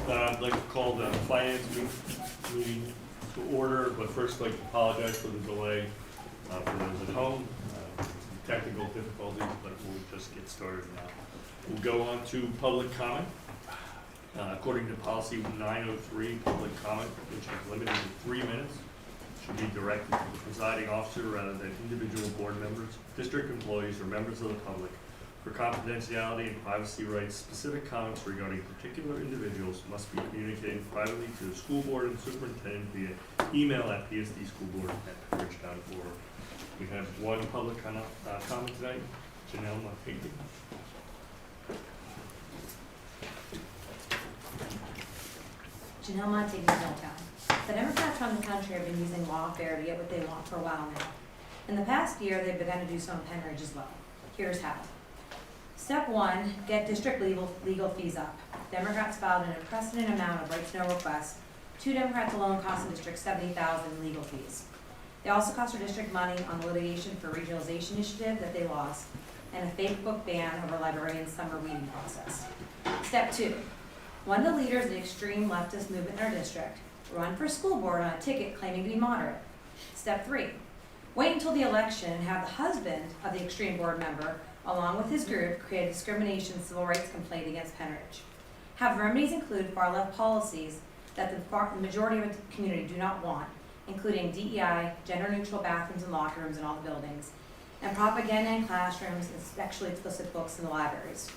I'd like to call the finance meeting to order, but first I'd like to apologize for the delay for those at home. Technical difficulties, but we'll just get started now. We'll go on to public comment. According to policy 903, public comment, which is limited to 3 minutes, should be directed to the presiding officer rather than individual board members, district employees, or members of the public. For confidentiality and privacy rights, specific comments regarding particular individuals must be communicated privately to the school board and superintendent via email at psdschoolboard@pembridgetown.org. We have one public comment tonight. Janelle Montague. Janelle Montague, Middletown. The Democrats around the country have been using lawfare to get what they want for a while now. In the past year, they've begun to do so in Pembridge as well. Here's how. Step 1, get district legal fees up. Democrats filed an unprecedented amount of right-to-know requests. 2 Democrats alone cost the district $70,000 in legal fees. They also cost our district money on the litigation for regionalization initiative that they lost, and a fake book ban over librarians' summer reading process. Step 2, one of the leaders of the extreme leftist movement in our district run for school board on a ticket claiming to be moderate. Step 3, wait until the election and have the husband of the extreme board member, along with his group, create a discrimination civil rights complaint against Pembridge. Have remedies include far left policies that the majority of the community do not want, including DEI, gender-neutral bathrooms and locker rooms in all the buildings, and propaganda in classrooms and sexually explicit books in the libraries.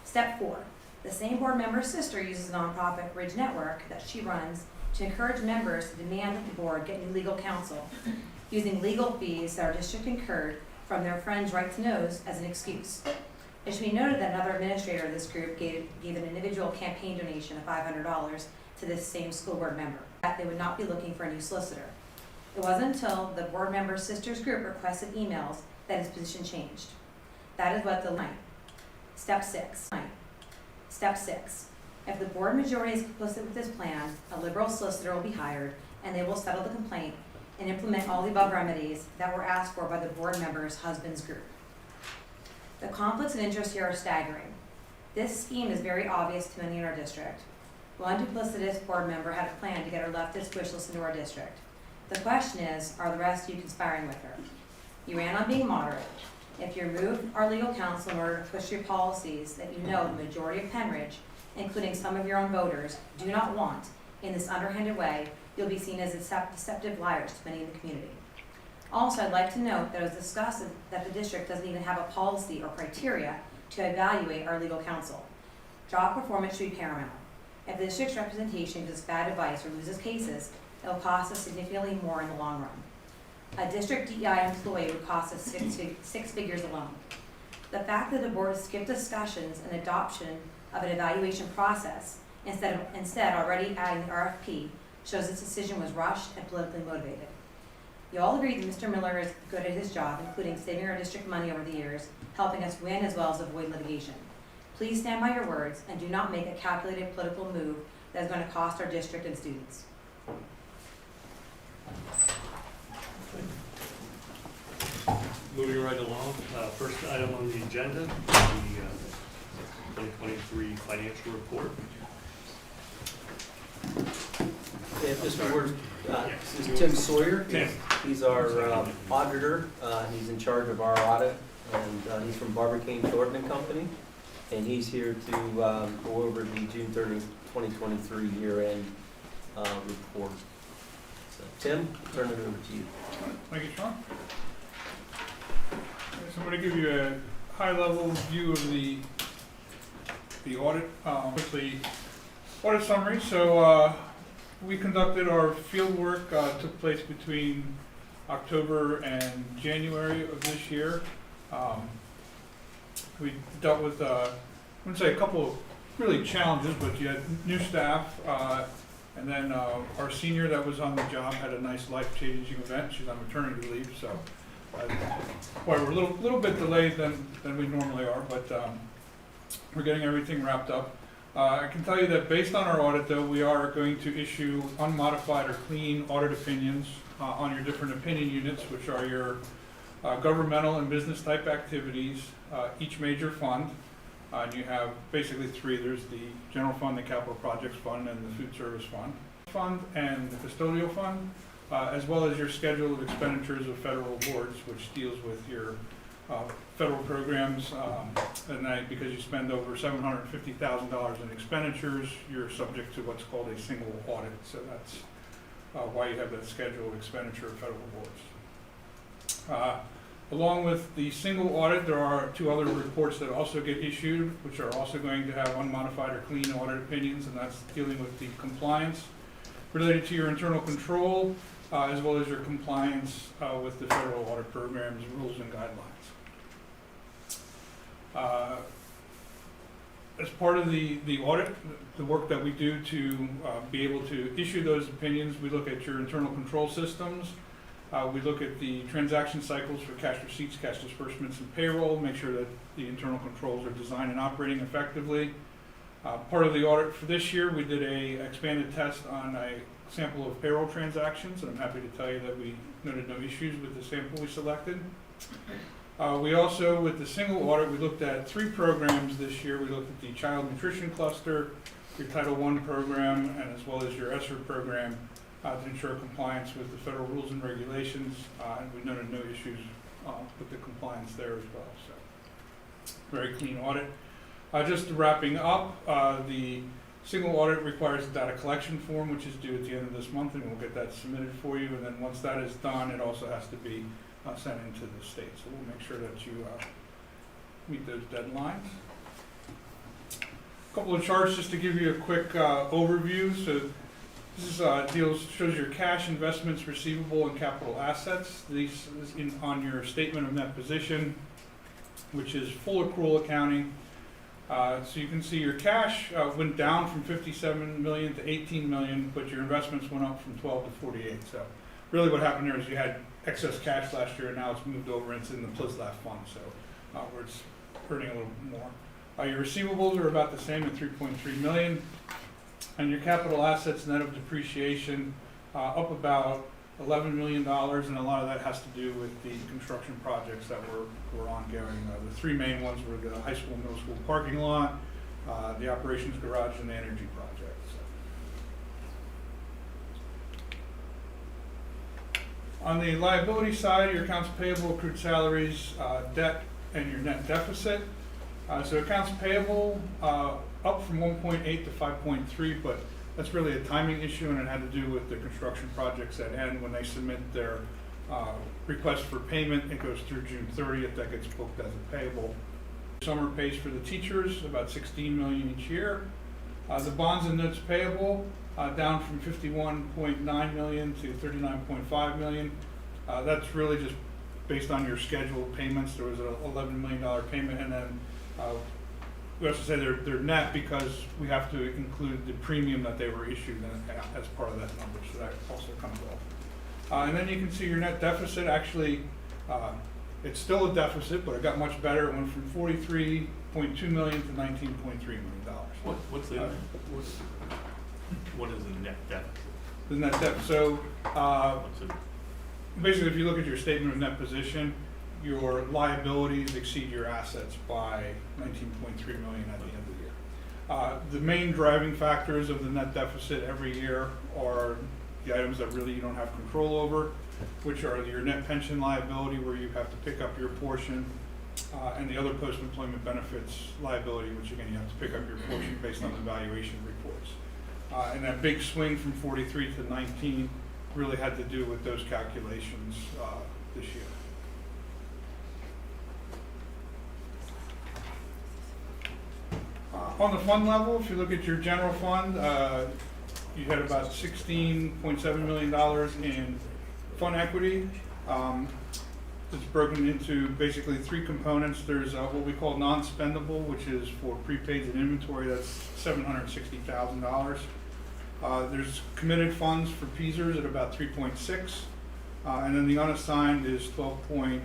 Step 4, the same board member's sister uses a nonprofit Bridge Network that she runs to encourage members to demand that the board get new legal counsel, using legal fees that our district incurred from their friends' right-to-knows as an excuse. It should be noted that another administrator of this group gave an individual campaign donation of $500 to this same school board member, that they would not be looking for a new solicitor. It wasn't until the board member's sister's group requested emails that his position changed. That is what the line. Step 6. If the board majority is complicit with this plan, a liberal solicitor will be hired, and they will settle the complaint and implement all the above remedies that were asked for by the board member's husband's group. The conflicts of interest here are staggering. This scheme is very obvious to many in our district. One duplicitous board member had a plan to get her leftist wish list into our district. The question is, are the rest of you conspiring with her? You ran on being moderate. If you remove our legal counsel in order to push your policies that you know the majority of Pembridge, including some of your own voters, do not want in this underhanded way, you'll be seen as deceptive liars to many in the community. Also, I'd like to note that it was discussed that the district doesn't even have a policy or criteria to evaluate our legal counsel. Job performance should be paramount. If the district's representation gives bad advice or loses cases, it will cost us significantly more in the long run. A district DEI employee would cost us six figures alone. The fact that the board skipped discussions and adoption of an evaluation process instead already adding the RFP shows this decision was rushed and politically motivated. You all agree that Mr. Miller is good at his job, including saving our district money over the years, helping us win as well as avoid litigation. Please stand by your words and do not make a calculated political move that is going to cost our district and students. Moving right along, first item on the agenda, the 2023 financial report. Yeah, Mr. Ward, this is Tim Sawyer. Tim. He's our auditor. He's in charge of our audit, and he's from Barbicane Thornton and Company. And he's here to go over the June 30, 2023 year-end report. So, Tim, turn it over to you. Thank you, Sean. So I'm going to give you a high-level view of the audit. Quickly, audit summary. So we conducted our field work, took place between October and January of this year. We dealt with, I wouldn't say a couple of really challenges, but you had new staff, and then our senior that was on the job had a nice life-changing event. She's on maternity leave, so we're a little bit delayed than we normally are, but we're getting everything wrapped up. I can tell you that based on our audit, though, we are going to issue unmodified or clean audit opinions on your different opinion units, which are your governmental and business type activities, each major fund, And you have basically three. There's the general fund, the capital projects fund, and the food service fund, and the custodial fund, as well as your schedule of expenditures of federal awards, which deals with your federal programs. And because you spend over $750,000 in expenditures, you're subject to what's called a single audit. So that's why you have that schedule of expenditure of federal awards. Along with the single audit, there are two other reports that also get issued, which are also going to have unmodified or clean audit opinions, and that's dealing with the compliance related to your internal control, as well as your compliance with the federal audit programs, rules, and guidelines. As part of the audit, the work that we do to be able to issue those opinions, we look at your internal control systems. We look at the transaction cycles for cash receipts, cash disbursements, and payroll, make sure that the internal controls are designed and operating effectively. Part of the audit for this year, we did a expanded test on a sample of payroll transactions, and I'm happy to tell you that we noted no issues with the sample we selected. We also, with the single audit, we looked at 3 programs this year. We looked at the Child Nutrition Cluster, your Title I program, and as well as your ESSER program, to ensure compliance with the federal rules and regulations, and we noted no issues with the compliance there as well. So, very clean audit. Just wrapping up, the single audit requires a data collection form, which is due at the end of this month, and we'll get that submitted for you. And then once that is done, it also has to be sent into the state. So we'll make sure that you meet those deadlines. A couple of charts just to give you a quick overview. So this shows your cash, investments, receivable, and capital assets. These is on your statement of net position, which is full accrual accounting. So you can see your cash went down from 57 million to 18 million, but your investments went up from 12 to 48. So really what happened there is you had excess cash last year, and now it's moved over into the PLSLAF fund, so where it's earning a little more. Your receivables are about the same at 3.3 million. And your capital assets net of depreciation up about $11 million, and a lot of that has to do with the construction projects that were ongoing. The 3 main ones were the high school, middle school parking lot, the operations garage, and the energy project. So. On the liability side, your accounts payable, accrued salaries, debt, and your net deficit. So accounts payable up from 1.8 to 5.3, but that's really a timing issue, and it had to do with the construction projects at end. When they submit their request for payment, it goes through June 30th. That gets booked as a payable. Summer pays for the teachers, about $16 million each year. The bonds and notes payable down from 51.9 million to 39.5 million. That's really just based on your scheduled payments. There was an $11 million payment, and then we also say they're net because we have to include the premium that they were issued as part of that number, so that also comes off. And then you can see your net deficit. Actually, it's still a deficit, but it got much better. It went from 43.2 million to 19.3 million dollars. What is the net deficit? The net deficit. So What's it? basically, if you look at your statement of net position, your liabilities exceed your assets by 19.3 million at the end of the year. The main driving factors of the net deficit every year are the items that really you don't have control over, which are your net pension liability, where you have to pick up your portion, and the other post-employment benefits liability, which again you have to pick up your portion based on the valuation reports. And that big swing from 43 to 19 really had to do with those calculations this year. On the fund level, if you look at your general fund, you had about $16.7 million in fund equity. It's broken into basically 3 components. There's what we call non-spendable, which is for prepaids and inventory. That's $760,000. There's committed funds for PSERS at about 3.6, and then the unassigned is $12.4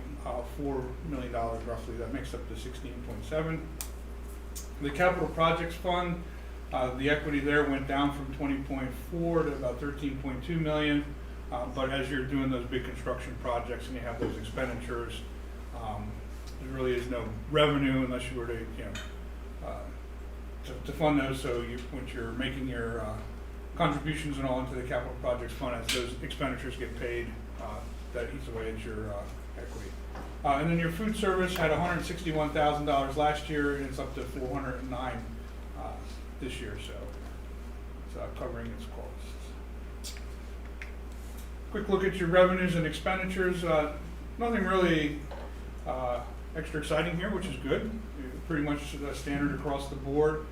million roughly. That makes up the 16.7. The capital projects fund, the equity there went down from 20.4 to about 13.2 million. But as you're doing those big construction projects and you have those expenditures, there really is no revenue unless you were to to fund those, so you, when you're making your contributions and all into the capital projects fund, as those expenditures get paid, that eats away at your equity. And then your food service had $161,000 last year, and it's up to $409 this year, so it's covering its costs. Quick look at your revenues and expenditures. Nothing really extra exciting here, which is good. Pretty much standard across the board.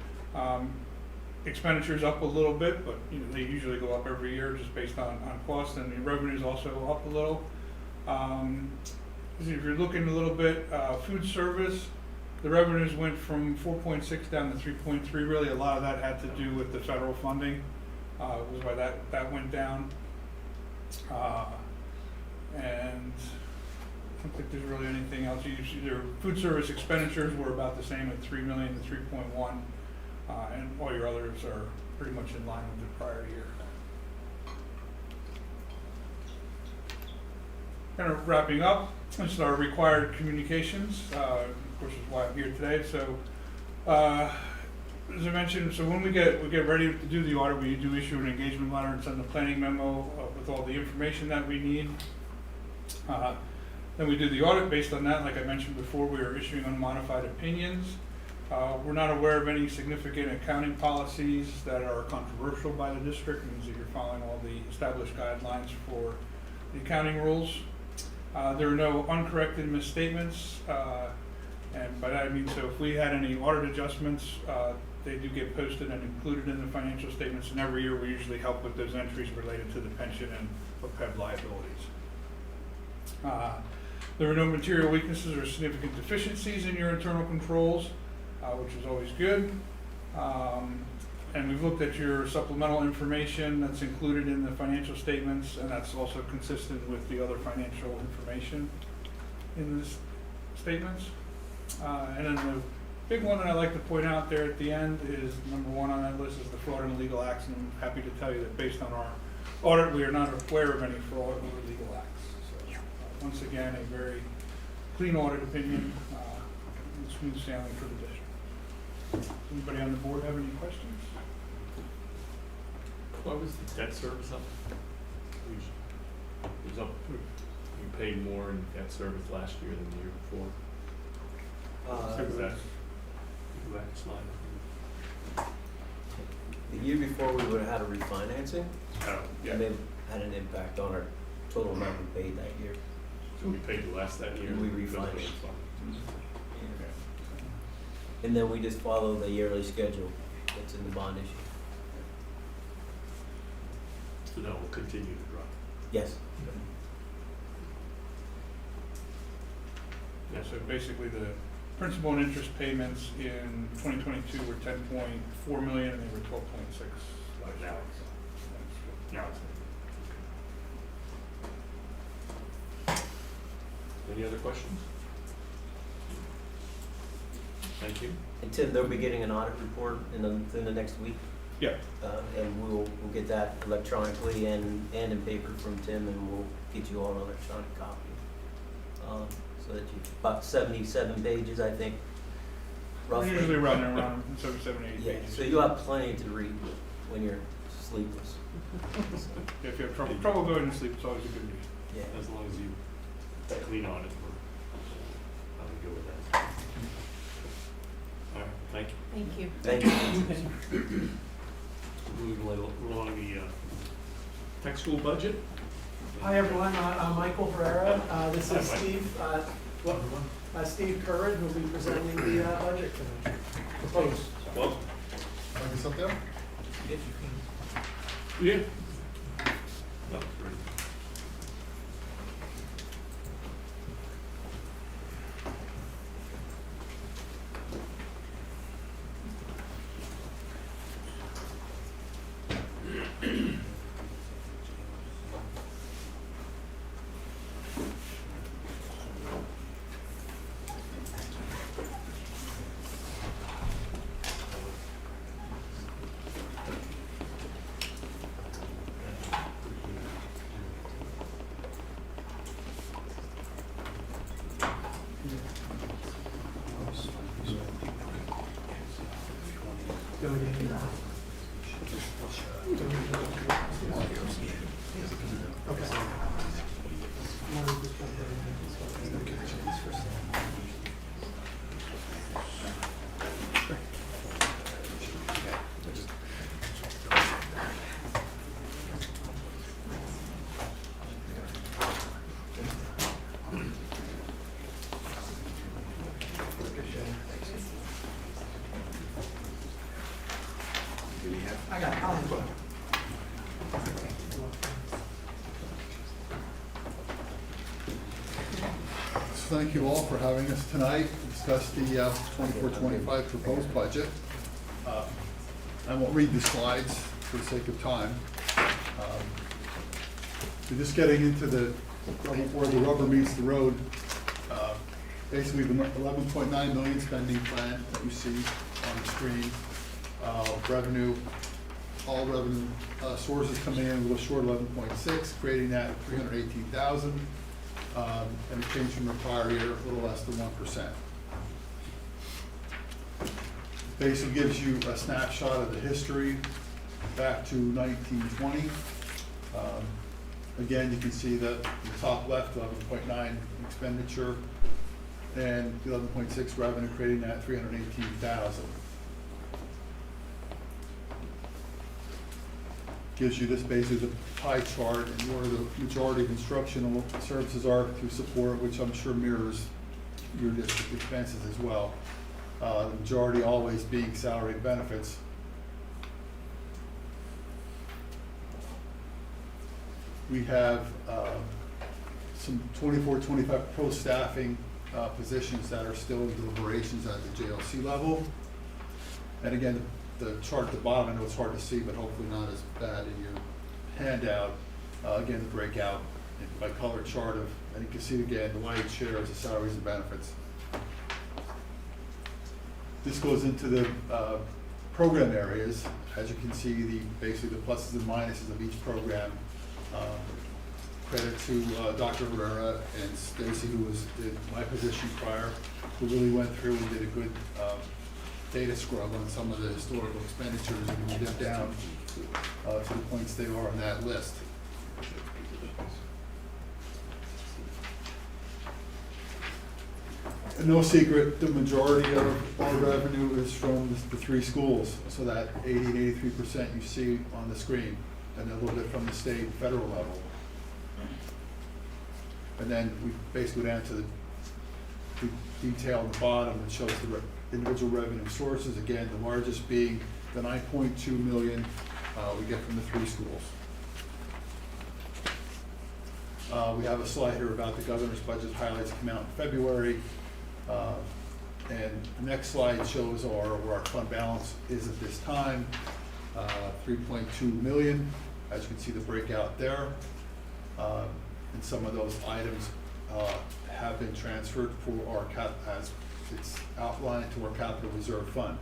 Expenditures up a little bit, but they usually go up every year just based on cost, and the revenues also up a little. If you're looking a little bit, food service, the revenues went from 4.6 down to 3.3. Really, a lot of that had to do with the federal funding. Was why that went down. And I don't think there's really anything else. Their food service expenditures were about the same at $3 million to 3.1, and all your others are pretty much in line with the prior year. Kind of wrapping up, this is our required communications, of course is why I'm here today. So as I mentioned, so when we get ready to do the audit, we do issue an engagement letter and send the planning memo with all the information that we need. Then we do the audit based on that. Like I mentioned before, we are issuing unmodified opinions. We're not aware of any significant accounting policies that are controversial by the district. It means that you're following all the established guidelines for the accounting rules. There are no uncorrected misstatements, and by that I mean, so if we had any audit adjustments, they do get posted and included in the financial statements, and every year we usually help with those entries related to the pension and OPEB liabilities. There were no material weaknesses or significant deficiencies in your internal controls, which is always good. And we've looked at your supplemental information that's included in the financial statements, and that's also consistent with the other financial information in the statements. And then the big one that I like to point out there at the end is number 1 on that list is the fraud and legal acts. And I'm happy to tell you that based on our audit, we are not aware of any fraud or legal acts. So once again, a very clean audit opinion, and smooth sailing for the district. Anybody on the board have any questions? What was the debt service up? It was up, you paid more in debt service last year than the year before. So was that, go back a slide. The year before, we would have had a refinancing, Oh, yeah. and they had an impact on our total amount we paid that year. So we paid less that year. We because of refinanced. the fund. And then we just follow the yearly schedule that's in the bond issue. So that will continue to drop. Yes. Yeah, so basically the principal and interest payments in 2022 were $10.4 million, and they were $12.6 last year. Now it's any other questions? Thank you. And Tim, they'll be getting an audit report in the next week. Yeah. And we'll get that electronically and in paper from Tim, and we'll get you all an electronic copy. So that you, about 77 pages, I think, roughly. Usually around 7, 8 Yeah, pages. so you'll have plenty to read when you're sleepless. If you have trouble going to sleep, it's always a good read. Yeah. As long as you clean on it, I would go with that. All right, thank you. Thank you. Thank you. Moving along the tech school budget. Hi, everyone. I'm Michael Herrera. This Hi, is Mike. Steve Curran, who will be presenting the budget tonight. Proposed. Well, Can I sit down? yeah. No, great. I got it. Thank you all for having us tonight to discuss the 24-25 proposed budget. I won't read the slides for the sake of time. We're just getting into where the rubber meets the road. Basically, the 11.9 million spending plan that you see on the screen. Revenue, all revenue sources coming in a little short of 11.6, creating that 318,000. And a change from the prior year, a little less than 1%. Basically gives you a snapshot of the history back to 1920. Again, you can see that the top left, 11.9 expenditure, and 11.6 revenue, creating that 318,000. Gives you this basically the pie chart and where the majority of instructional services are to support, which I'm sure mirrors your district expenses as well. The majority always being salary and benefits. We have some 24-25 pro staffing positions that are still in deliberations at the JLC level. And again, the chart at the bottom, I know it's hard to see, but hopefully not as bad in your handout. Again, the breakout by color chart of, and you can see again, the lion's share is the salaries and benefits. This goes into the program areas. As you can see, basically the pluses and minuses of each program. Credit to Dr. Herrera and Stacy, who was in my position prior, who really went through and did a good data scrub on some of the historical expenditures and moved them down to the points they are on that list. And no secret, the majority of our revenue is from the three schools, so that 80 and 83% you see on the screen, and a little bit from the state and federal level. And then we basically go down to the detail on the bottom that shows the individual revenue sources, again, the largest being the 9.2 million we get from the three schools. We have a slide here about the governor's budget highlights come out in February. And the next slide shows where our fund balance is at this time, 3.2 million. As you can see the breakout there. And some of those items have been transferred for our as it's outlined to our capital reserve fund.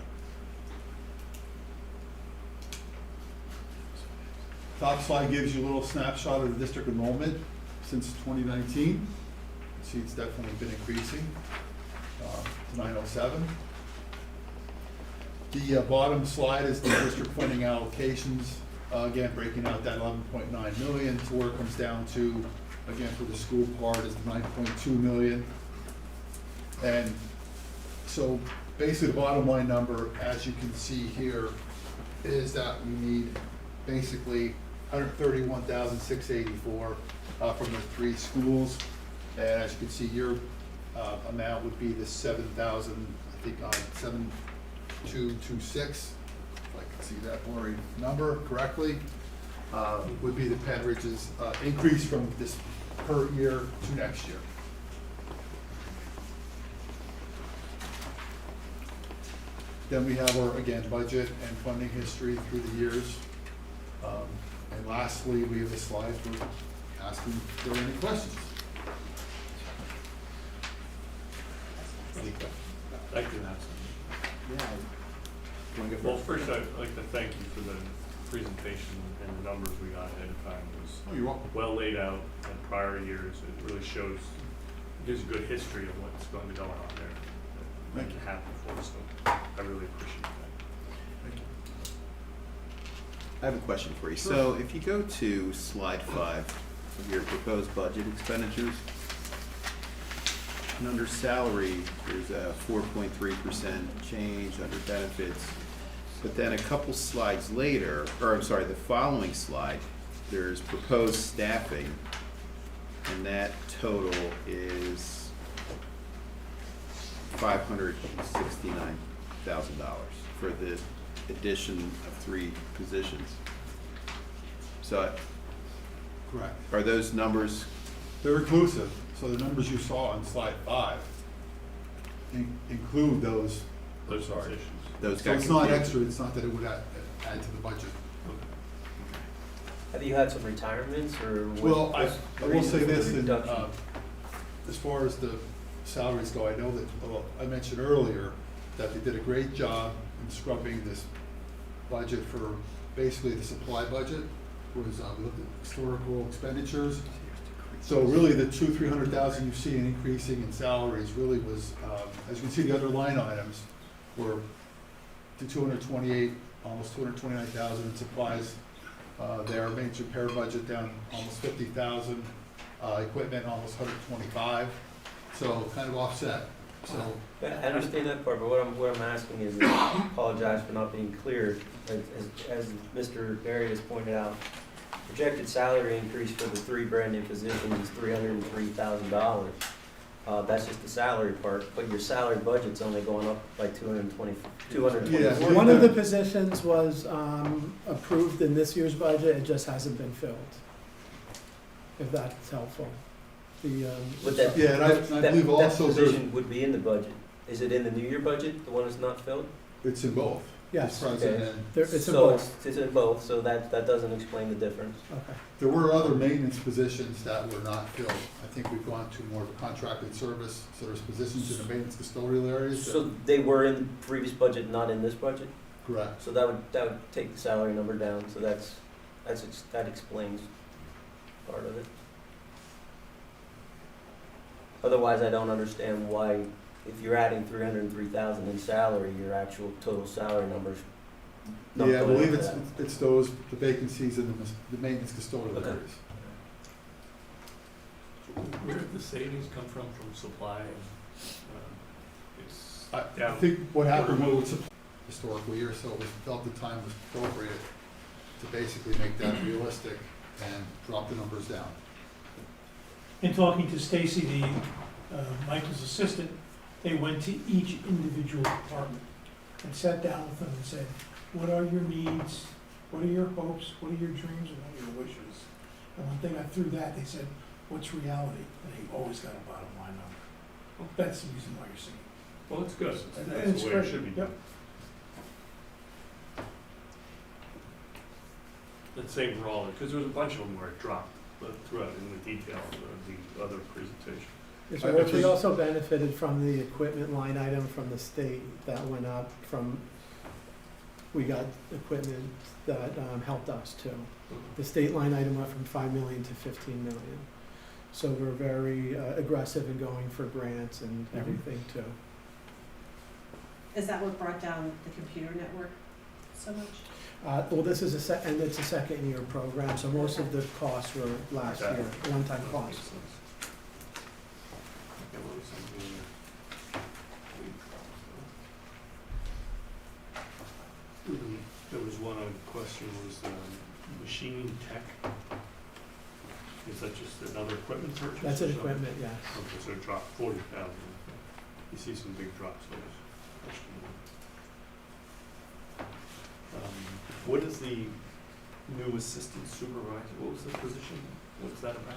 Top slide gives you a little snapshot of the district enrollment since 2019. You can see it's definitely been increasing to 907. The bottom slide is the district funding allocations. Again, breaking out that 11.9 million to where it comes down to, again, for the school part is the 9.2 million. And so basically the bottom line number, as you can see here, is that we need basically 131,684 from the three schools. And as you can see, your amount would be the 7,000, I think, 7,226. I can see that blurry number correctly, would be the Penn Ridge's increase from this per year to next year. Then we have our, again, budget and funding history through the years. And lastly, we have a slide for asking if there are any questions. I can have some. Well, first, I'd like to thank you for the presentation and the numbers we got ahead of time. It was Oh, you're welcome. well laid out in prior years. It really shows, gives a good history of what's going to go on there. Thank you. Happen for us, so I really appreciate that. Thank you. I have a question for you. So if you go to slide 5 of your proposed budget expenditures, and under salary, there's a 4.3% change under benefits. But then a couple slides later, or I'm sorry, the following slide, there's proposed staffing, and that total is $569,000 for the addition of 3 positions. So Correct. are those numbers, They're inclusive, so the numbers you saw on slide 5 include those. Those Sorry. positions. those So got it's not confused? extra, it's not that it would add to the budget. Have you had some retirements or? Well, I what's the will reason say for the this, reduction? as far as the salaries go, I know that, I mentioned earlier that they did a great job in scrubbing this budget for basically the supply budget, was, we looked at historical expenditures. So really, the 300,000 you see in increasing in salaries really was, as you can see, the other line items were the 228, almost 229,000 in supplies. Their maintenance repair budget down almost 50,000, equipment almost 125, so kind of offset. So I understand that part, but what I'm asking is, I apologize for not being clear, as Mr. Berry has pointed out, projected salary increase for the 3 brand new positions is $303,000. That's just the salary part, but your salary budget's only going up by 220. Yeah. One of the positions was approved in this year's budget, it just hasn't been filled. If that's helpful. But that, Yeah, and I believe that also there's, position would be in the budget. Is it in the new year budget, the one that's not filled? it's in both. Yes, It's present and it's in So both. it's in both, so that doesn't explain the difference. Okay. there were other maintenance positions that were not filled. I think we've gone to more of a contracted service, so there's positions in the maintenance custodial areas. that- So they were in the previous budget, not in this budget? Correct. So that would take the salary number down, so that explains part of it. Otherwise, I don't understand why, if you're adding 303,000 in salary, your actual total salary numbers. not Yeah, I going believe up it's, that. it's those, the vacancies in the maintenance custodial Okay. areas. Where did the savings come from supply? It's I down. think what happened was historical year, so we felt the time was appropriate to basically make that realistic and drop the numbers down. In talking to Stacy, Michael's assistant, they went to each individual department and sat down with them and said, what are your needs? What are your hopes? What are your dreams? And what are your wishes? And when they got through that, they said, what's reality? And they always got a bottom line number. That's the reason why you're seeing it. Well, it's good. And That's it's the way it great. should be Yep. done. That same for all, because there was a bunch of them where it dropped throughout in the detail of the other presentation. Yes, I we think- also benefited from the equipment line item from the state that went up from, we got equipment that helped us too. The state line item went from 5 million to 15 million. So we're very aggressive in going for grants and everything too. Is that what brought down the computer network so much? Well, this is and it's a second year program, so most of the costs were last year, one-time costs. There was one other question, was machine tech. Is that just another equipment purchase? That's or an something? equipment, yes. Okay, so it dropped 40,000. You see some big drops, so I was questioning that. What is the new assistant supervisor, what was the position? What's that about?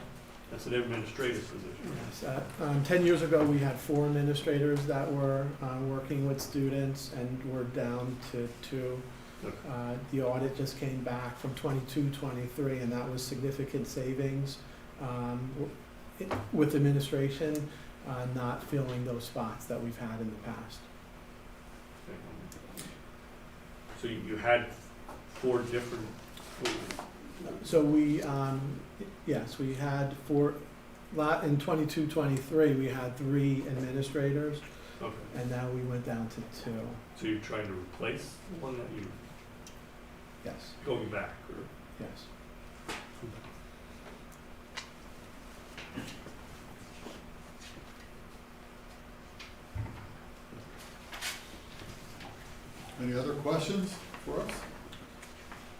That's an administrative position. Yes, 10 years ago, we had 4 administrators that were working with students, and we're down to 2. Okay. The audit just came back from 22-23, and that was significant savings with administration not filling those spots that we've had in the past. So you had 4 different, So we, yes, we had 4, in 22-23, we had 3 administrators, okay, and now we went down to 2. so you're trying to replace the one that you, Yes, going back, or? yes. Any other questions for us?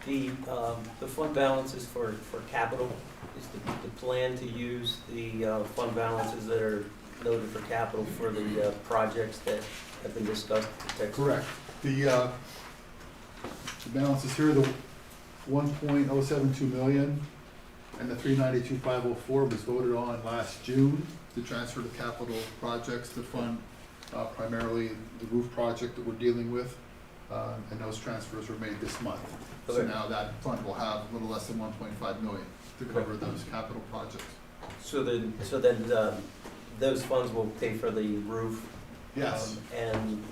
The fund balances for capital, is the plan to use the fund balances that are noted for capital for the projects that have been discussed? Correct. The balance is here, the 1.072 million and the 392,504 was voted on last June to transfer to capital projects to fund primarily the roof project that we're dealing with. And those transfers were made this month. So Okay. now that fund will have a little less than 1.5 million to cover those capital projects. So then, those funds will pay for the roof? Yes, And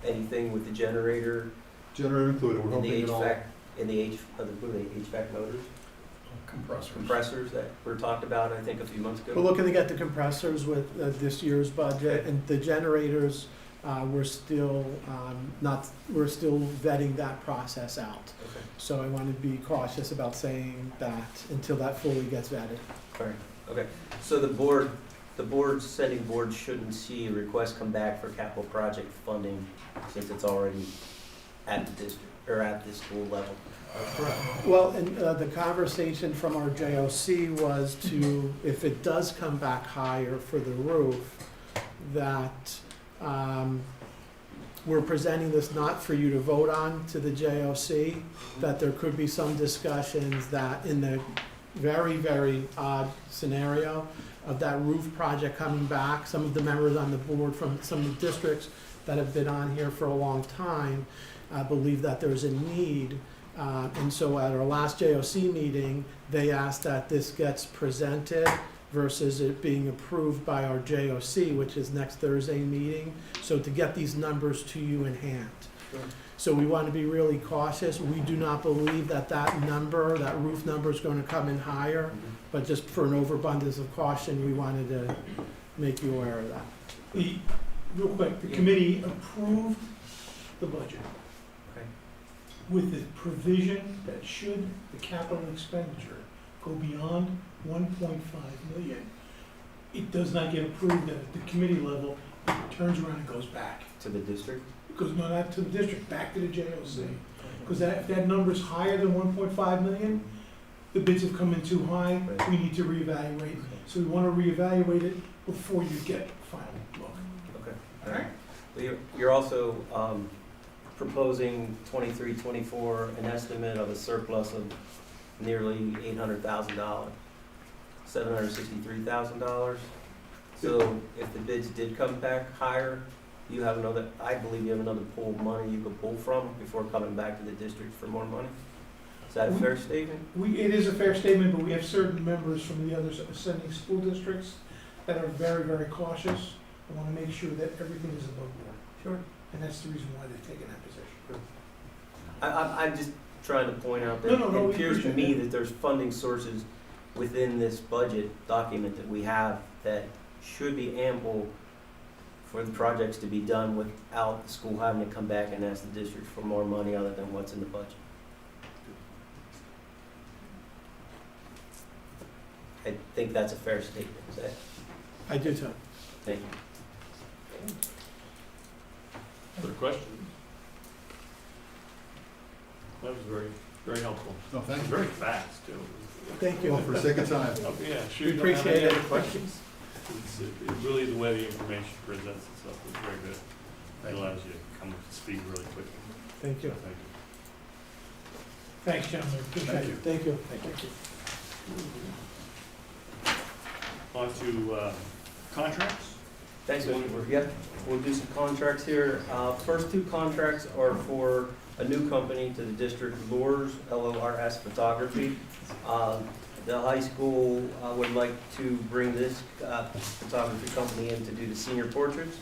anything with the generator? generator included, we're And the hoping it all. HVAC, and the HVAC motors? Compressors that were talked about, I think, a few months ago? We're looking to get the compressors with this year's budget, and the generators, we're still vetting that process out. Okay, So I want to be cautious about saying that until that fully gets vetted. all right, okay. So sending board shouldn't see a request come back for capital project funding since it's already at the district, or at the school level? Well, and the conversation from our JOC was to, if it does come back higher for the roof, that we're presenting this not for you to vote on to the JOC, that there could be some discussions that in the very, very odd scenario of that roof project coming back, some of the members on the board from some of the districts that have been on here for a long time believe that there's a need. And so at our last JOC meeting, they asked that this gets presented versus it being approved by our JOC, which is next Thursday meeting, so to get these numbers to you in hand. Sure. So we want to be really cautious. We do not believe that number, that roof number is going to come in higher, but just for an overabundance of caution, we wanted to make you aware of that. Real quick, the committee approved the budget Okay. with the provision that should the capital expenditure go beyond 1.5 million, it does not get approved at the committee level, it turns around and goes back. To the district? It goes not to the district, back to the JOC. Because if that number's higher than 1.5 million, the bids have come in too high, Right. we need to reevaluate. So we want to reevaluate it before you get final look. Okay. All right? Well, you're also proposing 23-24, an estimate of a surplus of nearly $800,000, $763,000. So if the bids did come back higher, you have another, I believe you have another pool of money you could pull from before coming back to the district for more money. Is that a fair statement? It is a fair statement, but we have certain members from the other ascending school districts that are very, very cautious. I want to make sure that everything is above board. Sure. And that's the reason why they've taken that position. I'm just trying to point out that No, it we appears to appreciate me that there's funding sources within this budget document that we have that should be ample for the projects to be done without the school having to come back and ask the district for more money other than what's in the budget. I think that's a fair statement, is that? I do too. Thank you. Other questions? That was very, very helpful. No, thank you. Very fast, too. Thank you. Well, for the sake of time. Oh, yeah, sure. We You don't have appreciate any it. other questions? Really, the way the information presents itself is very good. It Thank you. allows you to come up to speed really quickly. Thank you. Thank you. Thanks, gentlemen, appreciate Thank it. you. Thank you. On to contracts. Thanks, Mr. Burke. Yeah, we'll do some contracts here. First two contracts are for a new company to the district, Lors, L-O-R-S Photography. The high school would like to bring this photography company in to do the senior portraits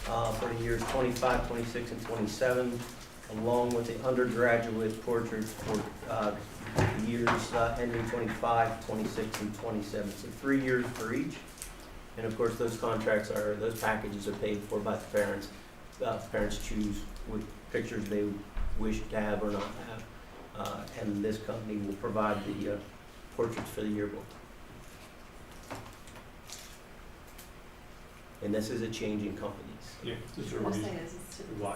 for the years 25, 26, and 27, along with the undergraduate portraits for the years ending 25, 26, and 27. So 3 years for each. And of course, those packages are paid for by the parents. Parents choose which pictures they wish to have or not have. and this company will provide the portraits for the yearbook. And this is a change in companies. Yeah, this is a What I'm reason. saying is, it's. Why?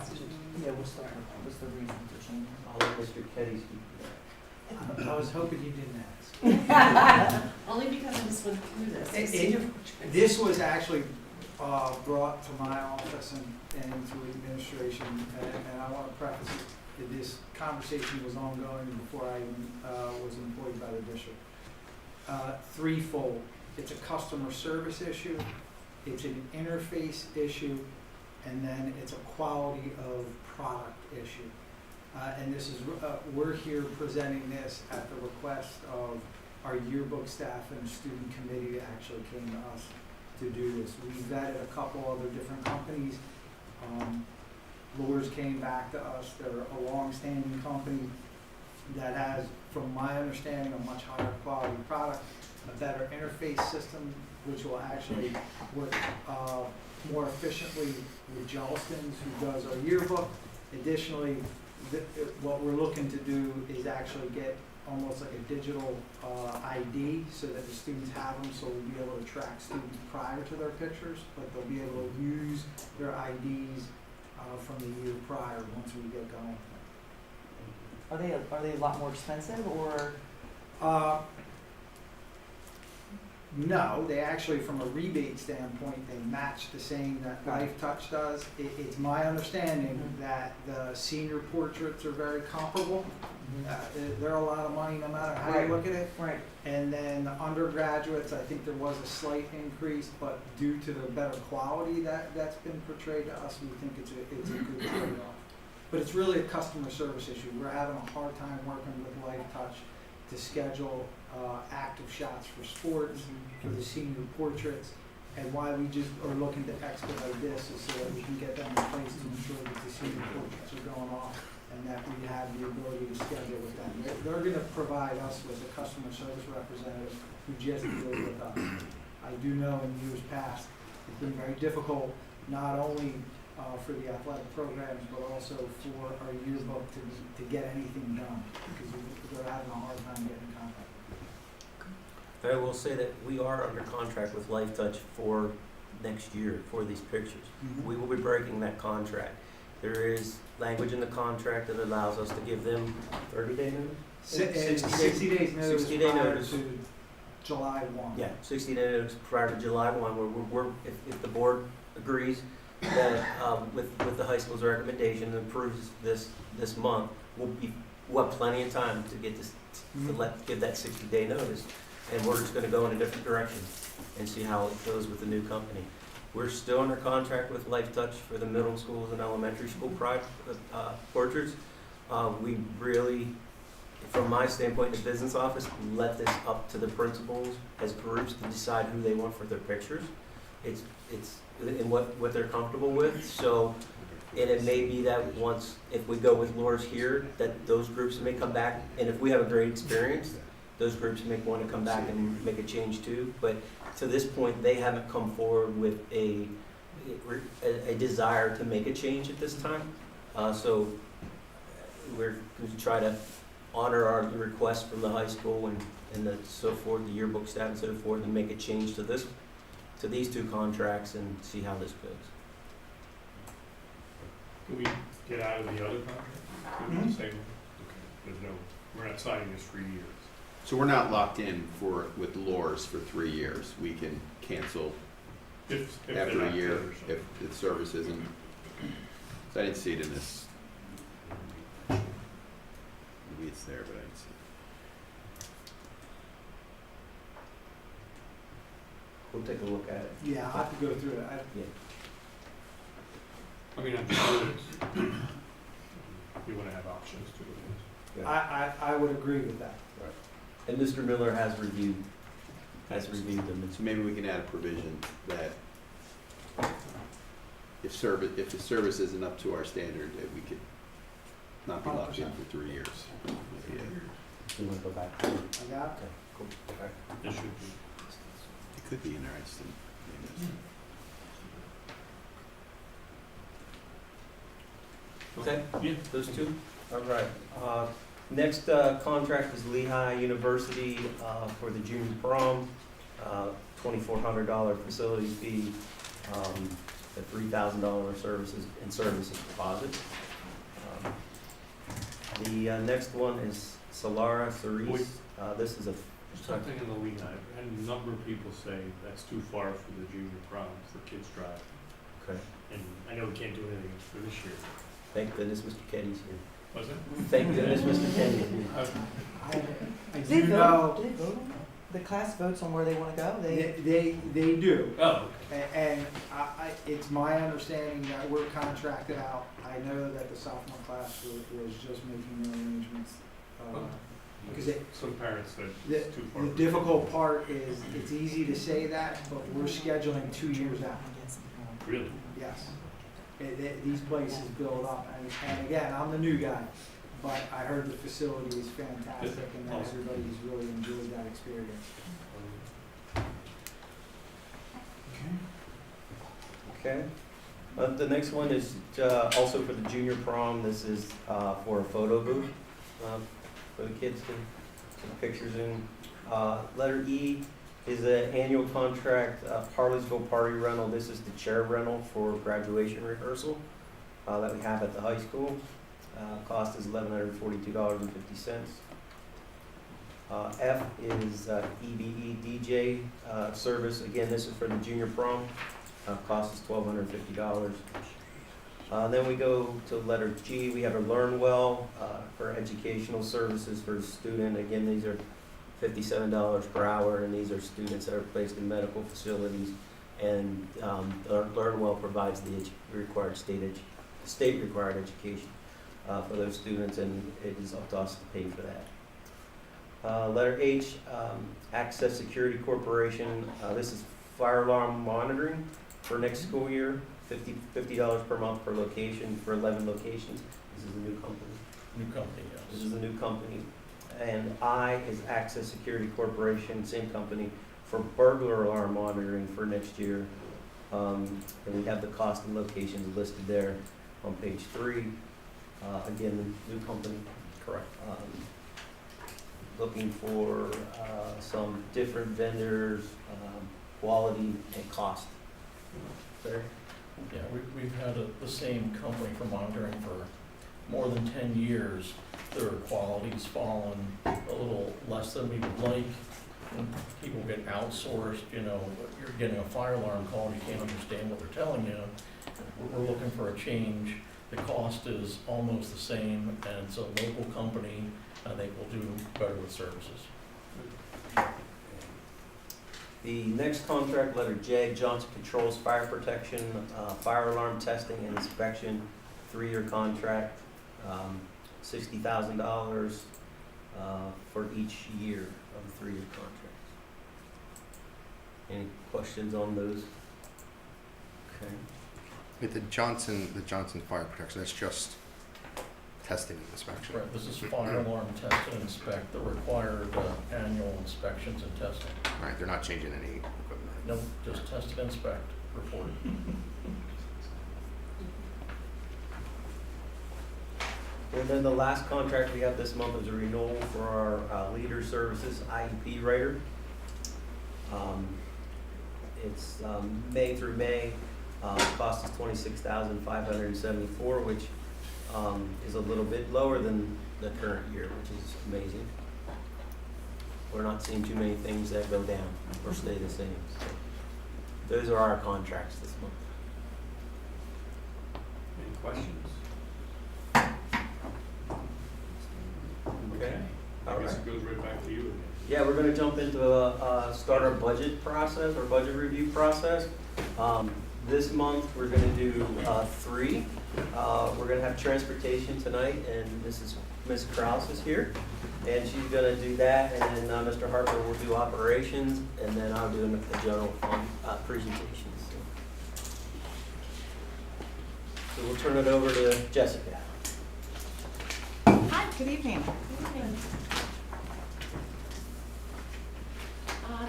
Yeah, what's the reason for changing? I'll let Mr. Ketty speak to that. I was hoping you didn't ask. Only because I just went through this. It- Senior it- portraits. This was actually brought to my office and to administration, and I want to preface it, that this conversation was ongoing before I even was employed by the district. Threefold. It's a customer service issue, it's an interface issue, and then it's a quality of product issue. And this is, we're here presenting this at the request of our yearbook staff and student committee that actually came to us to do this. We vetted a couple other different companies. Lures came back to us. They're a long-standing company that has, from my understanding, a much higher quality product, a better interface system, which will actually work more efficiently with Jellston's, who does our yearbook. Additionally, what we're looking to do is actually get almost like a digital ID so that the students have them, so we'll be able to track students prior to their pictures, but they'll be able to use their IDs from the year prior once we get going. Are they a lot more expensive or? No, they actually, from a rebate standpoint, they match the same that Life Touch does. It's my understanding that the senior portraits are very comparable. They're a lot of money no matter how you look at it. Right. And then the undergraduates, I think there was a slight increase, but due to the better quality that's been portrayed to us, we think it's a good trade-off. But it's really a customer service issue. We're having a hard time working with Life Touch to schedule active shots for sports, for the senior portraits, and why we just are looking to expedite this is so that we can get them in place to ensure that the senior portraits are going off and that we have the ability to schedule with them. They're going to provide us with a customer service representative who just deals with us. I do know in years past, it's been very difficult, not only for the athletic programs, but also for our yearbook to get anything done, because they're having a hard time getting in contact. I will say that we are under contract with Life Touch for next year for these pictures. We will be breaking that contract. There is language in the contract that allows us to give them 30-day notice? 60 days notice 60-day prior notice. to July 1. Yeah, 60-day notice prior to July 1, where if the board agrees that with the high school's recommendation and approves this month, we'll have plenty of time to get this, give that 60-day notice. And we're just gonna go in a different direction and see how it goes with the new company. We're still under contract with Life Touch for the middle schools and elementary school portraits. We really, from my standpoint in the business office, let this up to the principals as groups to decide who they want for their pictures. It's in what they're comfortable with. So, and it may be that once, if we go with Laura's here, that those groups may come back, and if we have a great experience, those groups may want to come back and make a change too. But to this point, they haven't come forward with a desire to make a change at this time. So we're going to try to honor our request from the high school and so forth, the yearbook staff and so forth, and make a change to these two contracts and see how this goes. Can we get out of the other contract? Can we say, okay, we're not signing this for years. So we're not locked in with Lours for 3 years. We can cancel If they're after a not year good or something. if the service isn't. So I didn't see it in this. Maybe it's there, but I didn't see it. We'll take a look at it. Yeah, I'll have to go through it. I mean, I'm just curious. You wanna have options to it. I would agree with that. And Mr. Miller has reviewed them. So maybe we can add a provision that if the service isn't up to our standard, that we could not be locked in 100%. for 3 years. Maybe You want to go back? I got it. Okay, cool. Okay. It should be. it could be in there. I just didn't. Okay, Yeah. those two? All right. Next contract is Lehigh University for the junior prom, $2,400 facility fee, a $3,000 services deposit. The next one is Solara Cerise. This is a Something in the Lehigh, I had a number of people say that's too far for the junior prom for kids drive. okay. And I know we can't do anything for this year. Thank goodness Mr. Kenny's here. Was it? Thank goodness Mr. Kenny's here. I They do vote, know, do they vote on that? The class votes on where they wanna go? they do. Oh, And it's my understanding that we're contracted out. I know that the sophomore class was just making their arrangements. Because some parents said the it's too far. difficult part is, it's easy to say that, but we're scheduling 2 years out. Really? Yes. These places build up, and again, I'm the new guy, but I heard the facility is fantastic and that Awesome. everybody's really enjoyed that experience. Okay. The next one is also for the junior prom. This is for a photo booth for the kids to take pictures in. Letter E is an annual contract, Harleysville Party Rental. This is the chair rental for graduation rehearsal that we have at the high school. Cost is $1,142.50. F is EBE DJ service. Again, this is for the junior prom. Cost is $1,250. Then we go to letter G. We have a Learn Well for educational services for the student. Again, these are $57 per hour, and these are students that are placed in medical facilities. And Learn Well provides the required state required education for those students, and it is up to us to pay for that. Letter H, Access Security Corporation. This is fire alarm monitoring for next school year. $50 per month per location for 11 locations. This is a new company. New company, yes. This is a new company. And I is Access Security Corporation, same company, for burglar alarm monitoring for next year. And we have the cost and locations listed there on page 3. Again, new company. Correct. Looking for some different vendors, quality and cost. There. Yeah, we've had the same company for monitoring for more than 10 years. Their quality's fallen a little less than we would like. When people get outsourced, you know, you're getting a fire alarm call and you can't understand what they're telling you. We're looking for a change. The cost is almost the same, and it's a local company. I think will do better with services. The next contract, letter J, Johnson Controls Fire Protection, fire alarm testing and inspection, 3-year contract, $60,000 for each year of the 3-year contract. Any questions on those? Okay. With the Johnson Fire Protection, that's just testing and inspection. Right, this is fire alarm test and inspect, the required annual inspections and testing. Right, they're not changing any equipment. No, just test and inspect, report. And then the last contract we have this month is a renewal for our leader services, IEP writer. It's May through May. Cost is $26,574, which is a little bit lower than the current year, which is amazing. We're not seeing too many things that go down or stay the same. So those are our contracts this month. Any questions? Okay. I All guess right. it goes right back to you again. Yeah, we're gonna jump into start our budget process, our budget review process. This month, we're gonna do 3. We're gonna have transportation tonight, and Ms. Kraus is here. And she's gonna do that, and then Mr. Harper will do operations, and then I'll do the general fund presentations. So we'll turn it over to Jessica. Hi, good evening.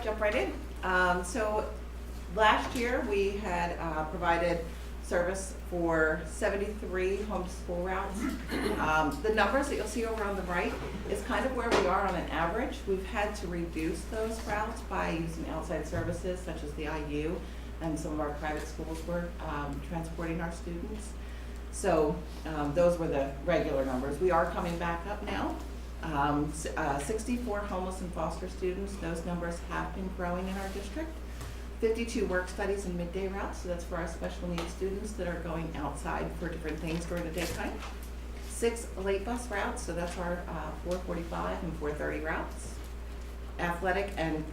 Jump right in. So last year, we had provided service for 73 homeschool routes. The numbers that you'll see over on the right is kind of where we are on an average. We've had to reduce those routes by using outside services such as the IU and some of our private schools were transporting our students. So those were the regular numbers. We are coming back up now. 64 homeless and foster students, those numbers have been growing in our district. 52 work studies and midday routes, so that's for our special needs students that are going outside for different things during the daytime. 6 late bus routes, so that's our 4:45 and 4:30 routes. Athletic and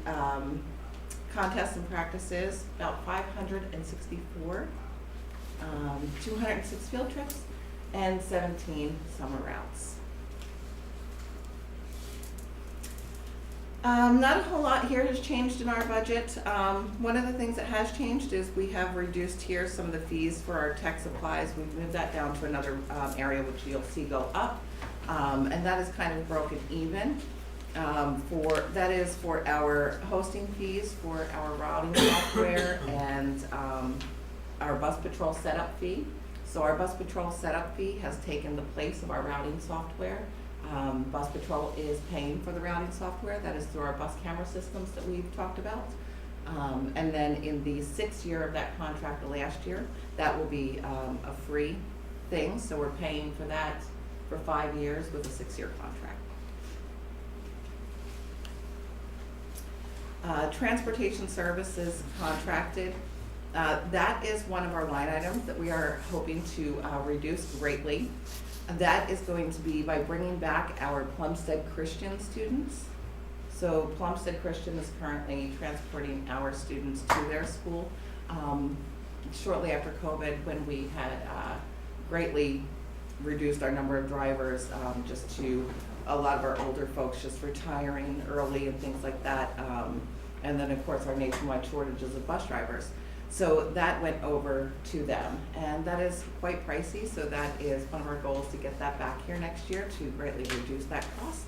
contests and practices, about 564. 206 field trips, and 17 summer routes. Not a whole lot here has changed in our budget. One of the things that has changed is we have reduced here some of the fees for our tech supplies. We've moved that down to another area which you'll see go up, and that is kind of broken even. That is for our hosting fees for our routing software and our bus patrol setup fee. So our bus patrol setup fee has taken the place of our routing software. Bus patrol is paying for the routing software. That is through our bus camera systems that we've talked about. And then in the 6th year of that contract, the last year, that will be a free thing. So we're paying for that for 5 years with a 6-year contract. Transportation services contracted. That is one of our line items that we are hoping to reduce greatly. That is going to be by bringing back our Plumstead Christian students. So Plumstead Christian is currently transporting our students to their school. Shortly after COVID, when we had greatly reduced our number of drivers, just to a lot of our older folks just retiring early and things like that. And then of course our nationwide shortages of bus drivers. So that went over to them, and that is quite pricey, so that is one of our goals to get that back here next year to greatly reduce that cost.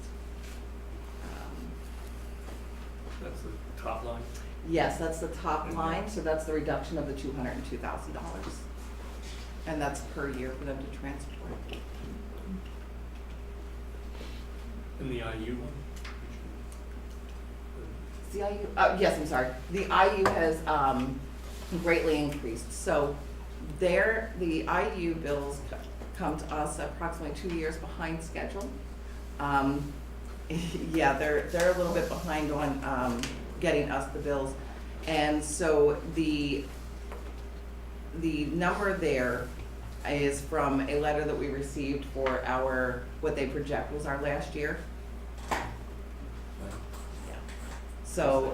That's the top line. Yes, that's the top line, so that's the reduction of the $202,000. And that's per year for them to transport. And the IU one? The IU, yes, I'm sorry. The IU has greatly increased. So the IU bills come to us approximately 2 years behind schedule. Yeah, they're a little bit behind on getting us the bills. And so the number there is from a letter that we received for what they project was our last year. So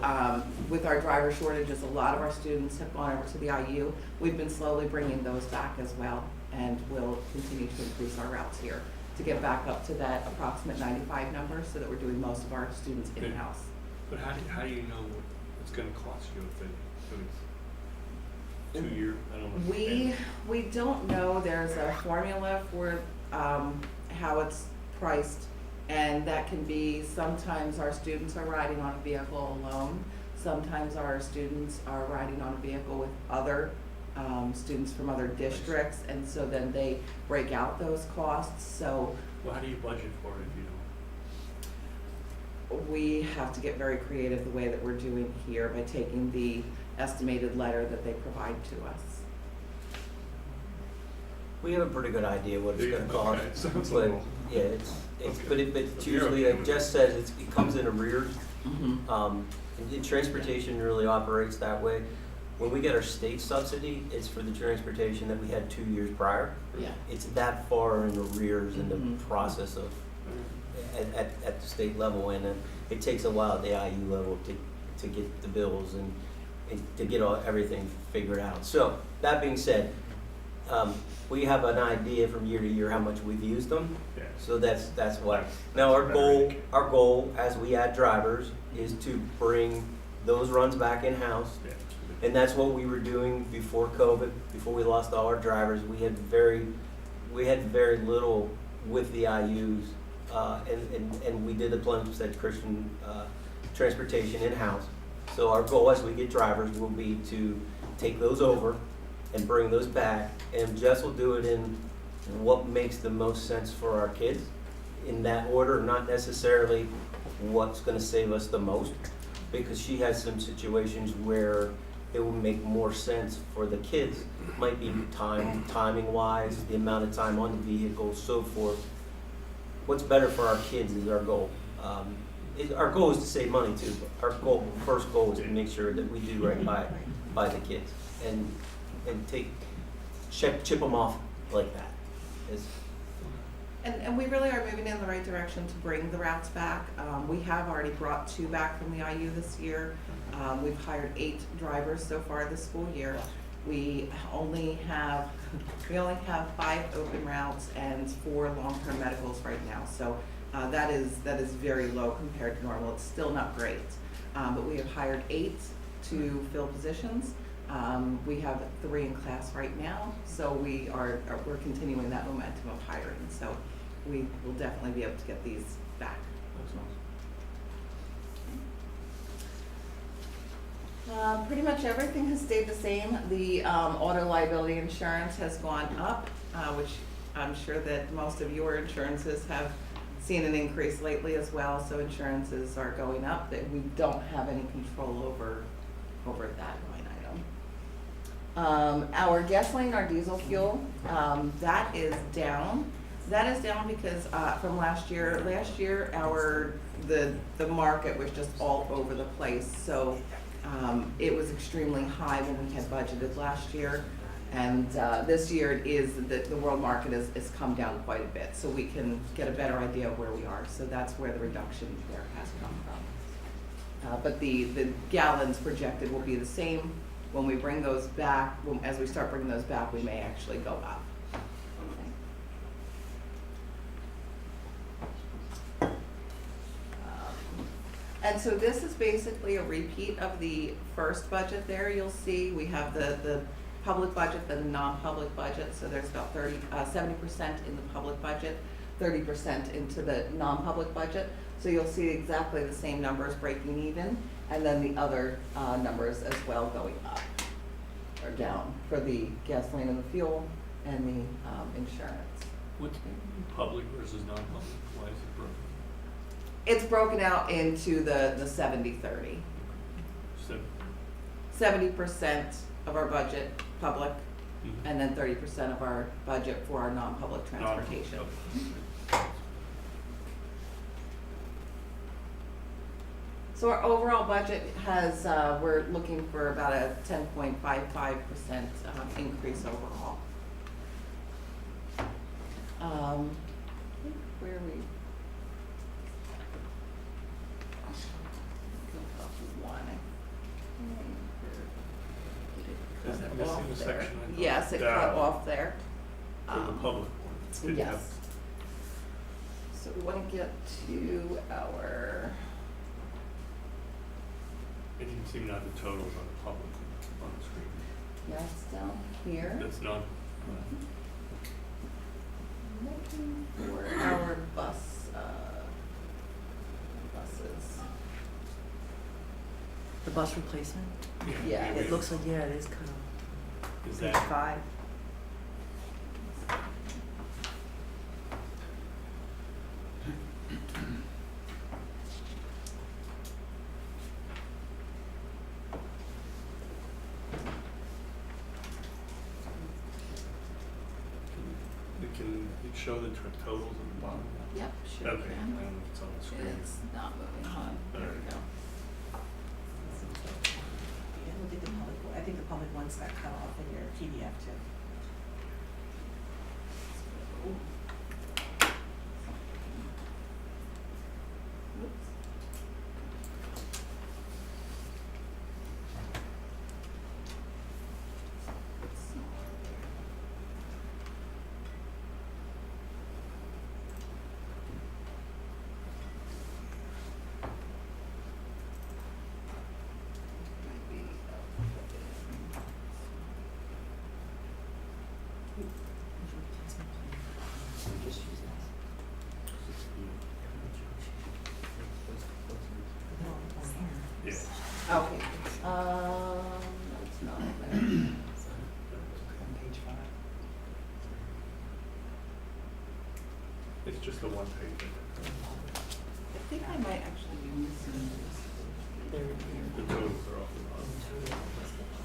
with our driver shortages, a lot of our students have gone over to the IU. We've been slowly bringing those back as well, and we'll continue to increase our routes here to get back up to that approximate 95 number, so that we're doing most of our students in-house. But how do you know what it's gonna cost you if it's 2 year, I don't know. We don't know. There's a formula for how it's priced. And that can be, sometimes our students are riding on a vehicle alone. Sometimes our students are riding on a vehicle with other students from other districts. And so then they break out those costs. So Well, how do you budget for it if you don't? we have to get very creative the way that we're doing here by taking the estimated letter that they provide to us. We have a pretty good idea what it's Yeah, gonna cost. okay, sounds But, low. yeah, it's, Okay. but it's So you're usually, okay like with Jess says, it comes in arrears. Mm-hmm. And transportation really operates that way. When we get our state subsidy, it's for the transportation that we had 2 years prior. Yeah. It's that far in arrears in the Mhm. process of, at the state level, and it takes a while at the IU level to get the bills and to get everything figured out. So, that being said, we have an idea from year to year how much we've used them. Yeah. So that's what. Now, our goal as we add drivers is to bring those runs back in-house. Yeah. And that's what we were doing before COVID, before we lost all our drivers. We had very little with the IUs, and we did the Plumstead Christian transportation in-house. So our goal as we get drivers will be to take those over and bring those back. And Jess will do it in what makes the most sense for our kids in that order, not necessarily what's gonna save us the most, because she has some situations where it will make more sense for the kids. Might be timing wise, the amount of time on the vehicle, so forth. What's better for our kids is our goal. Our goal is to save money too, but our first goal is to make sure that we do right by the kids and chip them off like that. And we really are moving in the right direction to bring the routes back. We have already brought 2 back from the IU this year. We've hired 8 drivers so far this school year. We only have 5 open routes and 4 long-term medicals right now. So that is very low compared to normal. It's still not great, but we have hired 8 to fill positions. We have 3 in class right now, so we're continuing that momentum of hiring. So we will definitely be able to get these back. Pretty much everything has stayed the same. The auto liability insurance has gone up, which I'm sure that most of your insurances have seen an increase lately as well. So insurances are going up. That we don't have any control over that line item. Our gasoline, our diesel fuel, that is down. That is down because from last year. Last year, the market was just all over the place. So it was extremely high when we had budgeted last year, and this year it is the world market has come down quite a bit, so we can get a better idea of where we are. So that's where the reduction there has come from. But the gallons projected will be the same. When we bring those back, as we start bringing those back, we may actually go up. And so this is basically a repeat of the first budget there. You'll see we have the public budget, then the non-public budget. So there's about 70% in the public budget, 30% into the non-public budget. So you'll see exactly the same numbers breaking even, and then the other numbers as well going up or down for the gasoline and the fuel and the insurance. What's public versus non-public? Why is it broken? It's broken out into the 70-30. So, 70% of our budget public, mhm. and then 30% of our budget for our non-public transportation. So our overall budget has, we're looking for about a 10.55% increase overall. Where are we? Is that missing a section? I thought? Yes, it cut off there. For the public one. Didn't have- Yes. So we want to get to our, It didn't seem to have the totals on the public on the screen. yes, down here. That's not, Looking for our buses. The bus replacement? Yeah, It looks like, yeah, it is cut off. is Page that, 5. can it show the totals at the bottom? Yep, sure Okay, I can. don't know if it's on the screen. It's not moving on. There we go. I think the public ones got cut off in your PDF too. Oops. Might be Yeah. Okay, no, it's not there. one page. I think I might actually be missing They're here. The totals are off the bottom.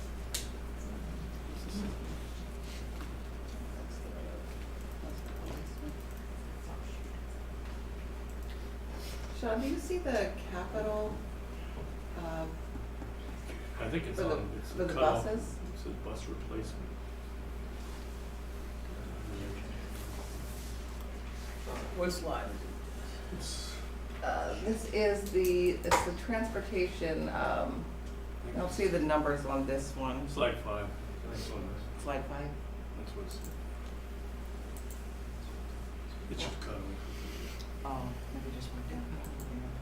Sean, do you see the capital, I think it's For the- on, it's for the cut off. buses? It says bus replacement. What slide? It's, it's the transportation, I don't see the numbers on this one, slide 5. That's on this. slide 5. That's what's. It should cut off. Oh, maybe just went down.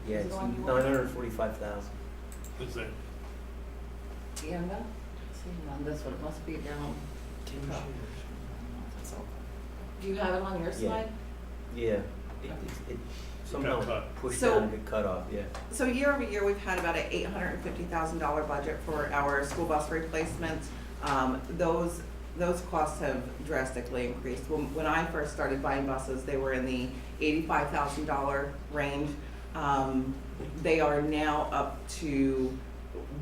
Yeah, Is it it's on you want? 945,000. Is that, Yeah, no, see, on this one, it must be down. Do you have it on your Yeah. slide? Yeah, it somehow cut. pushed So- down and got cut off, yeah. So year over year, we've had about an $850,000 budget for our school bus replacement. Those costs have drastically increased. When I first started buying buses, they were in the $85,000 range. They are now up to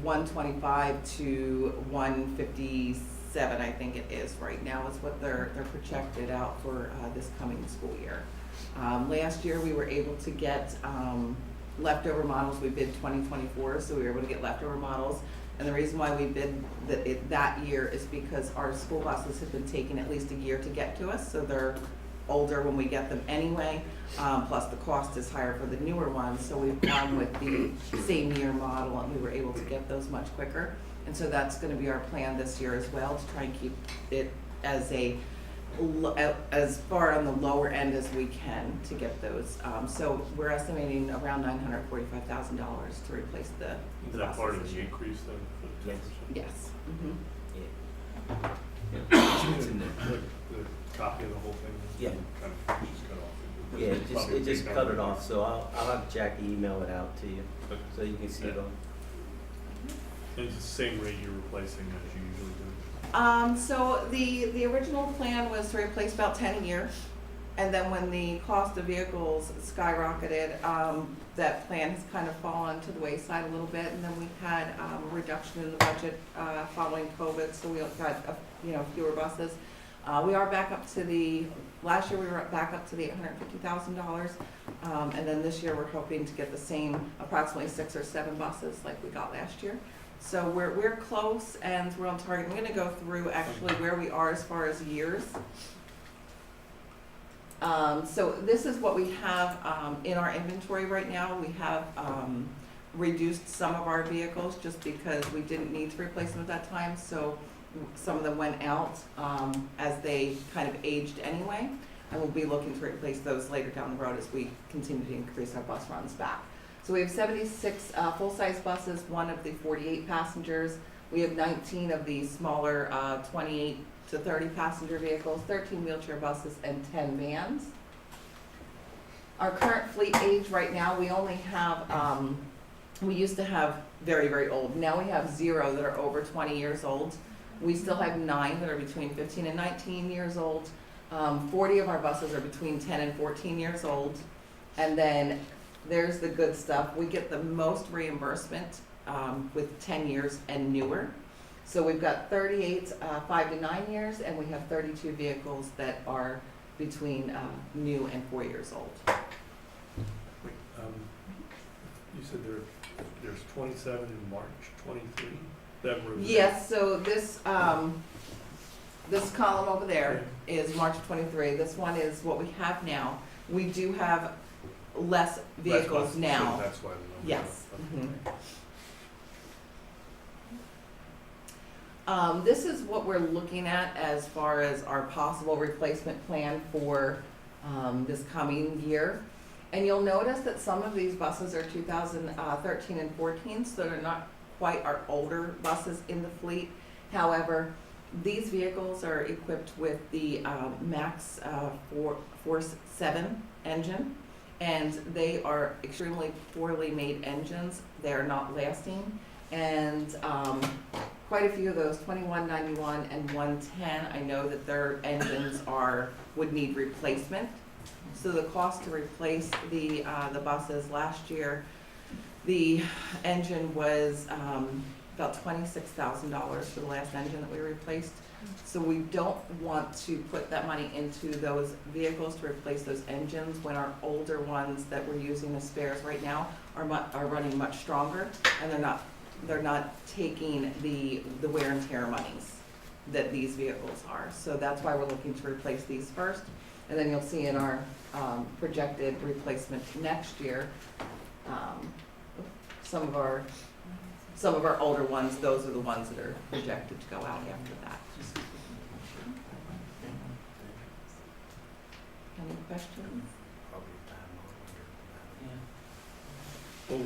125 to 157, I think it is right now, is what they're projected out for this coming school year. Last year, we were able to get leftover models. We bid 2024, so we were able to get leftover models. And the reason why we bid that year is because our school buses have been taking at least a year to get to us, so they're older when we get them anyway. Plus the cost is higher for the newer ones, so we've gone with the same year model, and we were able to get those much quicker. And so that's gonna be our plan this year as well, to try and keep it as as far on the lower end as we can to get those. So we're estimating around $945,000 to replace the is that part of buses this the year. increase then for the 10%? Yes. Mhm. Yeah. It's in there. The copy of the whole thing? Yeah. Kind of just cut off. Yeah, Probably it just big cut number. it off, so I'll have Jackie email it out to you, so you can see it on. And it's the same rate you're replacing as you usually do? So the original plan was to replace about 10 a year. And then when the cost of vehicles skyrocketed, that plan has kind of fallen to the wayside a little bit. And then we had a reduction in the budget following COVID, so we got fewer buses. We are back up to last year we were back up to the $850,000. And then this year we're hoping to get the same approximately 6 or 7 buses like we got last year. So we're close and we're on target. I'm gonna go through actually where we are as far as years. So this is what we have in our inventory right now. We have reduced some of our vehicles just because we didn't need to replace them at that time. So some of them went out as they kind of aged anyway. And we'll be looking to replace those later down the road as we continue to increase our bus runs back. So we have 76 full-size buses, 1 of the 48 passengers. We have 19 of the smaller 28 to 30 passenger vehicles, 13 wheelchair buses, and 10 vans. Our current fleet age right now, we only have, we used to have very, very old. Now we have 0 that are over 20 years old. We still have 9 that are between 15 and 19 years old. 40 of our buses are between 10 and 14 years old. And then there's the good stuff. We get the most reimbursement with 10 years and newer. So we've got 38 5 to 9 years, and we have 32 vehicles that are between new and 4 years old. Wait, you said there's 27 in March 23? That were. Yes, so this this column over there is March 23. This one is what we have now. We do have less vehicles buses, now. so that's why the number. Yes. Okay. This is what we're looking at as far as our possible replacement plan for this coming year. And you'll notice that some of these buses are 2013 and 14, so they're not quite our older buses in the fleet. However, these vehicles are equipped with the Max Force 7 engine, and they are extremely poorly made engines. They're not lasting, and quite a few of those, 2191 and 110, I know that their engines would need replacement. So the cost to replace the buses last year, the engine was about $26,000 for the last engine that we replaced. So we don't want to put that money into those vehicles to replace those engines when our older ones that we're using as spares right now are running much stronger, and they're not taking the wear and tear monies that these vehicles are. So that's why we're looking to replace these first. And then you'll see in our projected replacement next year, some of our older ones, those are the ones that are projected to go out after that. Any questions? Well,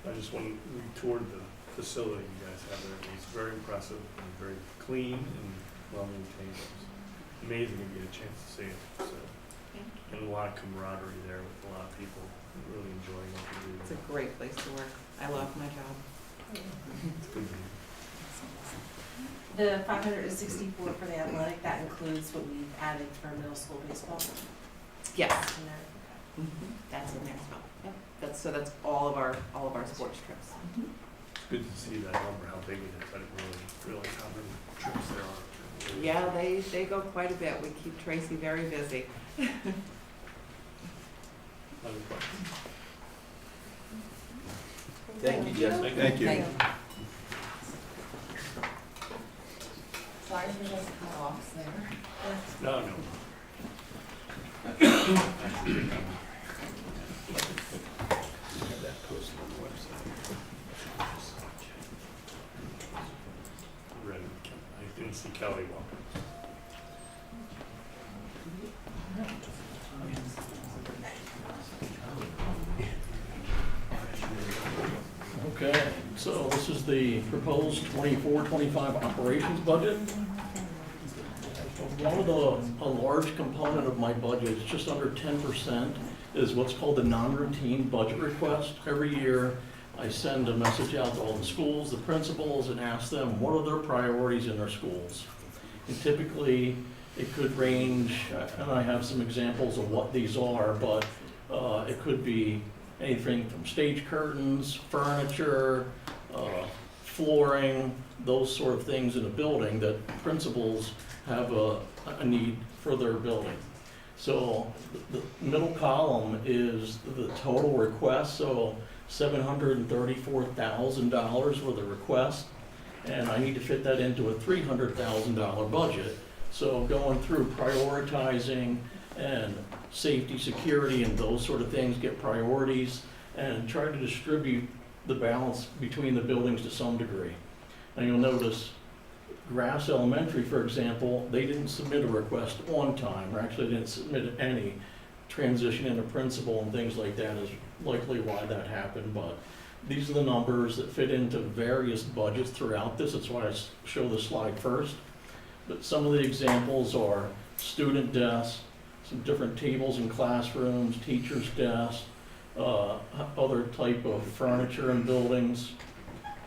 I just want to, we toured the facility you guys have there, and it's very impressive and very clean and well maintained. It's amazing to get a chance to see it, so. And a lot of camaraderie there with a lot of people really enjoying what they do. It's a great place to work. I love my job. It's good to hear. The 564 for the athletic, that includes what we've added for middle school baseball? Yes. In there? That's in there as well. Yep. That's all of our sports trips. It's good to see that number, how big it is. I didn't really how many trips there are. Yeah, they go quite a bit. We keep Tracy very busy. Other questions? Thank you, Jessica. Thank you. Sorry for those cut-offs there. No, no. Have that posted on the website. Read it. I didn't see Kelly walking. Okay, so this is the proposed 24-25 operations budget. A large component of my budget, it's just under 10%, is what's called the non-routine budget request. Every year, I send a message out to all the schools, the principals, and ask them what are their priorities in their schools. And typically, it could range, and I have some examples of what these are, but it could be anything from stage curtains, furniture, flooring, those sort of things in a building that principals have a need for their building. So the middle column is the total request, so $734,000 for the request, and I need to fit that into a $300,000 budget. So going through prioritizing and safety, security, and those sort of things, get priorities, and try to distribute the balance between the buildings to some degree. And you'll notice Grass Elementary, for example, they didn't submit a request on time, or actually didn't submit any. Transition into principal and things like that is likely why that happened, but these are the numbers that fit into various budgets throughout this. That's why I show the slide first. But some of the examples are student desks, some different tables in classrooms, teachers' desks, other type of furniture in buildings.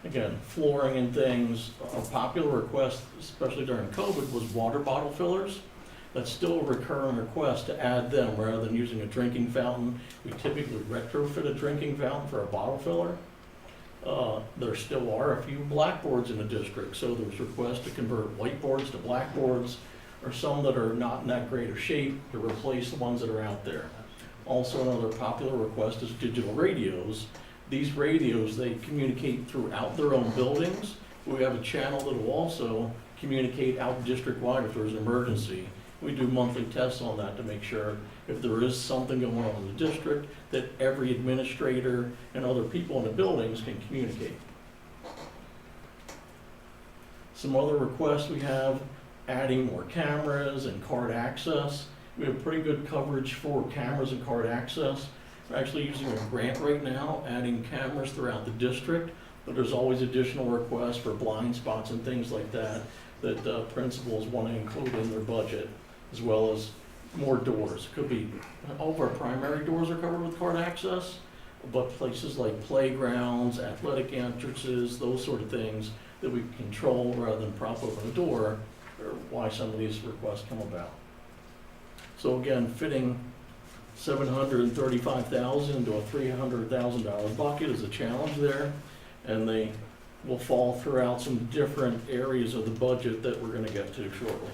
Again, flooring and things. A popular request, especially during COVID, was water bottle fillers. That's still a recurring request to add them rather than using a drinking fountain. We typically retrofit a drinking fountain for a bottle filler. There still are a few blackboards in the district, so there's requests to convert whiteboards to blackboards, or some that are not in that great of shape to replace the ones that are out there. Also, another popular request is digital radios. These radios, they communicate throughout their own buildings. We have a channel that will also communicate out district-wide if there's an emergency. We do monthly tests on that to make sure if there is something going on in the district, that every administrator and other people in the buildings can communicate. Some other requests we have, adding more cameras and card access. We have pretty good coverage for cameras and card access. We're actually using a grant right now, adding cameras throughout the district, but there's always additional requests for blind spots and things like that that principals want to include in their budget, as well as more doors. Could be, all of our primary doors are covered with card access, but places like playgrounds, athletic entrances, those sort of things that we control rather than prop open a door are why some of these requests come about. So again, fitting $735,000 to a $300,000 bucket is a challenge there, and they will fall throughout some different areas of the budget that we're gonna get to shortly.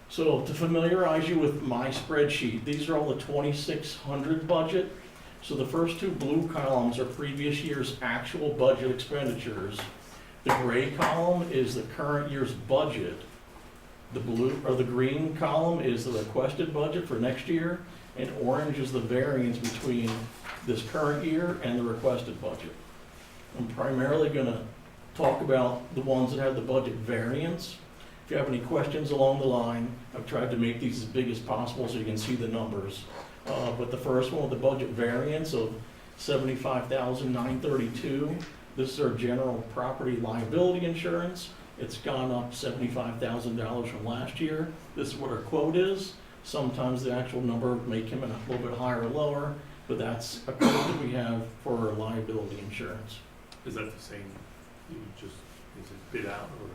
So to familiarize you with my spreadsheet, these are all the 2600 budget. So the first two blue columns are previous year's actual budget expenditures. The gray column is the current year's budget. The blue, or the green column is the requested budget for next year, and orange is the variance between this current year and the requested budget. I'm primarily gonna talk about the ones that have the budget variance. If you have any questions along the line, I've tried to make these as big as possible so you can see the numbers. But the first one with the budget variance of $75,932, this is our general property liability insurance. It's gone up $75,000 from last year. This is what our quote is. Sometimes the actual number may come in a little bit higher or lower, but that's a quote that we have for our liability insurance. Is that the same, is it bid out or?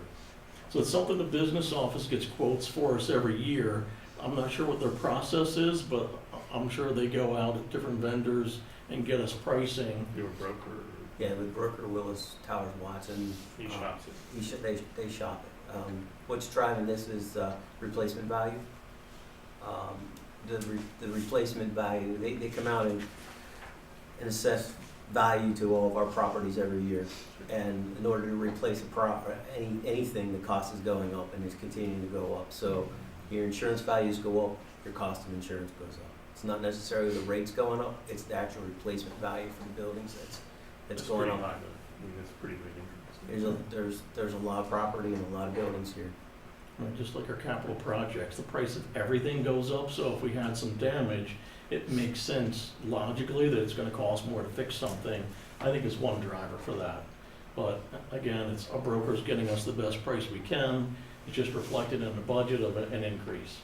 So it's something the business office gets quotes for us every year. I'm not sure what their process is, but I'm sure they go out at different vendors and get us pricing. Your broker? Yeah, with Brooker, Willis, Towers, Watson. He shops it. They shop it. What's driving this is replacement value. The replacement value, they come out and assess value to all of our properties every year. And in order to replace anything, the cost is going up and it's continuing to go up. So your insurance values go up, your cost of insurance goes up. It's not necessarily the rates going up, it's the actual replacement value for the buildings that's going pretty high, up. though. I mean, that's a pretty big increase. There's a lot of property and a lot of buildings here. Right, just like our capital projects, the price of everything goes up, so if we had some damage, it makes sense logically that it's gonna cost more to fix something. I think is one driver for that. But again, it's our broker's getting us the best price we can. It's just reflected in the budget of an increase.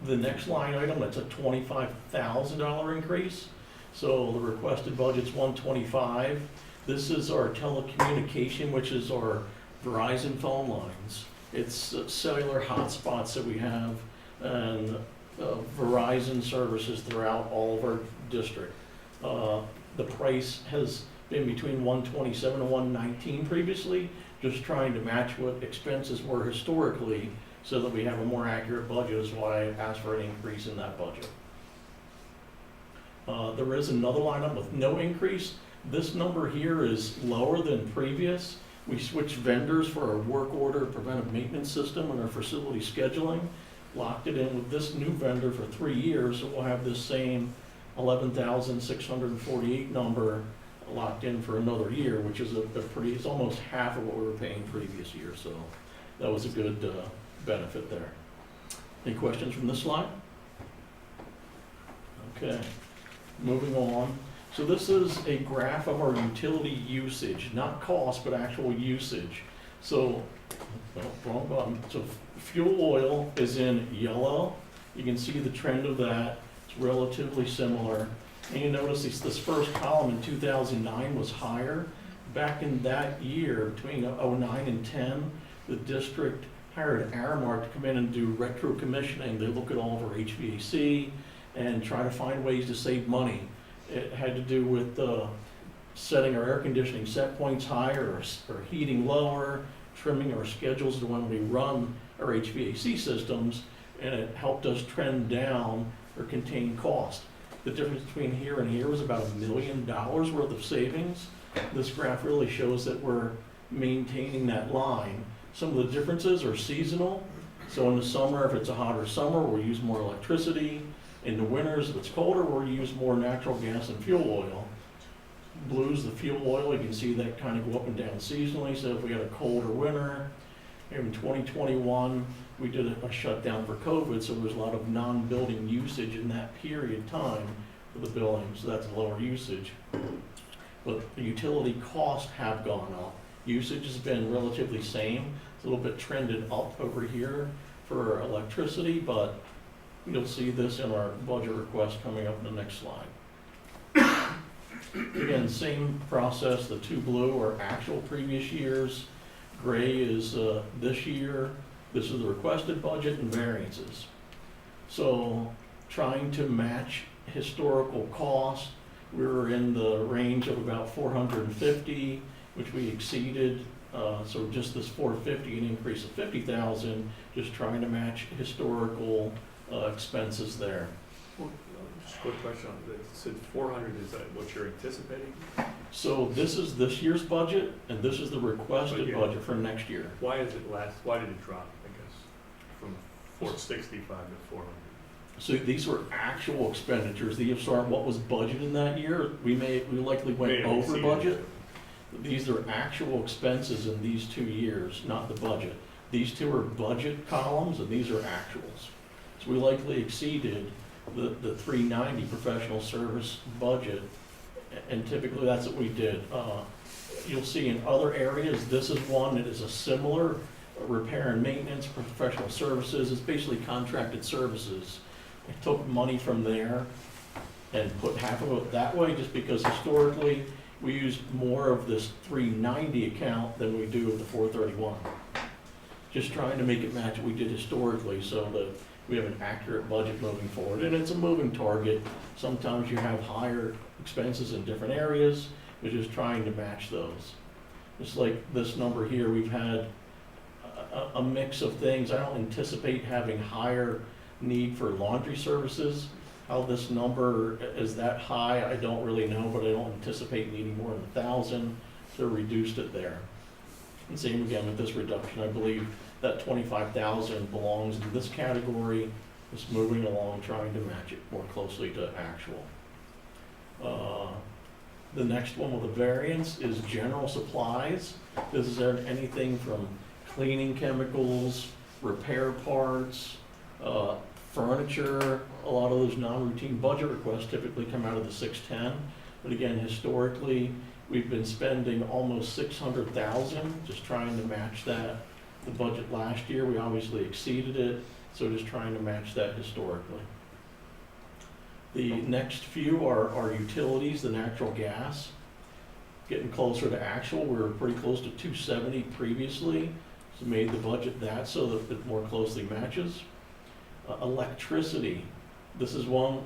The next line item, that's a $25,000 increase. So the requested budget's $125,000. This is our telecommunication, which is our Verizon phone lines. It's cellular hotspots that we have and Verizon services throughout all of our district. The price has been between $127 and $119 previously, just trying to match what expenses were historically so that we have a more accurate budget is why I asked for an increase in that budget. There is another lineup with no increase. This number here is lower than previous. We switched vendors for our work order preventive maintenance system and our facility scheduling. Locked it in with this new vendor for 3 years, so we'll have this same $11,648 number locked in for another year, which is it's almost half of what we were paying previous year, so that was a good benefit there. Any questions from this slide? Okay, moving on. So this is a graph of our utility usage, not cost, but actual usage. So, wrong button. So fuel oil is in yellow. You can see the trend of that. It's relatively similar. And you notice this first column in 2009 was higher. Back in that year, between 09 and 10, the district hired Aramark to come in and do retro commissioning. They look at all of our HVAC and try to find ways to save money. It had to do with setting our air conditioning set points higher or heating lower, trimming our schedules to when we run our HVAC systems, and it helped us trend down or contain cost. The difference between here and here was about $1 million worth of savings. This graph really shows that we're maintaining that line. Some of the differences are seasonal. So in the summer, if it's a hotter summer, we'll use more electricity. In the winters, if it's colder, we'll use more natural gas and fuel oil. Blue's the fuel oil. You can see that kind of go up and down seasonally. So if we had a colder winter, in 2021, we did a shutdown for COVID, so there's a lot of non-building usage in that period of time for the building, so that's lower usage. But the utility costs have gone up. Usage has been relatively same. It's a little bit trended up over here for electricity, but you'll see this in our budget request coming up in the next slide. Again, same process. The two blue are actual previous years. Gray is this year. This is the requested budget and variances. So trying to match historical cost, we were in the range of about 450, which we exceeded. So just this 450, an increase of 50,000, just trying to match historical expenses there. Well, just a quick question on that. It said 400, is that what you're anticipating? So this is this year's budget, and this is the requested Yeah. budget for next year. Why did it drop, I guess, from 465 to 400? So these were actual expenditures. These aren't what was budgeted in that year. We likely went May have over exceeded. budget. These are actual expenses in these 2 years, not the budget. These two are budget columns, and these are actuals. So we likely exceeded the 390 professional service budget, and typically that's what we did. You'll see in other areas, this is one that is a similar repair and maintenance, professional services. It's basically contracted services. I took money from there and put half of it that way, just because historically, we use more of this 390 account than we do of the 431. Just trying to make it match what we did historically so that we have an accurate budget moving forward. And it's a moving target. Sometimes you have higher expenses in different areas. We're just trying to match those. Just like this number here, we've had a mix of things. I don't anticipate having higher need for laundry services. How this number is that high, I don't really know, but I don't anticipate needing more than 1,000, so reduced it there. And same again with this reduction. I believe that 25,000 belongs in this category, just moving along, trying to match it more closely to actual. The next one with a variance is general supplies. This is anything from cleaning chemicals, repair parts, furniture. A lot of those non-routine budget requests typically come out of the 610. But again, historically, we've been spending almost 600,000, just trying to match that. The budget last year, we obviously exceeded it, so just trying to match that historically. The next few are utilities, the natural gas. Getting closer to actual, we were pretty close to 270 previously, so made the budget that so that it more closely matches. Electricity, this is one,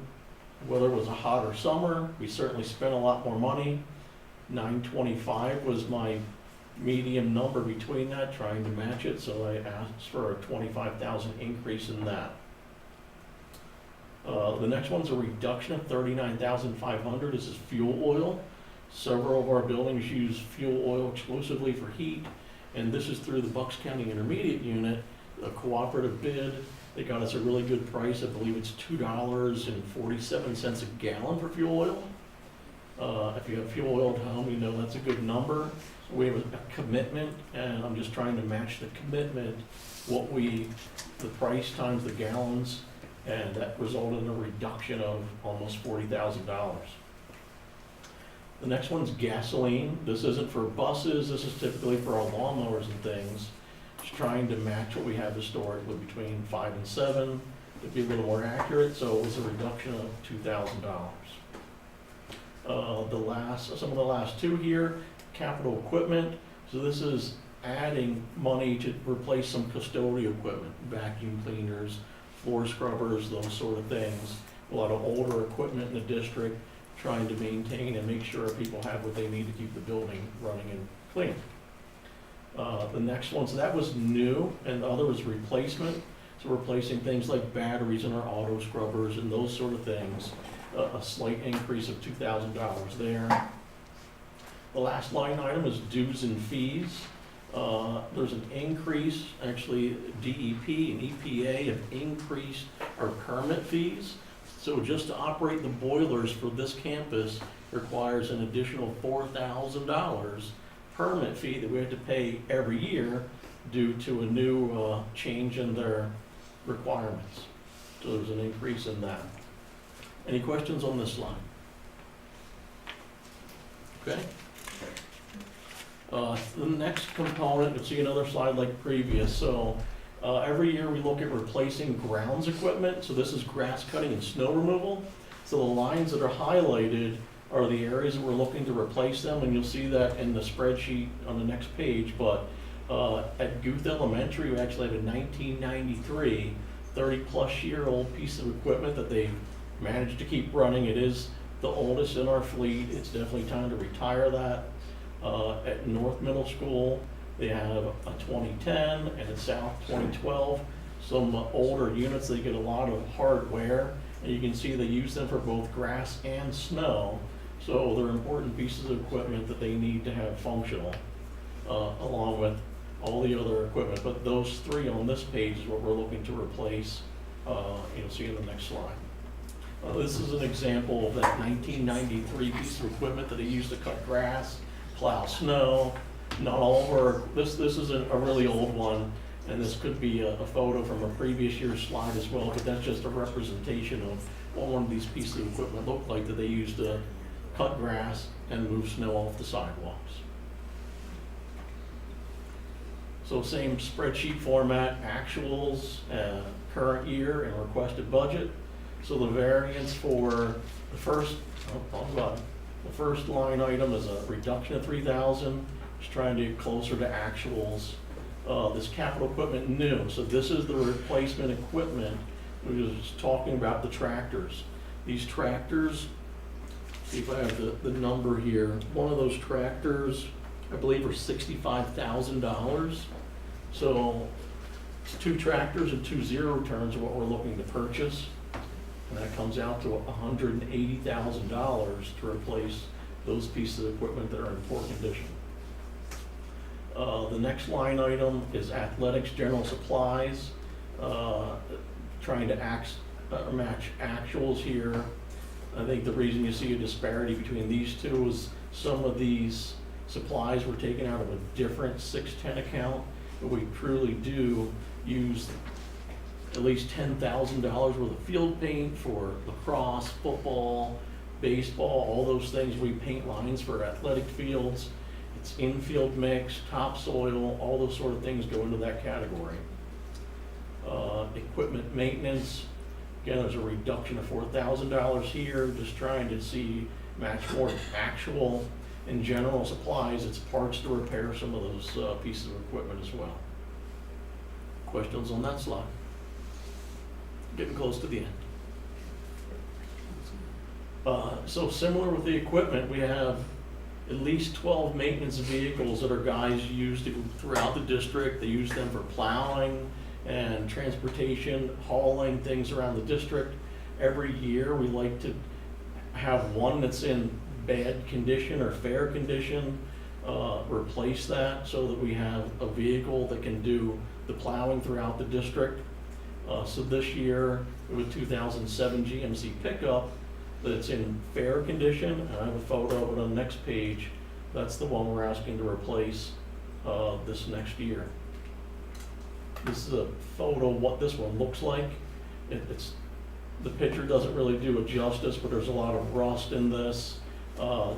whether it was a hot or summer, we certainly spent a lot more money. 925 was my medium number between that, trying to match it, so I asked for a 25,000 increase in that. The next one's a reduction of 39,500. This is fuel oil. Several of our buildings use fuel oil exclusively for heat, and this is through the Bucks County Intermediate Unit, a cooperative bid. They got us a really good price. I believe it's $2.47 a gallon for fuel oil. If you have fuel oil at home, you know that's a good number. We have a commitment, and I'm just trying to match the commitment, the price times the gallons, and that resulted in a reduction of almost $40,000. The next one's gasoline. This isn't for buses. This is typically for our lawnmowers and things. Just trying to match what we have historically between 5 and 7 to be a little more accurate. So it was a reduction of $2,000. Some of the last two here, capital equipment. So this is adding money to replace some custodial equipment, vacuum cleaners, floor scrubbers, those sort of things. A lot of older equipment in the district, trying to maintain and make sure people have what they need to keep the building running and clean. The next one, so that was new, and the other was replacement. So replacing things like batteries in our auto scrubbers and those sort of things. A slight increase of $2,000 there. The last line item is dues and fees. There's an increase, actually DEP and EPA have increased our permit fees. So just to operate the boilers for this campus requires an additional $4,000 permit fee that we have to pay every year due to a new change in their requirements. So there's an increase in that. Any questions on this slide? Okay. The next component, you'll see another slide like previous. So every year we look at replacing grounds equipment. So this is grass cutting and snow removal. So the lines that are highlighted are the areas that we're looking to replace them, and you'll see that in the spreadsheet on the next page. But at Guth Elementary, we actually have a 1993 30-plus-year-old piece of equipment that they've managed to keep running. It is the oldest in our fleet. It's definitely time to retire that. At North Middle School, they have a 2010, and at South 2012, some older units. They get a lot of hard wear, and you can see they use them for both grass and snow. So they're important pieces of equipment that they need to have functional, along with all the other equipment. But those three on this page is what we're looking to replace. You'll see in the next slide. This is an example of that 1993 piece of equipment that they used to cut grass, plow snow. Not all of our, this is a really old one, and this could be a photo from a previous year's slide as well, but that's just a representation of what one of these pieces of equipment looked like that they used to cut grass and move snow off the sidewalks. So same spreadsheet format, actuals, current year, and requested budget. So the variance for the first, I'll talk about it. The first line item is a reduction of 3,000, just trying to get closer to actuals. This capital equipment new, so this is the replacement equipment. We was talking about the tractors. These tractors, see if I have the number here. One of those tractors, I believe, are $65,000. So it's 2 tractors and 2 zero turns are what we're looking to purchase. And that comes out to $180,000 to replace those pieces of equipment that are in poor condition. The next line item is athletics general supplies, trying to match actuals here. I think the reason you see a disparity between these two is some of these supplies were taken out of a different 610 account, but we truly do use at least $10,000 worth of field paint for lacrosse, football, baseball, all those things. We paint lines for athletic fields. It's infield mix, topsoil, all those sort of things go into that category. Equipment maintenance, again, there's a reduction of $4,000 here, just trying to see match more actual and general supplies. It's parts to repair some of those pieces of equipment as well. Questions on that slide? Getting close to the end. So similar with the equipment, we have at least 12 maintenance vehicles that our guys use throughout the district. They use them for plowing and transportation, hauling things around the district. Every year we like to have one that's in bad condition or fair condition, replace that so that we have a vehicle that can do the plowing throughout the district. So this year, with 2007 GMC pickup that's in fair condition, and I have a photo of it on the next page. That's the one we're asking to replace this next year. This is a photo of what this one looks like. The picture doesn't really do it justice, but there's a lot of rust in this.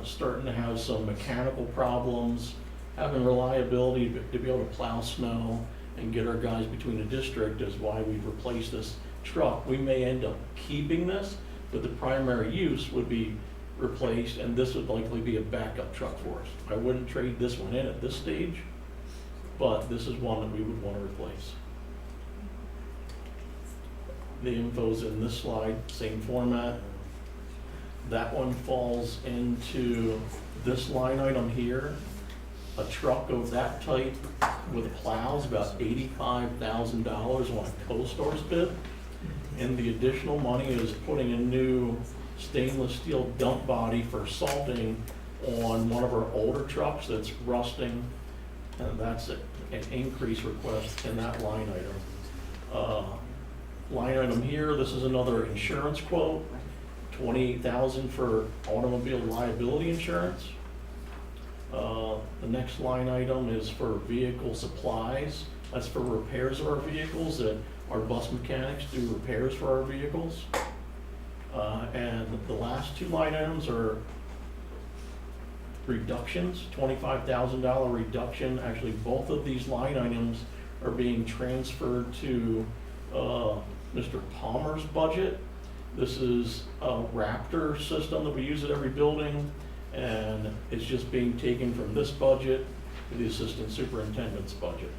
Starting to have some mechanical problems, having reliability to be able to plow snow and get our guys between the district is why we've replaced this truck. We may end up keeping this, but the primary use would be replaced, and this would likely be a backup truck for us. I wouldn't trade this one in at this stage, but this is one that we would want to replace. The info's in this slide, same format. That one falls into this line item here. A truck of that type with plows, about $85,000 on a co-source bid. And the additional money is putting a new stainless steel dump body for salting on one of our older trucks that's rusting. And that's an increase request in that line item. Line item here, this is another insurance quote, $28,000 for automobile liability insurance. The next line item is for vehicle supplies. That's for repairs of our vehicles, that our bus mechanics do repairs for our vehicles. And the last 2 line items are reductions, $25,000 reduction. Actually, both of these line items are being transferred to Mr. Palmer's budget. This is a Raptor system that we use at every building, and it's just being taken from this budget to the assistant superintendent's budget.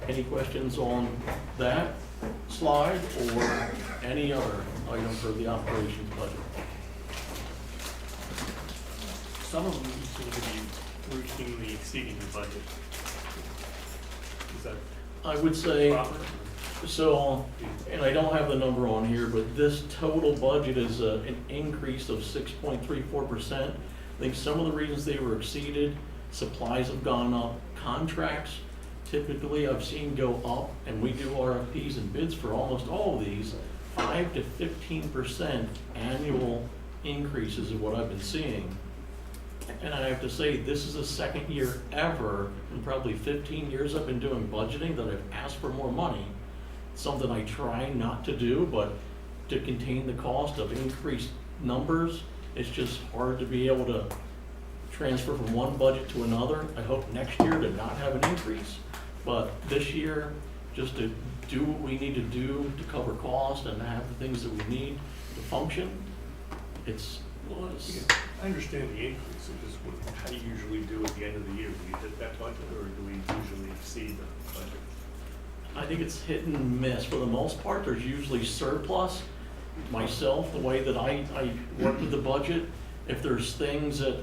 Any questions on that slide or any other item for the operations budget? Some of them seem to be routinely exceeding the budget. Is that I would say, proper? so, and I don't have the number on here, but this total budget is an increase of 6.34%. I think some of the reasons they were exceeded, supplies have gone up, contracts typically I've seen go up, and we do RFPs and bids for almost all of these, 5 to 15% annual increases is what I've been seeing. And I have to say, this is the second year ever, in probably 15 years I've been doing budgeting, that I've asked for more money. Something I try not to do, but to contain the cost of increased numbers, it's just hard to be able to transfer from one budget to another. I hope next year to not have an increase, but this year, just to do what we need to do to cover cost and have the things that we need to function, it's, well, it's, I understand the increase, it's just how do you usually do at the end of the year? Do you hit that budget, or do we usually exceed the budget? I think it's hit and miss. For the most part, there's usually surplus. Myself, the way that I work with the budget, if there's things that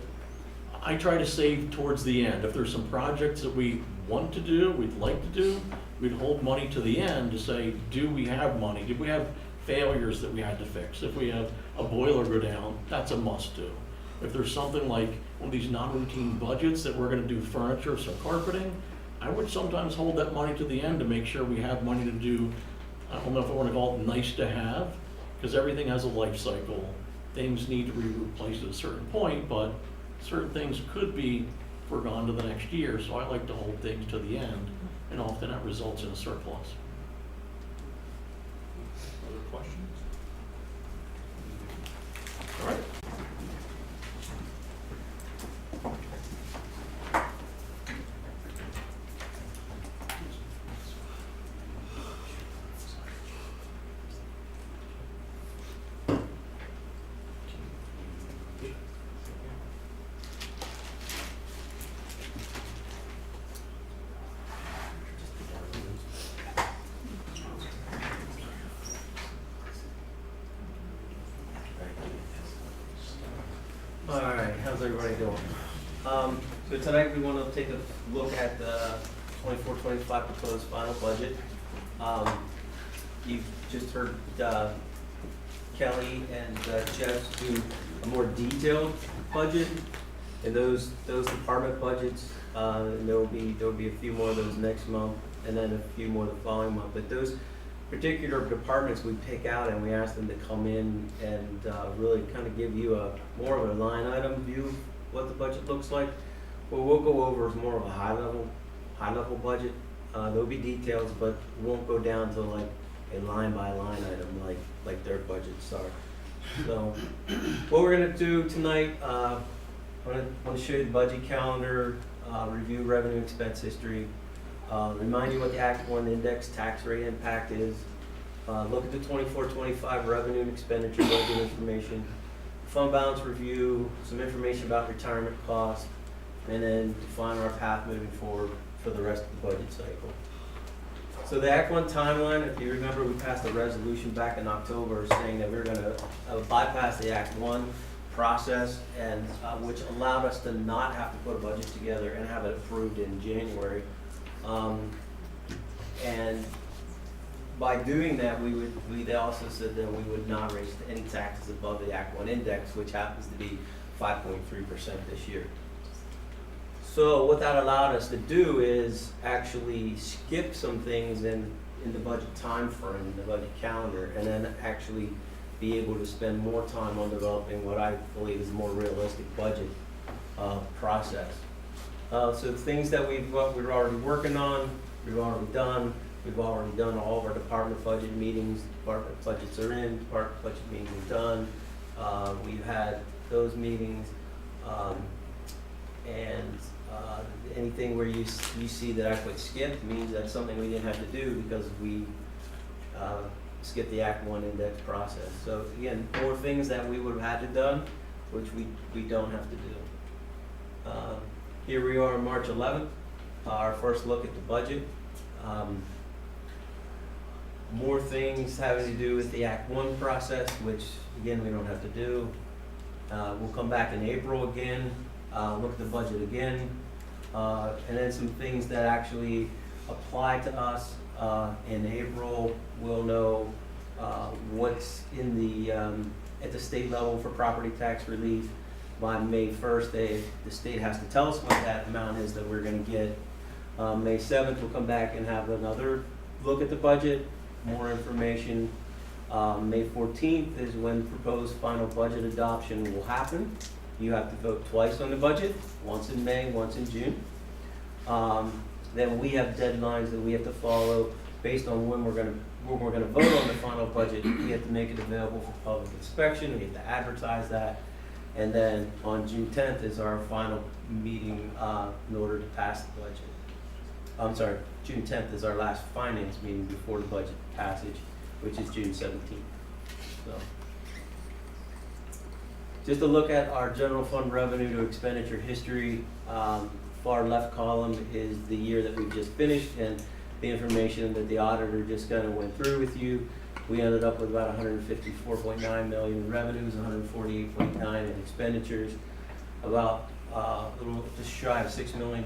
I try to save towards the end. If there's some projects that we want to do, we'd like to do, we'd hold money to the end to say, do we have money? Did we have failures that we had to fix? If we have a boiler go down, that's a must do. If there's something like one of these non-routine budgets that we're gonna do furniture or some carpeting, I would sometimes hold that money to the end to make sure we have money to do, I don't know if I wanna call it nice to have, because everything has a life cycle. Things need to be replaced at a certain point, but certain things could be forgone to the next year, so I like to hold things to the end, and often that results in a surplus. Other questions? All right. All right, how's everybody doing? So tonight we want to take a look at the 24-25 proposed final budget. You've just heard Kelly and Jeff do a more detailed budget, and those department budgets, there'll be a few more of those next month, and then a few more the following month. But those particular departments we pick out and we ask them to come in and really kind of give you a more of a line item view of what the budget looks like. What we'll go over is more of a high level budget. There'll be details, but we won't go down to like a line by line item like their budgets are. So what we're gonna do tonight, I want to show you the budget calendar, review revenue expense history, remind you what the Act 1 index tax rate impact is, look at the 24-25 revenue and expenditure budget information, fund balance review, some information about retirement costs, and then define our path moving forward for the rest of the budget cycle. So the Act 1 timeline, if you remember, we passed a resolution back in October saying that we were going to bypass the Act 1 process, and which allowed us to not have to put a budget together and have it approved in January. And by doing that, we also said that we would not raise any taxes above the Act 1 index, which happens to be 5.3% this year. So what that allowed us to do is actually skip some things in the budget time frame, the budget calendar, and then actually be able to spend more time on developing what I believe is a more realistic budget process. So things that we're already working on, we've already done. We've already done all of our department budget meetings. Department budgets are in, department budget meetings are done. We've had those meetings. And anything where you see that I put skip means that's something we didn't have to do because we skipped the Act 1 index process. So again, more things that we would have had to done, which we don't have to do. Here we are on March 11th, our first look at the budget. More things having to do with the Act One process, which again, we don't have to do. We'll come back in April again, look at the budget again, and then some things that actually apply to us. In April, we'll know what's in the, at the state level for property tax relief. By May 1st, the state has to tell us what that amount is that we're gonna get. May 7th, we'll come back and have another look at the budget, more information. May 14th is when proposed final budget adoption will happen. You have to vote twice on the budget, once in May, once in June. Then we have deadlines that we have to follow based on when we're gonna vote on the final budget. We have to make it available for public inspection, we have to advertise that. And then on June 10th is our final meeting in order to pass the budget. I'm sorry, June 10th is our last finance meeting before the budget passage, which is June 17th. So, just to look at our general fund revenue to expenditure history, far left column is the year that we've just finished and the information that the auditor just kind of went through with you. We ended up with about 154.9 million in revenues, 148.9 in expenditures, about a little just shy of $6 million.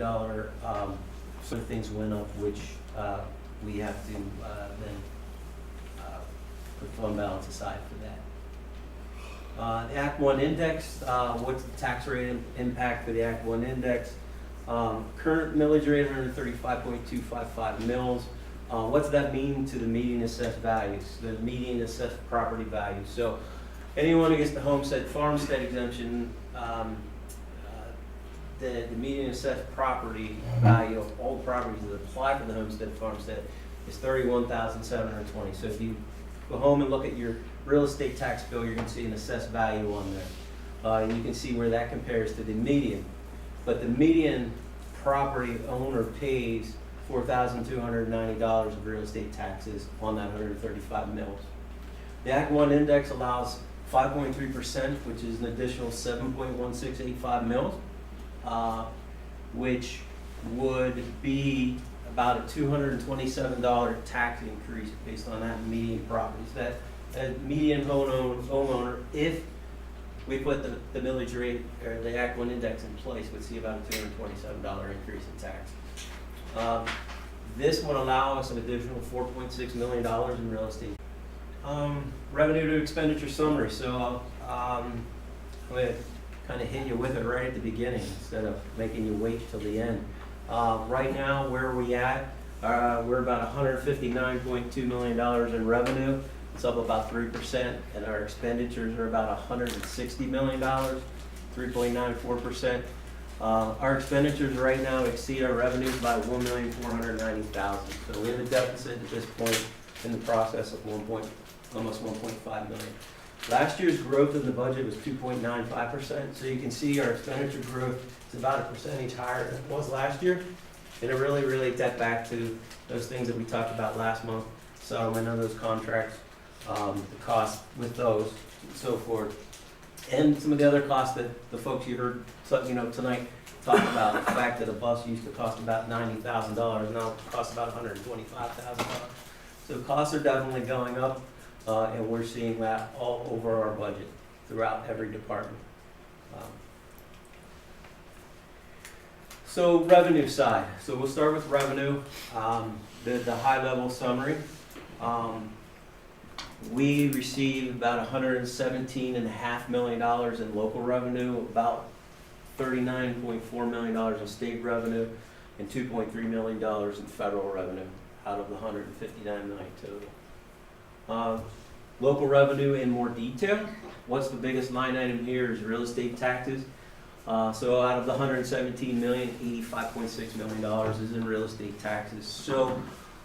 Some things went up, which we have to then put fund balance aside for that. The Act 1 index, what's the tax rate impact for the Act 1 index? Current millage rate, 135.255 mils. What's that mean to the median assessed values, the median assessed property value? So anyone who gets the homestead farmstead exemption, the median assessed property value of all properties that apply for the homestead farmstead is $31,720. So if you go home and look at your real estate tax bill, you're going to see an assessed value on there. And you can see where that compares to the median. But the median property owner pays $4,290 of real estate taxes on that 135 mils. The Act 1 index allows 5.3%, which is an additional 7.1685 mils, which would be about a $227 tax increase based on that median properties. That median homeowner, if we put the millage rate or the Act 1 index in place, would see about a $227 increase in tax. This would allow us an additional $4.6 million in real estate. Revenue to expenditure summary. So I'm going to kind of hit you with it right at the beginning instead of making you wait till the end. Right now, where are we at? We're about $159.2 million in revenue. It's up about 3%, and our expenditures are about $160 million, 3.94%. Our expenditures right now exceed our revenues by $1,490,000. So we're in a deficit at this point in the process of almost 1.5 million. Last year's growth in the budget was 2.95%. So you can see our expenditure growth is about a percentage higher than it was last year. And it really relates that back to those things that we talked about last month, settlement of those contracts, the cost with those, and so forth. And some of the other costs that the folks you heard tonight talk about, the fact that a bus used to cost about $90,000, now it costs about $125,000. So costs are definitely going up, and we're seeing that all over our budget throughout every department. So revenue side. So we'll start with revenue, the high level summary. We received about $117.5 million in local revenue, about $39.4 million in state revenue, and $2.3 million in federal revenue out of the $159 million total. Local revenue in more detail. What's the biggest line item here is real estate taxes. So out of the $117 million, $85.6 million is in real estate taxes. So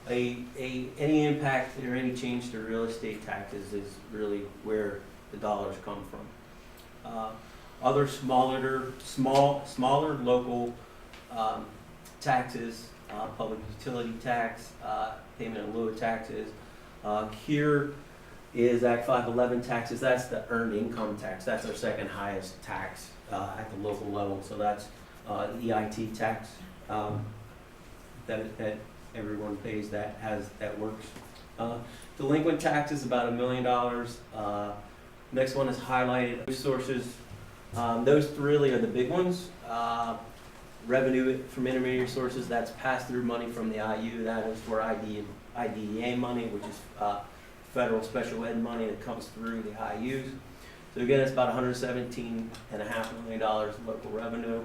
any impact or any change to real estate taxes is really where the dollars come from. Other smaller local taxes, public utility tax, payment in lieu of taxes. Here is Act 511 taxes. That's the earned income tax. That's our second highest tax at the local level. So that's EIT tax that everyone pays that, that works. Delinquent taxes, about $1 million. Next one is highlighted sources. Those really are the big ones. Revenue from intermediary sources, that's pass-through money from the IU. That is for IDEA money, which is federal special ed money that comes through the IUs. So again, it's about $117.5 million local revenue.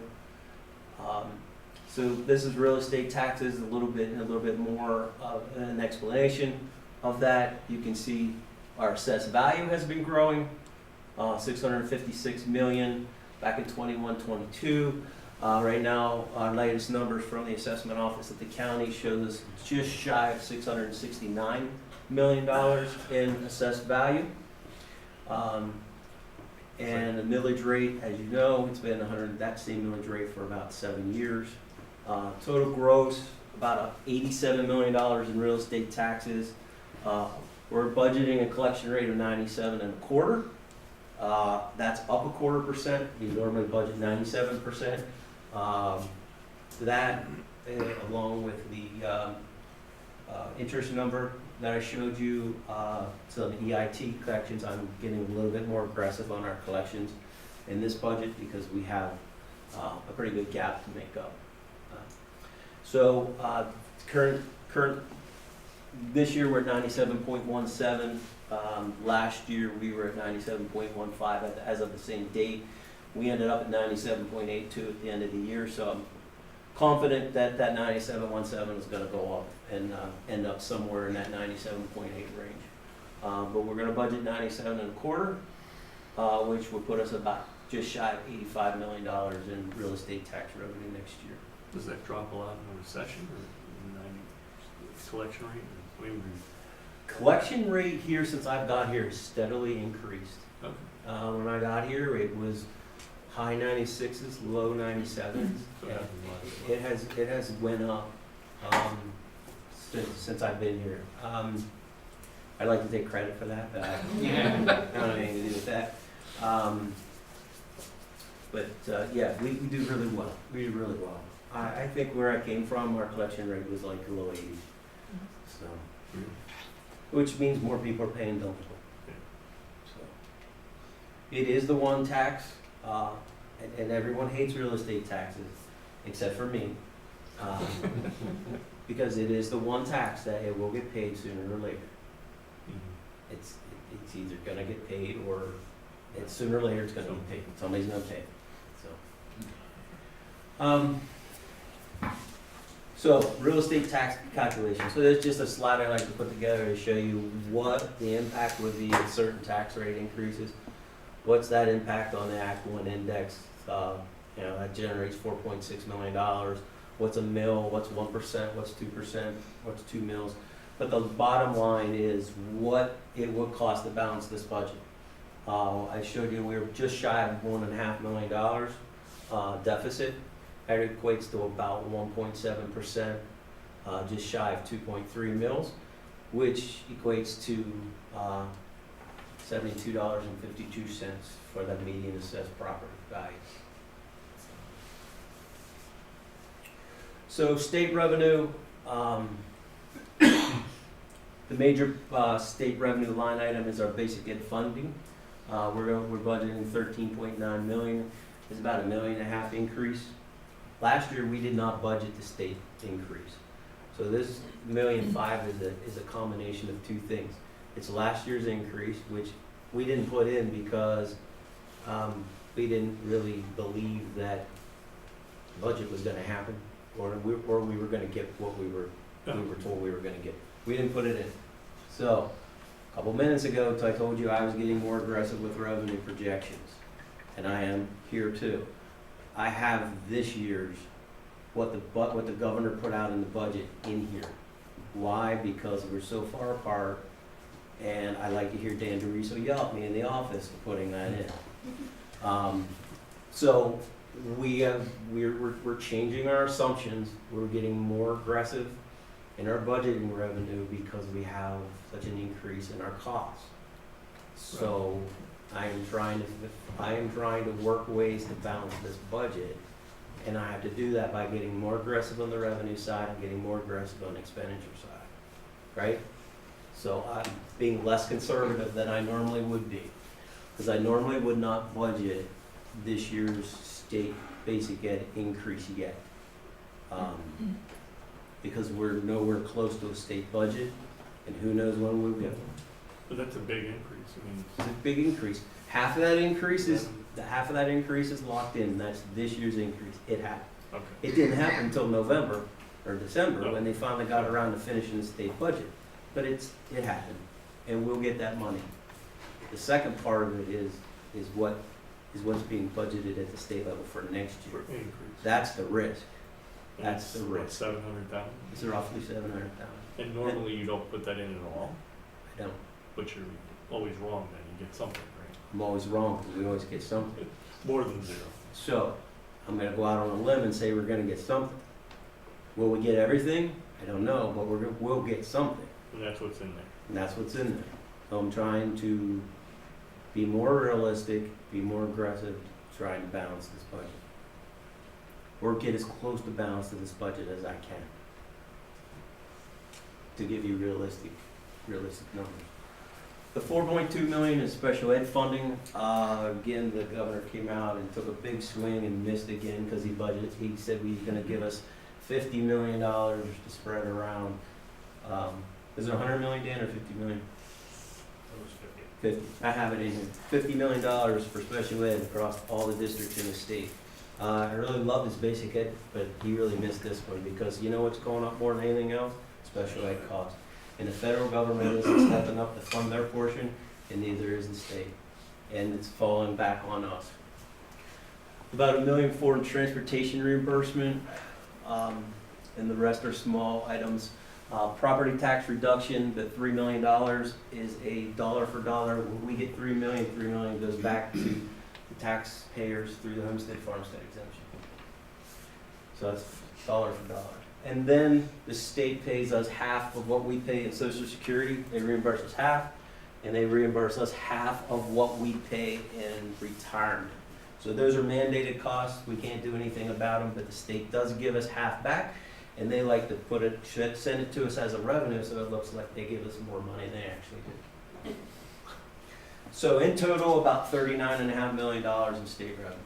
So this is real estate taxes, a little bit more of an explanation of that. You can see our assessed value has been growing, 656 million back in 21-22. Right now, our latest numbers from the assessment office at the county shows just shy of $669 million in assessed value. And the millage rate, as you know, it's been that same millage rate for about 7 years. Total gross, about $87 million in real estate taxes. We're budgeting a collection rate of 97.25. That's up 0.25%. We normally budget 97%. That, along with the interest number that I showed you, so the EIT collections, I'm getting a little bit more aggressive on our collections in this budget because we have a pretty good gap to make up. So current this year we're at 97.17. Last year we were at 97.15 as of the same date. We ended up at 97.82 at the end of the year, so I'm confident that that 97.17 is going to go up and end up somewhere in that 97.8 range. But we're going to budget 97.25, which will put us about just shy of $85 million in real estate tax revenue next year. Does that drop a lot in a recession or in 90 collection rate? I mean, Collection rate here since I've got here has steadily increased. okay. When I got here, it was high 96s, low 97s. So it hasn't a lot. It has went up since I've been here. I'd like to take credit for that, but I don't have anything to do with that. Yeah, we do really well. We do really well. I think where I came from, our collection rate was like low 80s. So, which means more people are paying delinquent. So, it is the one tax, and everyone hates real estate taxes, except for me, because it is the one tax that it will get paid sooner or later. It's either gonna get paid or it's sooner or later it's gonna get paid. Somebody's gonna pay it. So real estate tax calculation. So there's just a slide I like to put together to show you what the impact would be of certain tax rate increases. What's that impact on the Act 1 index? That generates $4.6 million. What's a mill? What's 1%? What's 2%? What's 2 mills? But the bottom line is what it would cost to balance this budget. I showed you we were just shy of $1.5 million deficit. That equates to about 1.7%, just shy of 2.3 mils, which equates to $72.52 for the median assessed property value. So state revenue, the major state revenue line item is our basic ed funding. We're budgeting $13.9 million. It's about $1.5 million increase. Last year we did not budget the state increase. So this $1.5 million is a combination of two things. It's last year's increase, which we didn't put in because we didn't really believe that the budget was going to happen, or we were going to get what we were told we were going to get. We didn't put it in. So a couple minutes ago, I told you I was getting more aggressive with revenue projections, and I am here too. I have this year's, what the governor put out in the budget in here. Why? Because we're so far apart, and I like to hear Dan DeRiso yell at me in the office for putting that in. So we're changing our assumptions. We're getting more aggressive in our budgeting revenue because we have such an increase in our costs. So I am trying to work ways to balance this budget And I have to do that by getting more aggressive on the revenue side and getting more aggressive on the expenditure side, right? So I'm being less conservative than I normally would be, because I normally would not budget this year's state basic ed increase yet. Because we're nowhere close to a state budget, and who knows when we'll get one. But that's a big increase, I mean. It's a big increase. Half of that increase is locked in. That's this year's increase. It happened. Okay. It didn't happen until November or December when they finally got around to finishing the state budget. But it happened, and we'll get that money. The second part of it is what's being budgeted at the state level for next year. For increase. That's the risk. That's the risk. 700,000? It's roughly 700,000. And normally you don't put that in at all, I don't. but you're always wrong then, you get something, right? I'm always wrong because we always get something. More than zero. So I'm gonna go out on a limb and say we're gonna get something. Will we get everything? I don't know, but we'll get something. And that's what's in there. And that's what's in there. So I'm trying to be more realistic, be more aggressive, trying to balance this budget. Or get as close to balance to this budget as I can. To give you realistic numbers. The 4.2 million is special ed funding. Again, the governor came out and took a big swing and missed again because he said he's gonna give us $50 million to spread around. Is it 100 million, Dan, or 50 million? It was 50. 50. I have it in here. $50 million for special ed across all the districts in the state. I really love this basic ed, but he really missed this one because you know what's going up more than anything else? Special ed costs. And the federal government isn't stepping up to fund their portion, and neither is the state. And it's falling back on us. About $1 million for transportation reimbursement, and the rest are small items. Property tax reduction, the $3 million is a dollar for dollar. When we get $3 million goes back to the taxpayers through the homestead farmstead exemption. So that's dollar for dollar. And then the state pays us half of what we pay in Social Security. They reimburse us half, and they reimburse us half of what we pay in retirement. So those are mandated costs. We can't do anything about them, but the state does give us half back, and they like to send it to us as a revenue, so it looks like they give us more money than they actually do. So in total, about $39.5 million in state revenue.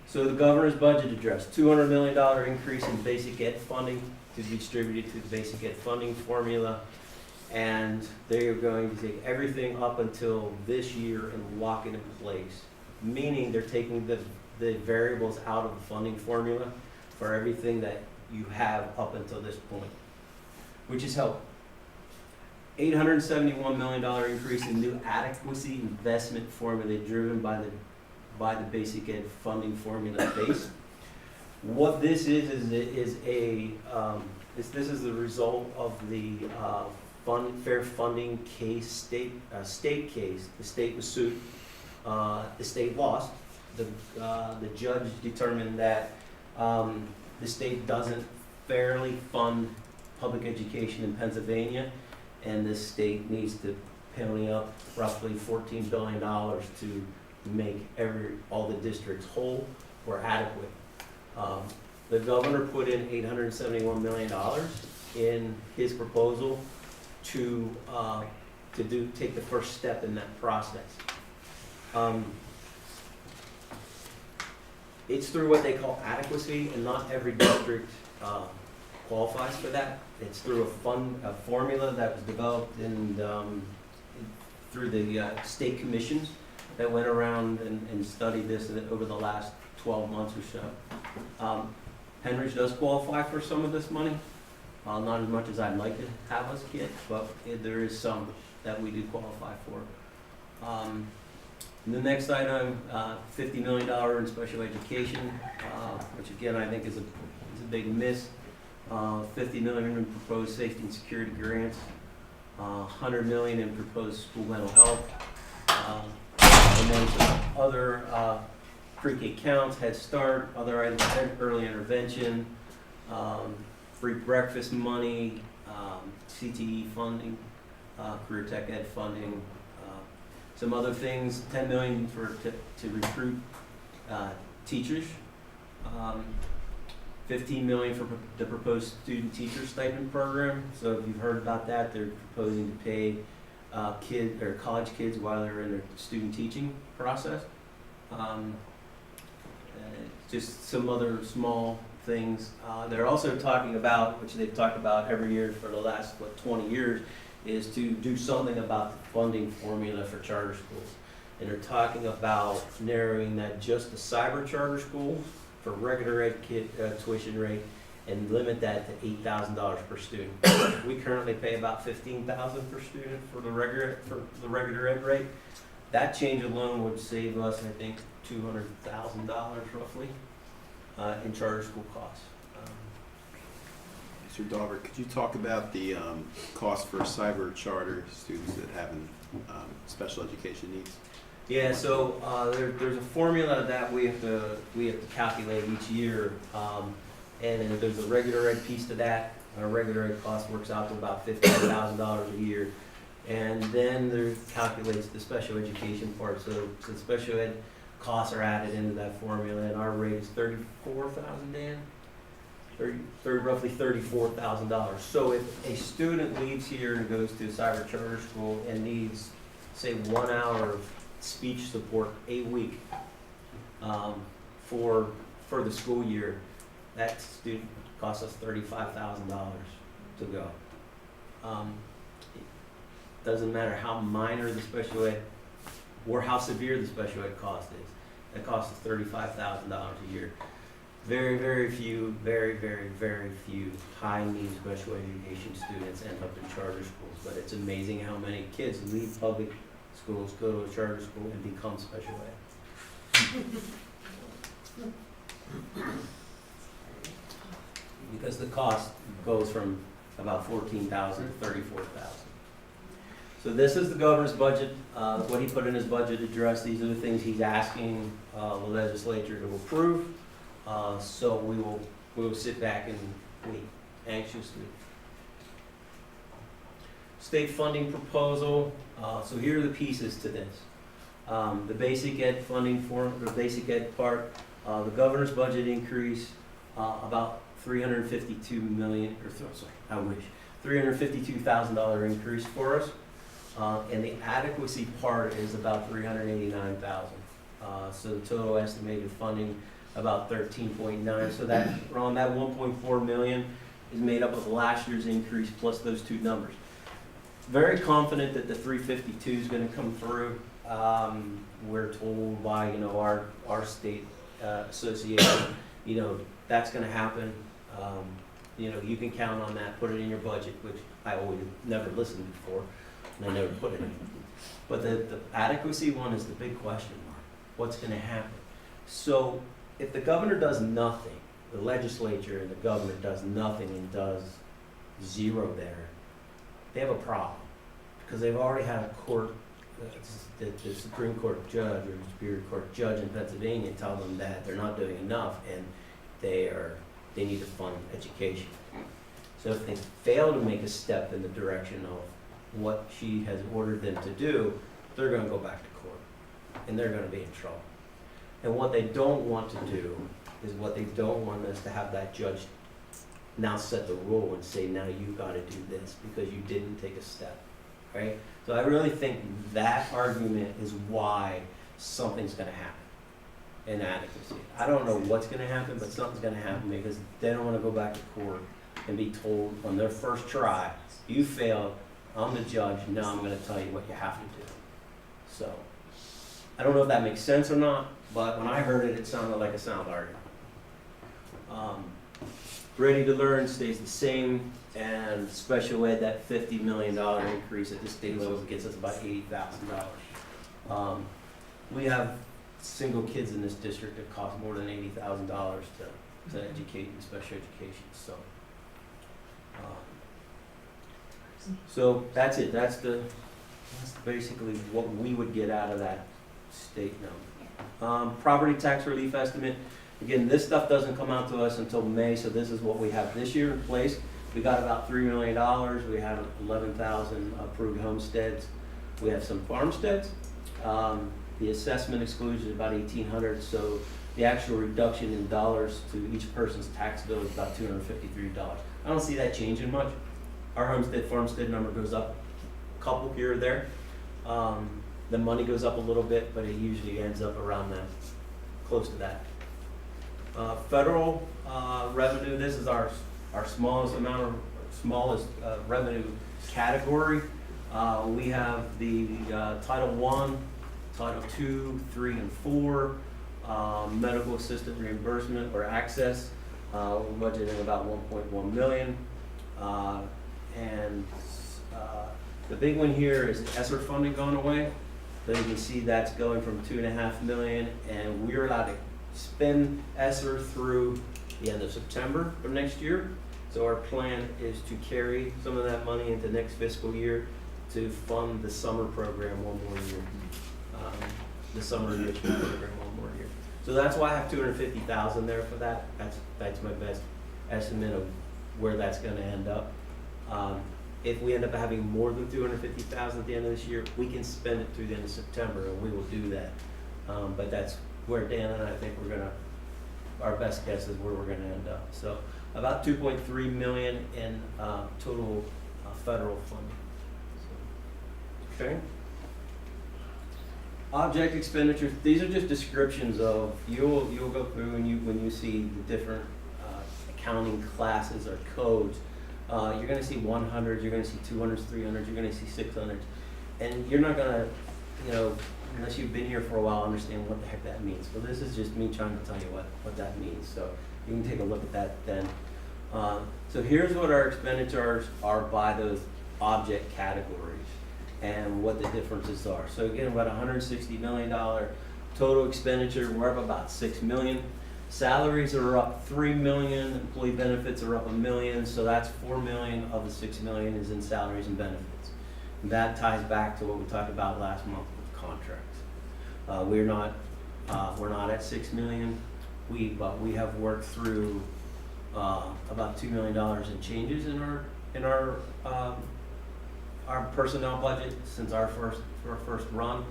So the governor's budget address, $200 million increase in basic ed funding to be distributed to the basic ed funding formula. And they are going to take everything up until this year and lock it in place. Meaning they're taking the variables out of the funding formula for everything that you have up until this point, which is helpful. $871 million increase in new adequacy investment formula driven by the basic ed funding formula base. What this is the result of the fair funding case, state case. The state was sued. The state lost. The judge determined that the state doesn't fairly fund public education in Pennsylvania, and the state needs to pony up roughly $14 billion to make all the districts whole or adequate. The governor put in $871 million in his proposal to take the first step in that process. It's through what they call adequacy, and not every district qualifies for that. It's through a formula that was developed through the state commissions that went around and studied this over the last 12 months or so. Henridge does qualify for some of this money, not as much as I'd like to have us get, but there is some that we do qualify for. The next item, $50 million in special education, which again I think is a big miss. $50 million in proposed safety and security grants, $100 million in proposed school mental health, and then some other pre-K counts, Head Start, other items, early intervention, free breakfast money, CTE funding, career tech ed funding, some other things, $10 million to recruit teachers $15 million for the proposed student teacher stipend program. So if you've heard about that, they're proposing to pay college kids while they're in their student teaching process. Just some other small things. They're also talking about, which they've talked about every year for the last 20 years, is to do something about the funding formula for charter schools. And they're talking about narrowing that just to cyber charter schools for regular ed tuition rate and limit that to $8,000 per student. We currently pay about $15,000 per student for the regular ed rate. That change alone would save us, I think, $200,000 roughly in charter school costs. Mr. Dauber, could you talk about the cost for cyber charter students that have special education needs? Yeah, so there's a formula that we have to calculate each year, and then there's a regular ed piece to that. Our regular ed cost works out to about $15,000 a year, and then there calculates the special education part. So the special ed costs are added into that formula, and our rate is $34,000, Dan? Roughly $34,000. So if a student leaves here and goes to a cyber charter school and needs, say, 1 hour of speech support a week for the school year, that student costs us $35,000 to go. It doesn't matter how minor the special ed or how severe the special ed cost is. That costs us $35,000 a year. Very, very few high-need special education students end up in charter schools, but it's amazing how many kids leave public schools, go to a charter school, and become special ed. Because the cost goes from about $14,000 to $34,000. So this is the governor's budget, what he put in his budget address. These are the things he's asking the legislature to approve. So we will sit back and wait anxiously. State funding proposal. So here are the pieces to this. The basic ed funding the basic ed part, the governor's budget increase, about $352 million, $352,000 increase for us. And the adequacy part is about $389,000. So the total estimated funding about 13.9. So that around that 1.4 million is made up of last year's increase plus those two numbers. Very confident that the 352 is going to come through. We're told by our state association, that's going to happen. You can count on that. Put it in your budget, which I always never listened before, and I never put it in. But the adequacy one is the big question mark. What's going to happen? So if the governor does nothing, the legislature and the governor does nothing and does zero there, they have a problem, because they've already had a court, the Supreme Court judge or Superior Court judge in Pennsylvania tell them that they're not doing enough and they need to fund education. So if they fail to make a step in the direction of what she has ordered them to do, they're going to go back to court and they're going to be in trouble. And what they don't want to do is to have that judge now set the rule and say, now you've got to do this because you didn't take a step, right? So I really think that argument is why something's going to happen. Inadequacy. I don't know what's going to happen, but something's going to happen because they don't want to go back to court and be told on their first try, you failed, I'm the judge, now I'm going to tell you what you have to do. So I don't know if that makes sense or not, but when I heard it, it sounded like a sound argument. Ready to Learn stays the same, and special ed, that $50 million increase at the state level gets us about $80,000. We have single kids in this district that cost more than $80,000 to educate in special education. So that's it. That's basically what we would get out of that state number. Property tax relief estimate. Again, this stuff doesn't come out to us until May, so this is what we have this year in place. We got about $3 million. We have 11,000 approved homesteads. We have some farmsteads. The assessment exclusion is about 1,800, so The actual reduction in dollars to each person's tax bill is about $253. I don't see that changing much. Our farmstead number goes up a couple here or there. The money goes up a little bit, but it usually ends up around that, close to that. Federal revenue, this is our smallest revenue category. We have the Title I, Title II, 3, and 4, medical assistant reimbursement or access. We're budgeting about 1.1 million. And the big one here is ESSER funding going away. So you can see that's going from 2.5 million, and we're allowed to spend ESSER through the end of September of next year. So our plan is to carry some of that money into next fiscal year to fund the summer program one more year. The summer enrichment program one more year. So that's why I have 250,000 there for that. That's my best estimate of where that's going to end up. If we end up having more than 250,000 at the end of this year, we can spend it through the end of September, and we will do that. But that's where Dan and I think our best guess is where we're going to end up. So about 2.3 million in total federal funding. So, okay. Object expenditures. These are just descriptions of you'll go through and when you see the different accounting classes or codes. You're going to see 100s, you're going to see 200s, 300s, you're going to see 600s, and you're not going to, unless you've been here for a while, understand what the heck that means. So this is just me trying to tell you what that means. So you can take a look at that then. So here's what our expenditures are by those object categories and what the differences are. So again, about $160 million total expenditure. We're up about $6 million. Salaries are up $3 million. Employee benefits are up $1 million. So that's $4 million of the $6 million is in salaries and benefits. And that ties back to what we talked about last month with contracts. We're not at $6 million. But we have worked through about $2 million in changes in our personnel budget since our first run.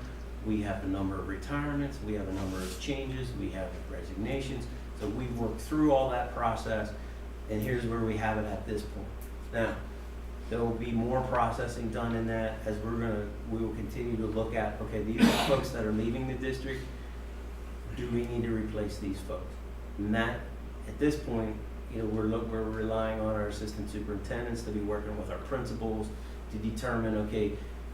We have a number of retirements, we have a number of changes, we have resignations. So we've worked through all that process, and here's where we have it at this point. Now, there will be more processing done in that as we will continue to look at, okay, these are folks that are leaving the district. Do we need to replace these folks? And that, at this point, we're relying on our assistant superintendents to be working with our principals to determine, okay,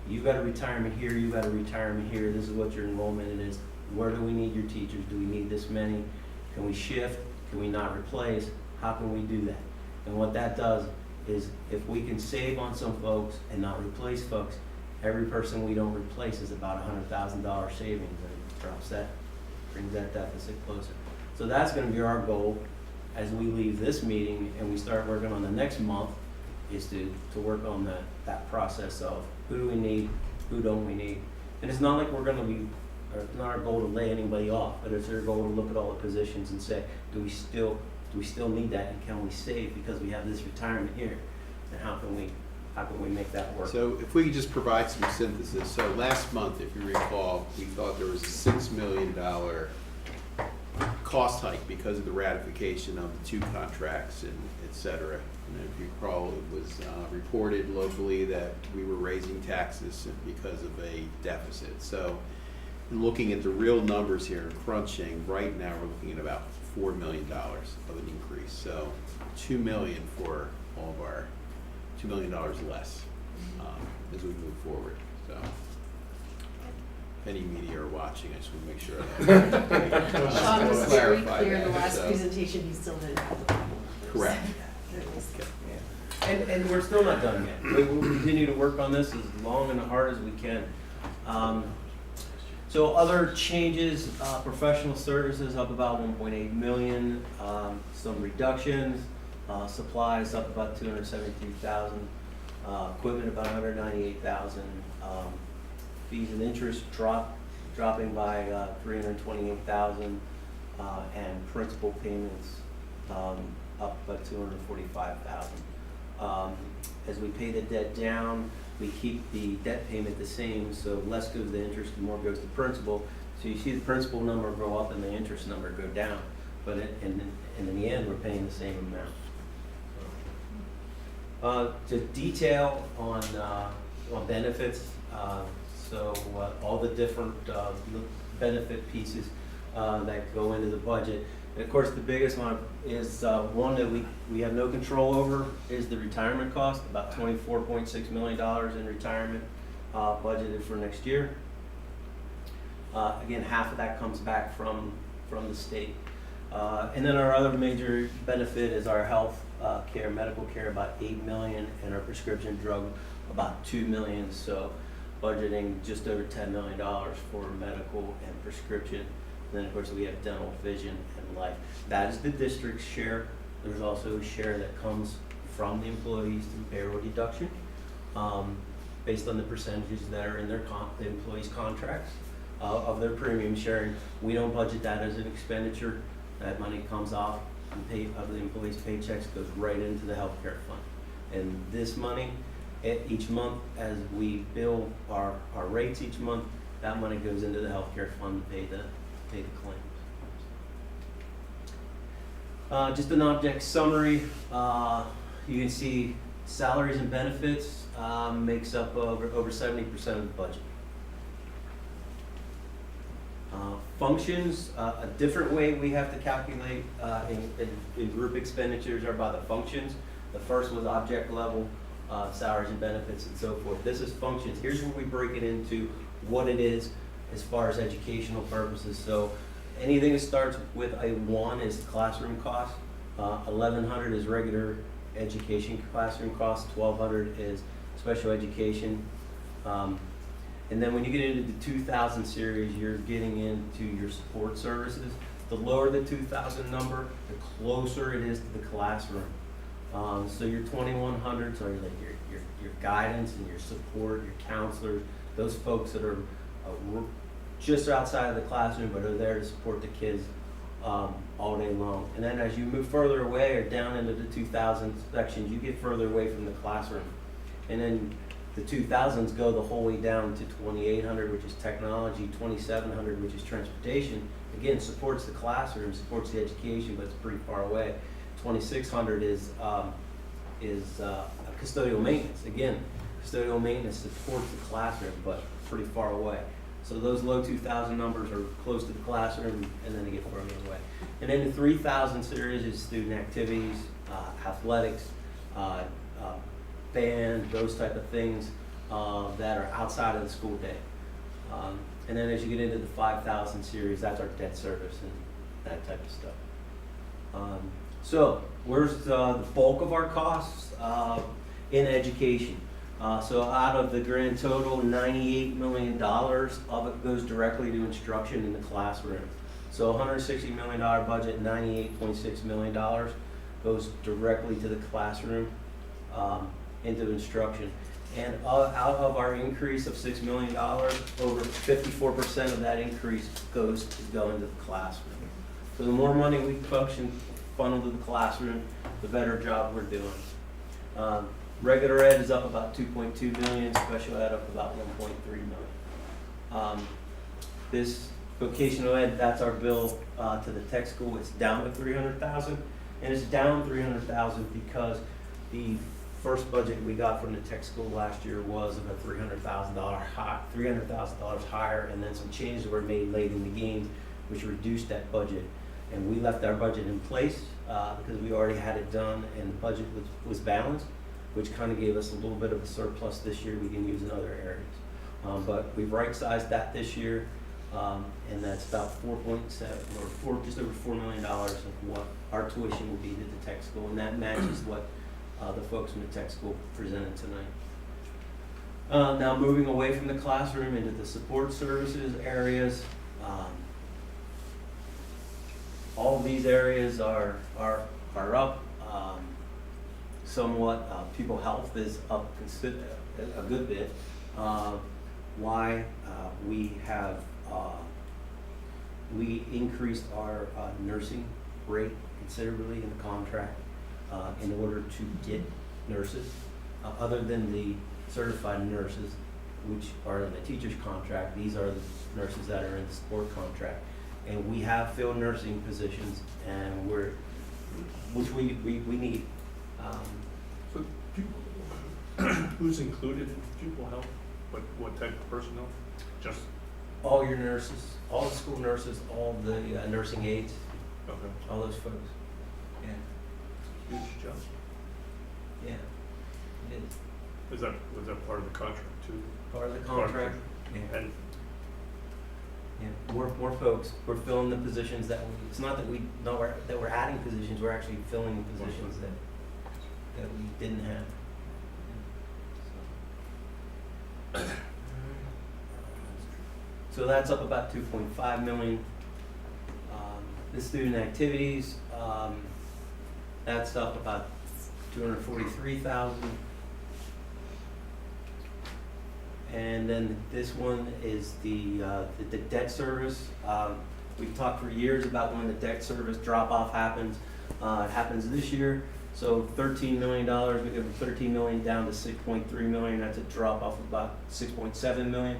you got a retirement here, you got a retirement here, this is what your enrollment is. Where do we need your teachers? Do we need this many? Can we shift? Can we not replace? How can we do that? And what that does is if we can save on some folks and not replace folks, every person we don't replace is about $100,000 savings, and brings that deficit closer. So that's going to be our goal as we leave this meeting and we start working on the next month, is to work on that process of who do we need, who don't we need. And it's not like we're going to be, or it's not our goal to lay anybody off, but it's our goal to look at all the positions and say, do we still need that, and can we save because we have this retirement here, and how can we make that work? So if we could just provide some synthesis. So last month, if you recall, we thought there was a $6 million cost hike because of the ratification of the 2 contracts and et cetera. And if you recall, it was reported locally that we were raising taxes because of a deficit. So looking at the real numbers here and crunching, right now we're looking at about $4 million of an increase. So $2 million for all of our $2 million less as we move forward. So if any media are watching, I just want to make sure Sean was very clarify clear in the that, last so. presentation, he still didn't have the final numbers. Correct. Yeah. And we're still not done yet. We will continue to work on this as long and hard as we can. So other changes, professional services up about 1.8 million, some reductions, supplies up about 273,000, equipment about 198,000, fees and interest dropping by 328,000, and principal payments up by 245,000. As we pay the debt down, we keep the debt payment the same, so less goes to interest and more goes to principal. So you see the principal number go up and the interest number go down, but in the end, we're paying the same amount. The detail on benefits, all the different benefit pieces that go into the budget. And of course, the biggest one is one that we have no control over is the retirement cost, about $24.6 million in retirement budgeted for next year. Again, half of that comes back from the state. And then our other major benefit is our health care, medical care, about $8 million, and our prescription drug, about $2 million. So budgeting just over $10 million for medical and prescription. And then, of course, we have dental, vision, and life. That is the district's share. There's also a share that comes from the employees through payroll deduction, based on the percentages that are in their the employees' contracts of their premium sharing. We don't budget that as an expenditure. That money comes off of the employees' paychecks, goes right into the healthcare fund. And this money, each month, as we bill our rates each month, that money goes into the healthcare fund to pay the claims. Just an object summary. You can see salaries and benefits makes up over 70% of the budget. Functions, a different way we have to calculate in group expenditures are by the functions. The first was object level, salaries and benefits and so forth. This is functions. Here's where we break it into what it is as far as educational purposes. So anything that starts with a 1 is classroom cost, 1100 is regular education classroom cost, 1200 is special education. And then when you get into the 2000 series, you're getting into your support services. The lower the 2000 number, the closer it is to the classroom. So your 2100s are like your guidance and your support, your counselors, those folks that are just outside of the classroom but are there to support the kids all day long. And then as you move further away or down into the 2000 sections, you get further away from the classroom. And then the 2000s go the whole way down to 2800, which is technology, 2700, which is transportation. Again, supports the classroom, supports the education, but it's pretty far away. 2600 is custodial maintenance. Again, custodial maintenance supports the classroom, but pretty far away. So those low 2000 numbers are close to the classroom, and then they get further away. And then the 3000 series is student activities, athletics, band, those type of things that are outside of the school day. And then as you get into the 5000 series, that's our debt service and that type of stuff. So where's the bulk of our costs? In education. So out of the grand total, $98 million of it goes directly to instruction in the classroom. So $160 million budget, $98.6 million goes directly to the classroom, into instruction. And out of our increase of $6 million, over 54% of that increase goes to go into the classroom. So the more money we funnel to the classroom, the better job we're doing. Regular ed is up about 2.2 million, special ed up about 1.3 million. This vocational ed, that's our bill to the tech school. It's down to 300,000, and it's down 300,000 because the first budget we got from the tech school last year was about $300,000 higher, and then some changes were made late in the game, which reduced that budget. And we left our budget in place because we already had it done, and the budget was balanced, which kind of gave us a little bit of a surplus this year we can use in other areas. But we've right-sized that this year, and that's about 4.7 or just over $4 million of what our tuition will be to the tech school, and that matches what the folks from the tech school presented tonight. Now moving away from the classroom into the support services areas. All of these areas are up somewhat. Pupil health is up a good bit. Why? We increased our nursing rate considerably in the contract in order to get nurses. Other than the certified nurses, which are in the teacher's contract. These are the nurses that are in the support contract. And we have filled nursing positions, and which we need. So who's included in pupil health? What type of personnel? Just, All your nurses, all the school nurses, all the nursing aides, okay, all those folks. Yeah, huge job. yeah. It is Was that part of the contract too? part of the contract. Yeah. And Yeah, more folks. We're filling the positions it's not that that we're adding positions, we're actually filling the positions that we didn't have. So that's up about 2.5 million. The student activities, that's up about 243,000. And then this one is the debt service. We've talked for years about when the debt service drop-off happens. It happens this year. So $13 million, we go from $13 million down to $6.3 million. That's a drop-off of about $6.7 million.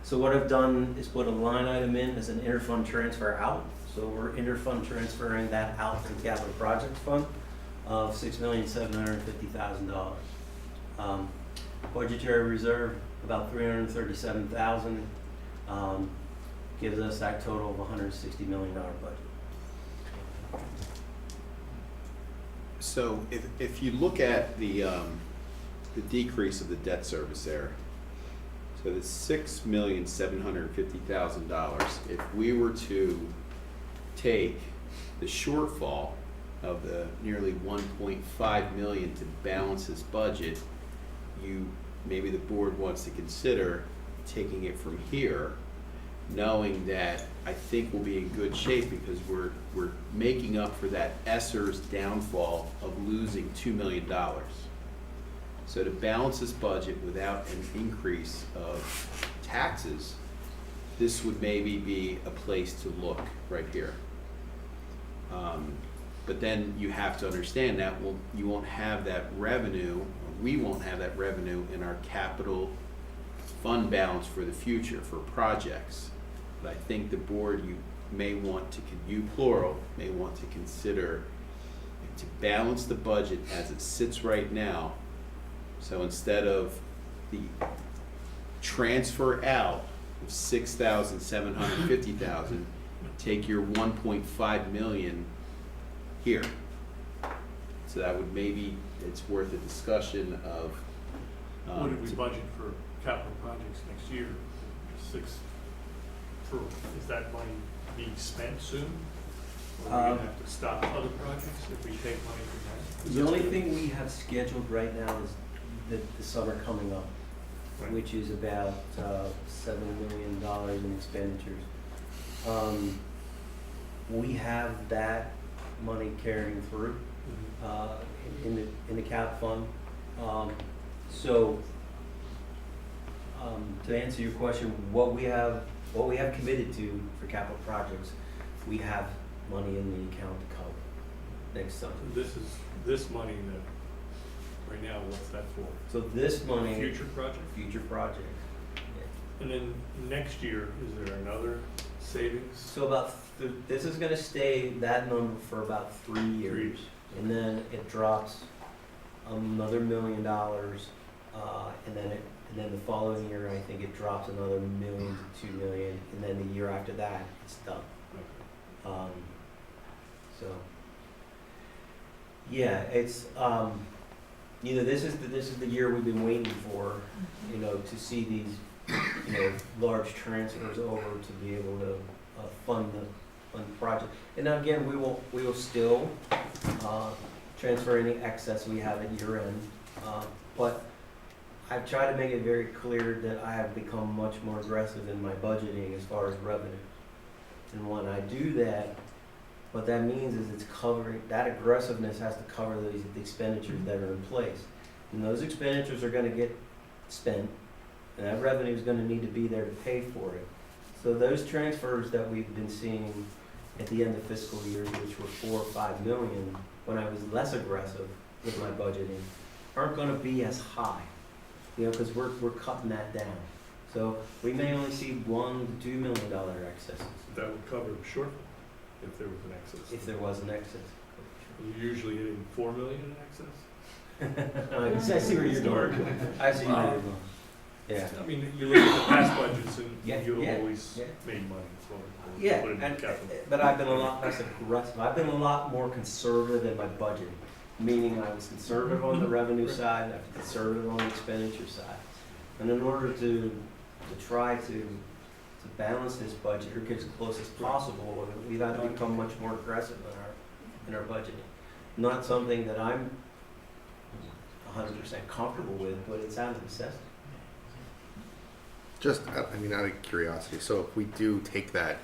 So what I've done is put a line item in as an interfund transfer out. So we're interfund transferring that out to the capital projects fund of $6,750,000. Budgetary reserve, about 337,000, gives us that total of $160 million budget. So if you look at the decrease of the debt service there, so the $6,750,000, if we were to take the shortfall of the nearly 1.5 million to balance this budget, maybe the board wants to consider taking it from here, knowing that I think we'll be in good shape because we're making up for that Esser's downfall of losing $2 million. So to balance this budget without an increase of taxes, this would maybe be a place to look right here. But then you have to understand that you won't have that revenue, or we won't have that revenue in our capital fund balance for the future for projects. But I think the board, you plural, may want to consider to balance the budget as it sits right now. So instead of the transfer out of $6,750,000, take your 1.5 million here. So that would it's worth a discussion of. what did we budget for capital projects next year? Is that money being spent soon? Or are we gonna have to stop other projects if we take money from that? The only thing we have scheduled right now is the summer coming up, Right. which is about $7 million in expenditures. We have that money carrying through in the cap fund. To answer your question, what we have committed to for capital projects, we have money in the account to cover next summer. So this money that, right now, what's that for? So this money. Future project? Future projects. Yeah. And then next year, is there another savings? So this is gonna stay that number for about 3 years. And then it drops another $1 million, and then the following year, I think it drops another $1 million to $2 million, and then the year after that, it's done. So, yeah, it's, this is the year we've been waiting for, to see these, large transfers over to be able to fund the project. And now again, we will still transfer any excess we have at year end, but I've tried to make it very clear that I have become much more aggressive in my budgeting as far as revenue. And when I do that, what that means is it's covering, that aggressiveness has to cover the expenditures that are in place. And those expenditures are gonna get spent, and that revenue is gonna need to be there to pay for it. So those transfers that we've been seeing at the end of fiscal year, which were 4 or 5 million, when I was less aggressive with my budgeting, aren't gonna be as high, because we're cutting that down. So we may only see $1 to $2 million excesses, That would cover the shortfall if there was an excess. if there was an excess. You're usually hitting 4 million in excess? I see where you're going. I see where you're going. Yeah. I mean, you look at the past budgets Yeah, and you've yeah, always yeah. made money for it. Yeah, Put it in and, capital. but I've been a lot less aggressive. I've been a lot more conservative in my budgeting, meaning I was conservative on the revenue side, I was conservative on the expenditure side. And in order to try to balance this budget or get as close as possible, we've had to become much more aggressive in our budgeting. Not something that I'm 100% comfortable with, but it's out of necessity. Just, I mean, out of curiosity, so if we do take that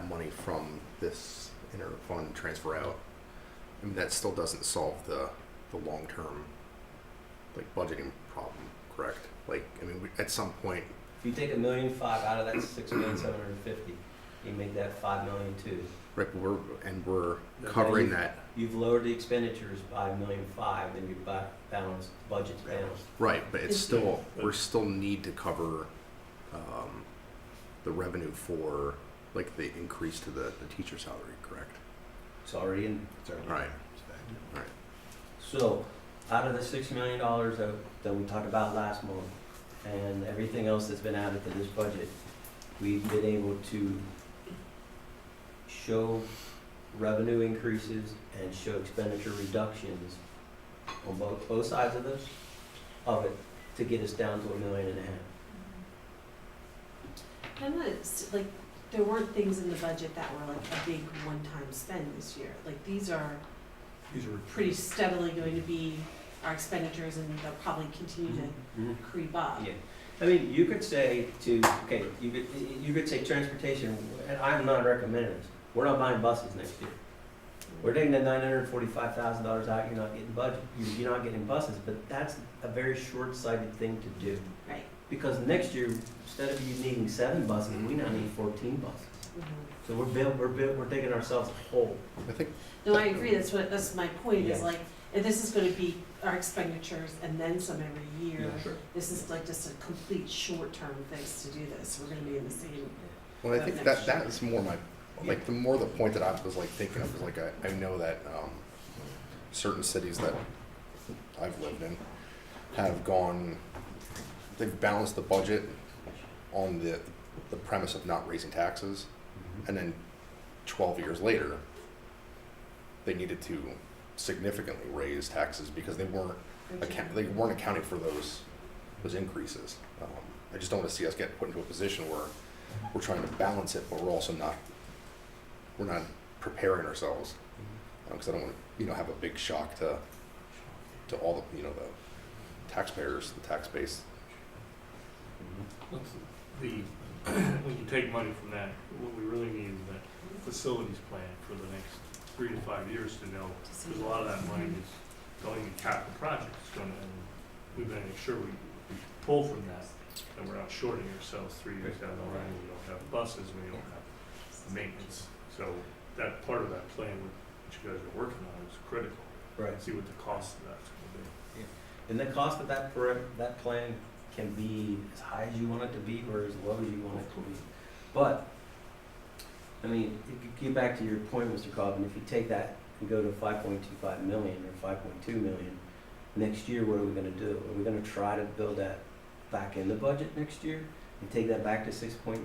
money from this inter-fund transfer out, I mean, that still doesn't solve the long-term, like, budgeting problem, correct? Like, I mean, at some point, If you take $1.5 million out of that $6,750,000, you make that $5.2 million. right, but we're covering that, You've lowered the expenditures by $1.5 million, then your balance, budget's balanced. right, but it's still, we still need to cover, the revenue for, like, the increase to the teacher salary, correct? It's already in. Right. Right. So, out of the $6 million that we talked about last month, and everything else that's been added to this budget, we've been able to show revenue increases and show expenditure reductions on both sides of this, of it, to get us down to $1.5 million. I'm not, like, there weren't things in the budget that were like a big one-time spend this year. Like, these are pretty steadily going to be our expenditures, and they'll probably continue to creep up. Yeah, I mean, you could say you could say transportation, and I'm not recommending this, we're not buying buses next year. We're taking the $945,000 out, you're not getting budget, you're not getting buses, but that's a very short-sighted thing to do. Right. Because next year, instead of you needing 7 buses, we now need 14 buses. So we're digging ourselves a hole. I think, No, I agree, that's my point, is Yeah. like, if this is gonna be our expenditures and then some every year, Yeah, sure. this is like just a complete short-term fix to do this, we're gonna be in the same. well, I think next that year. is more my, like, the more the point that I was, like, thinking of is, like, I know that, certain cities that I've lived in have gone, they've balanced the budget on the premise of not raising taxes, and then 12 years later, they needed to significantly raise taxes because they weren't accounting for those increases. I just don't want to see us get put into a position where we're trying to balance it, but we're not preparing ourselves, because I don't want to, have a big shock to all the, the taxpayers, the tax base. When you take money from that, what we really need is that facilities plan for the next 3 to 5 years to know, because a lot of that money is going to capital projects, and we've got to make sure we pull from that, and we're not shorting ourselves 3 years down the line. We don't have buses, we don't have maintenance. So that part of that plan, which you guys are working on, is critical. Right. See what the cost of that's going to be. And the cost of that plan can be as high as you want it to be or as low as you want it to be. But, I mean, if you get back to your point, Mr. Cobbin, if you take that and go to 5.25 million or 5.2 million, next year what are we gonna do? Are we gonna try to build that back in the budget next year and take that back to 6.7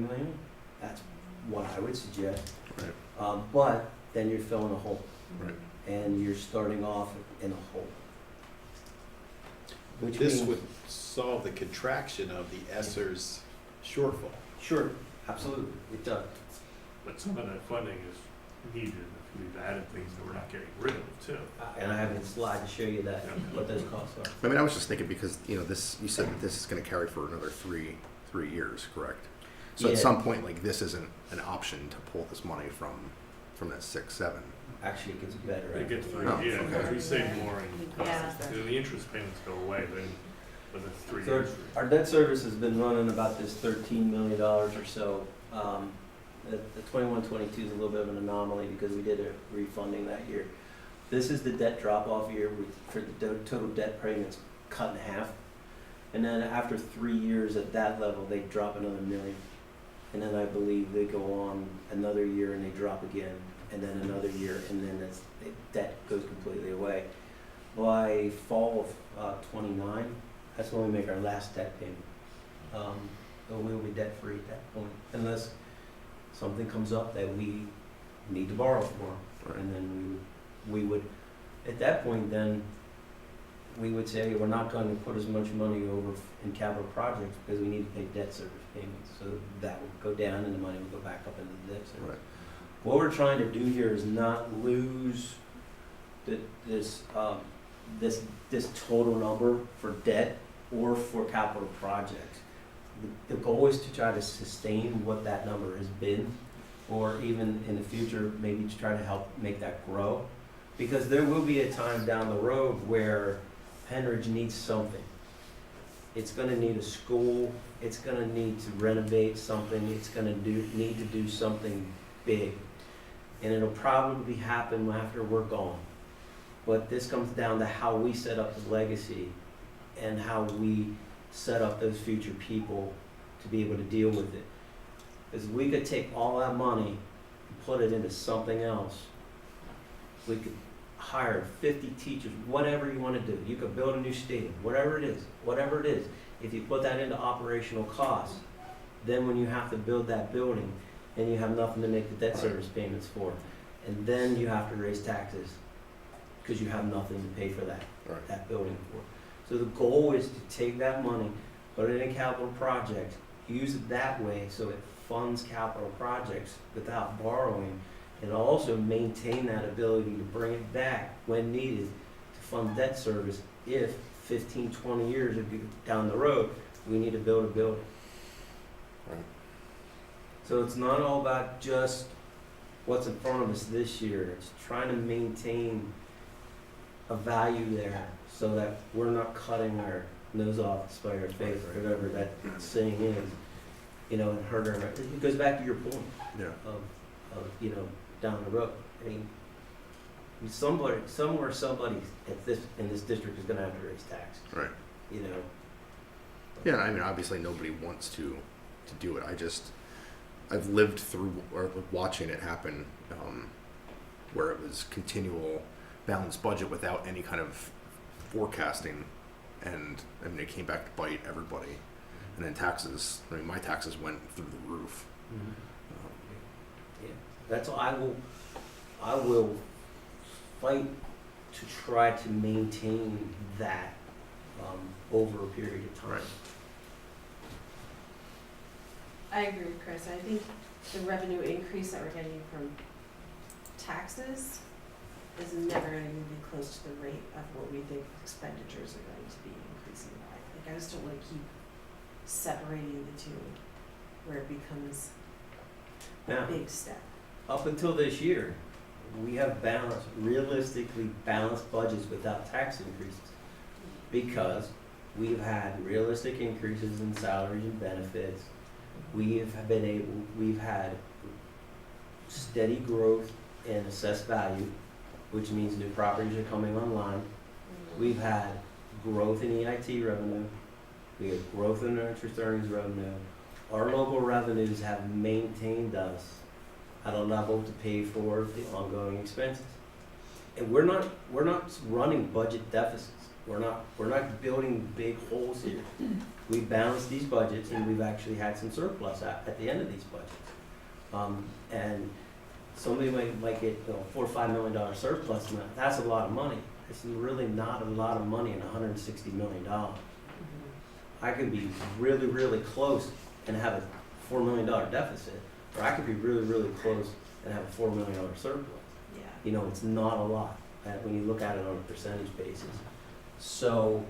million? That's what I would suggest. Right. But then you're filling a hole. Right. And you're starting off in a hole. Which This means- would solve the contraction of the ESSER's shortfall. Sure, absolutely, it does. But some of that funding is needed if we've added things that we're not getting rid of too. And I have a slide to show you that, what those costs are. I mean, I was just thinking because, this, you said that this is going to carry for another three years, correct? So Yeah. at some point, like, this isn't an option to pull this money from that 6, 7. Actually, it gets better. It gets actually. three, Oh, because okay. we save more in Yeah. costs. The interest payments go away, then, but it's 3 So years. our debt service has been running about this $13 million or so. The 21-22 is a little bit of an anomaly because we did a refunding that year. This is the debt drop-off year for the total debt payments cut in half. And then after 3 years at that level, they drop another million. And then I believe they go on another year and they drop again, and then another year, and then that goes completely away. By fall of 29, that's when we make our last debt payment. We'll be debt free at that point, unless something comes up that we need to borrow for. And then we would, at that point then, we would say we're not going to put as much money over in capital projects because we need to pay debt service payments. So that would go down and the money would go back up into the debt service. Right. What we're trying to do here is not lose this total number for debt or for capital projects. The goal is to try to sustain what that number has been, or even in the future, maybe to try to help make that grow. Because there will be a time down the road where Penridge needs something. It's gonna need a school, it's gonna need to renovate something, it's gonna need to do something big. And it'll probably happen after we're gone. But this comes down to how we set up the legacy and how we set up those future people to be able to deal with it. Because we could take all that money and put it into something else. We could hire 50 teachers, whatever you want to do. You could build a new stadium, whatever it is. If you put that into operational costs, then when you have to build that building and you have nothing to make the debt service payments for, and then you have to raise taxes because you have nothing to pay for that building for. So the goal is to take that money, put it in a capital project, use it that way so it funds capital projects without borrowing, and also maintain that ability to bring it back when needed to fund debt service if 15, 20 years down the road, we need to build a building. Right. So it's not all about just what's in front of us this year. It's trying to maintain a value there so that we're not cutting our nose off to spite our face, or whatever that saying is, and hurting our, it goes back to your point of down the road. I mean, somewhere somebody in this district is gonna have to raise taxes. Right. Yeah, I mean, obviously nobody wants to do it. I've lived through or watching it happen, where it was continual balanced budget without any kind of forecasting, and I mean it came back to bite everybody. And then taxes. I mean, my taxes went through the roof. Mm-hmm. Yeah, that's all. I will fight to try to maintain that over a period of time. Right. I agree with Chris. I think the revenue increase that we're getting from taxes is never going to be close to the rate of what we think expenditures are going to be increasing by. Like, I just don't want to keep separating the two where it becomes Now, a big step. up until this year, we have realistically balanced budgets without tax increases, because we've had realistic increases in salaries and benefits. We've had steady growth in assessed value, which means new properties are coming online. We've had growth in EIT revenue. We have growth in our interest earnings revenue. Our local revenues have maintained us at a level to pay for the ongoing expenses. And we're not running budget deficits. We're not building big holes here. We balanced these budgets, and we've actually had some surplus at the end of these budgets. And somebody might get $4 or $5 million surplus. That's a lot of money. It's really not a lot of money in $160 million. I could be really, really close and have a $4 million deficit, or I could be really, really close and have a $4 million surplus. Yeah. It's not a lot when you look at it on a percentage basis. So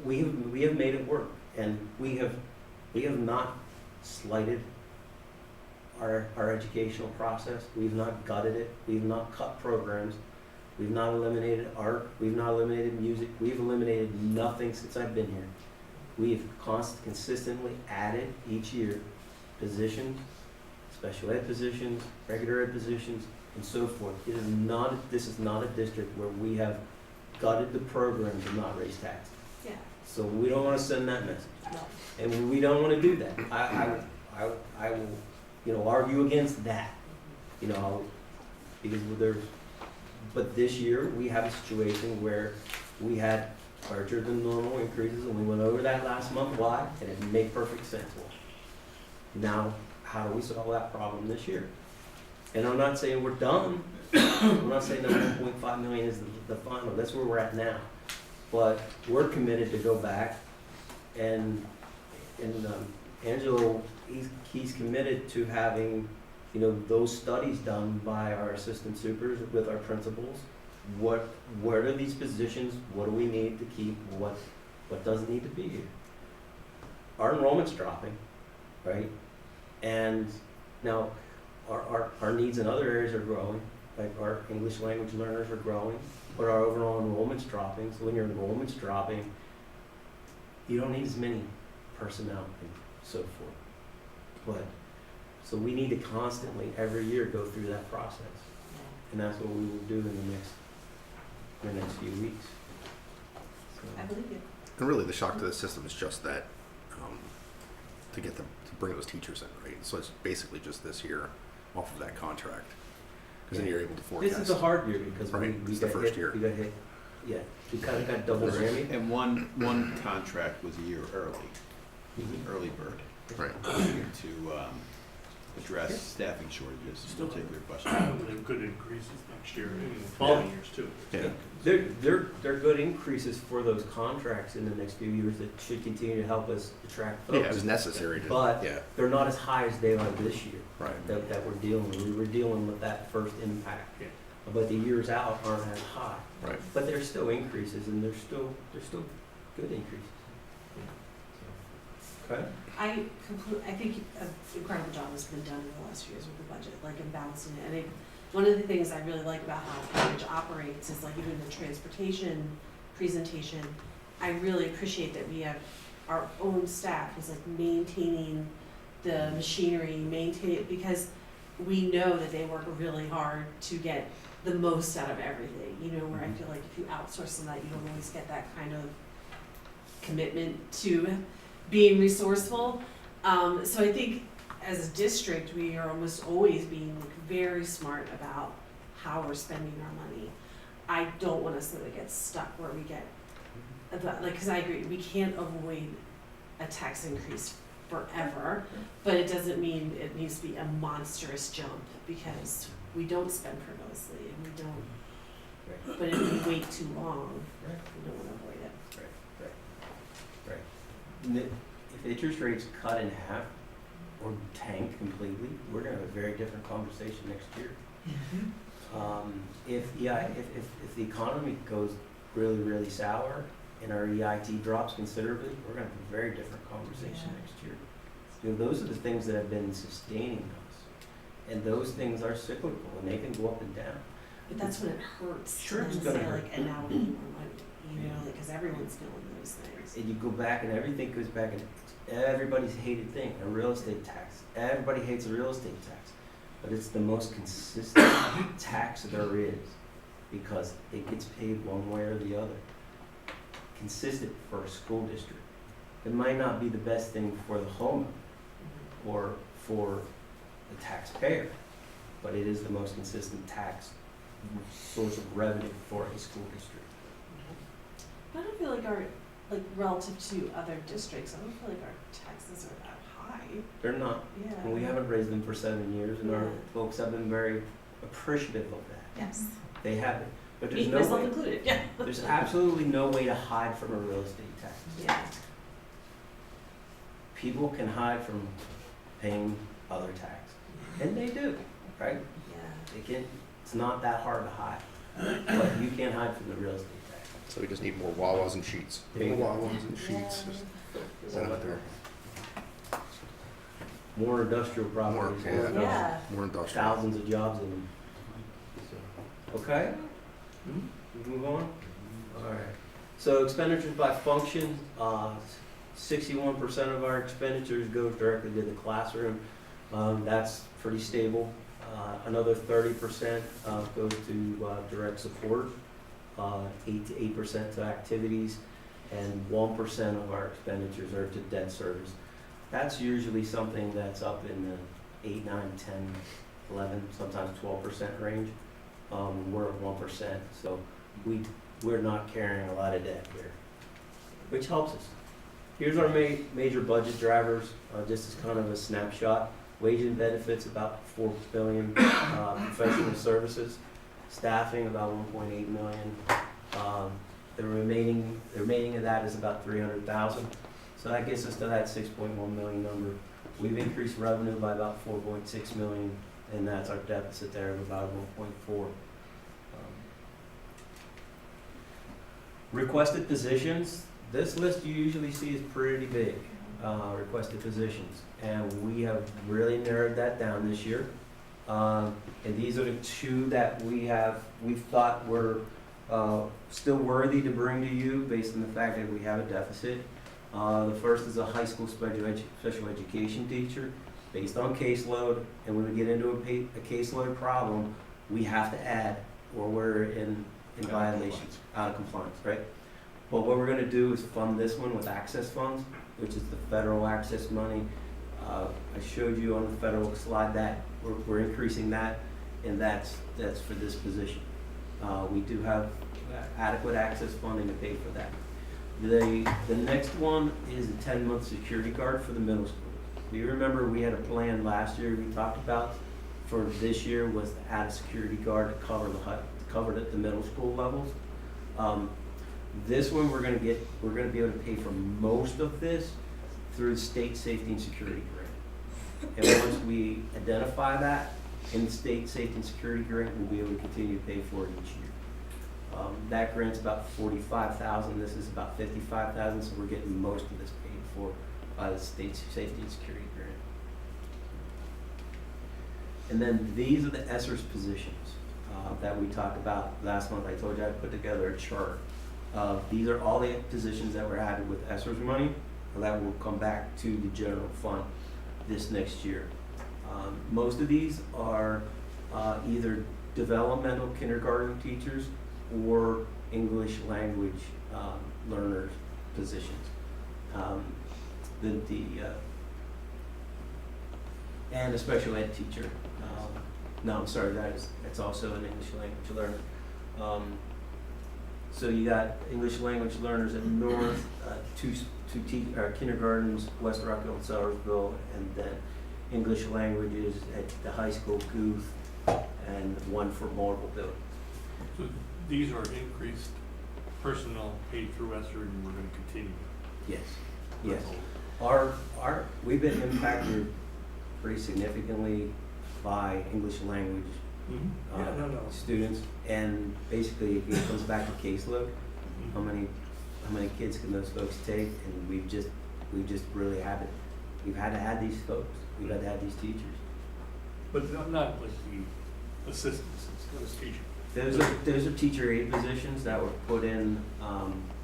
we have made it work, and we have not slighted our educational process. We've not gutted it. We've not cut programs. We've not eliminated art. We've not eliminated music. We've eliminated nothing since I've been here. We've consistently added each year positions, special ed positions, regular ed positions, and so forth. This is not a district where we have gutted the programs and not raised taxes. Yeah, So we don't wanna send that message, and we don't wanna do that. I will, you know, argue against that, you know, because but this year, we have a situation where we had larger than normal increases, and we went over that last month. Why? And it made perfect sense. Now, how do we solve that problem this year? And I'm not saying we're done. I'm not saying that 1.5 million is the final. That's where we're at now. But we're committed to go back, and Angelo, he's committed to having, you know, those studies done by our assistant supers with our principals. What are these positions? What do we need to keep? What doesn't need to be here? Our enrollment's dropping, right? And now our needs in other areas are growing, like our English language learners are growing, but our overall enrollment's dropping. So when your enrollment's dropping, you don't need as many personnel and so forth. So we need to constantly, every year, go through that process. And that's what we will do in the next few weeks. I believe you. And really, the shock to the system is just that, to get them, to bring those teachers in, right? So it's basically just this year off of that contract. Because then you're able to forecast. This is a hard year because Right, we it's the got first hit, year. we got hit. Yeah, we kind of got double whammy. And one contract was a year early, early bird, Right. to address staffing shortages, in particular bus drivers. With good increases next year, and the following years too. Yeah. They're good increases for those contracts in the next few years that should continue to help us attract folks. Yeah, it was necessary to, But yeah, they're not as high as they are this year right. that we're dealing with. We were dealing with that first impact. Yeah. But the years out aren't as high. Right. But there's still increases, and they're still good increases. Okay? I think an incredible job has been done in the last few years with the budget, like in balancing it. And one of the things I really like about how Cambridge operates is like even the transportation presentation, I really appreciate that we have our own staff who's like maintaining the machinery, because we know that they work really hard to get the most out of everything, you know, where I feel like if you outsource some of that, you don't always get that kind of commitment to being resourceful. So I think as a district, we are almost always being like very smart about how we're spending our money. I don't want us to get stuck where we get, because I agree, we can't avoid a tax increase forever, but it doesn't mean it needs to be a monstrous jump because we don't spend frivolously and we don't, but if we wait too long, we don't want to avoid it. And if interest rates cut in half or tank completely, we're gonna have a very different conversation next year. If the economy goes really, really sour and our EIT drops considerably, we're gonna have a very different conversation next year. You know, those are the things that have been sustaining us. And those things are cyclical and they can go up and down. But that's when it hurts. Sure, to it's then gonna say, hurt. like, and now we need more money, you know, like, because everyone's feeling those things. And you go back and everything goes back and everybody's hated thing, a real estate tax. Everybody hates a real estate tax, but it's the most consistent tax there is because it gets paid one way or the other. Consistent for a school district. It might not be the best thing for the homeowner or for the taxpayer, but it is the most consistent tax source of revenue for a school district. I don't feel like like relative to other districts, I don't feel like our taxes are that high. They're not. Yeah. And we haven't raised them for 7 years, and our Yeah. folks have been very appreciative of that. Yes. They haven't. But there's Me, no myself way, included, yeah. there's absolutely no way to hide from a real estate tax. Yeah. People can hide from paying other tax, and they do, right? Yeah. They can. It's not that hard to hide, but you can't hide from the real estate tax. So we just need more Wawas and sheets. There you More go. Wawas and sheets. Just set out there. More industrial More, properties, yeah. Yeah. More industrial. thousands of jobs in them. So, okay. We move on? All right. So expenditures by function, 61% of our expenditures go directly to the classroom. That's pretty stable. Another 30% goes to direct support, 8% to activities, and 1% of our expenditures are to debt service. That's usually something that's up in the 8, 9, 10, 11, sometimes 12% range. We're at 1%, so we're not carrying a lot of debt here, which helps us. Here's our major budget drivers, just as kind of a snapshot. Wage and benefits, about $4 billion. Professional services, staffing, about $1.8 million. The remaining of that is about 300,000. So that gets us to that 6.1 million number. We've increased revenue by about 4.6 million, and that's our deficit there of about 1.4. Requested positions. This list you usually see is pretty big, requested positions, and we have really narrowed that down this year. And these are the two that we thought were still worthy to bring to you based on the fact that we have a deficit. The first is a high school special education teacher based on caseload, and when we get into a caseload problem, we have to add, or we're in violations, out of compliance, right? But what we're going to do is fund this one with access funds, which is the federal access money. I showed you on the federal slide that we're increasing that, and that's for this position. We do have adequate access funding to pay for that. The next one is a 10-month security guard for the middle school. Do you remember we had a plan last year we talked about for this year was to add a security guard to cover the middle school levels. This one we're going to be able to pay for most of this through the state safety and security grant. And once we identify that in the state safety and security grant, we'll be able to continue to pay for it each year. That grant's about $45,000. This is about $55,000, so we're getting most of this paid for by the state safety and security grant. And then these are the ESSERS positions that we talked about last month. I told you I put together a chart. These are all the positions that were added with ESSERS money that will come back to the general fund this next year. Most of these are either developmental kindergarten teachers or English language learners positions. And a special ed teacher. No, I'm sorry, that's also an English language learner. So you got English language learners at North, two kindergartens, West Rockwell and Sellersville, and then English languages at the high school, Guth, and one for multiple buildings. So these are increased personnel paid through ESSER, and we're going to continue. Yes, yes. We've been impacted pretty significantly by English language students, and basically it comes back to caseload. How many kids can those folks take? And we've just really we've had to add these folks. We've had to add these teachers. But not like the assistants, it's teaching. Those are teacher aide positions that were put in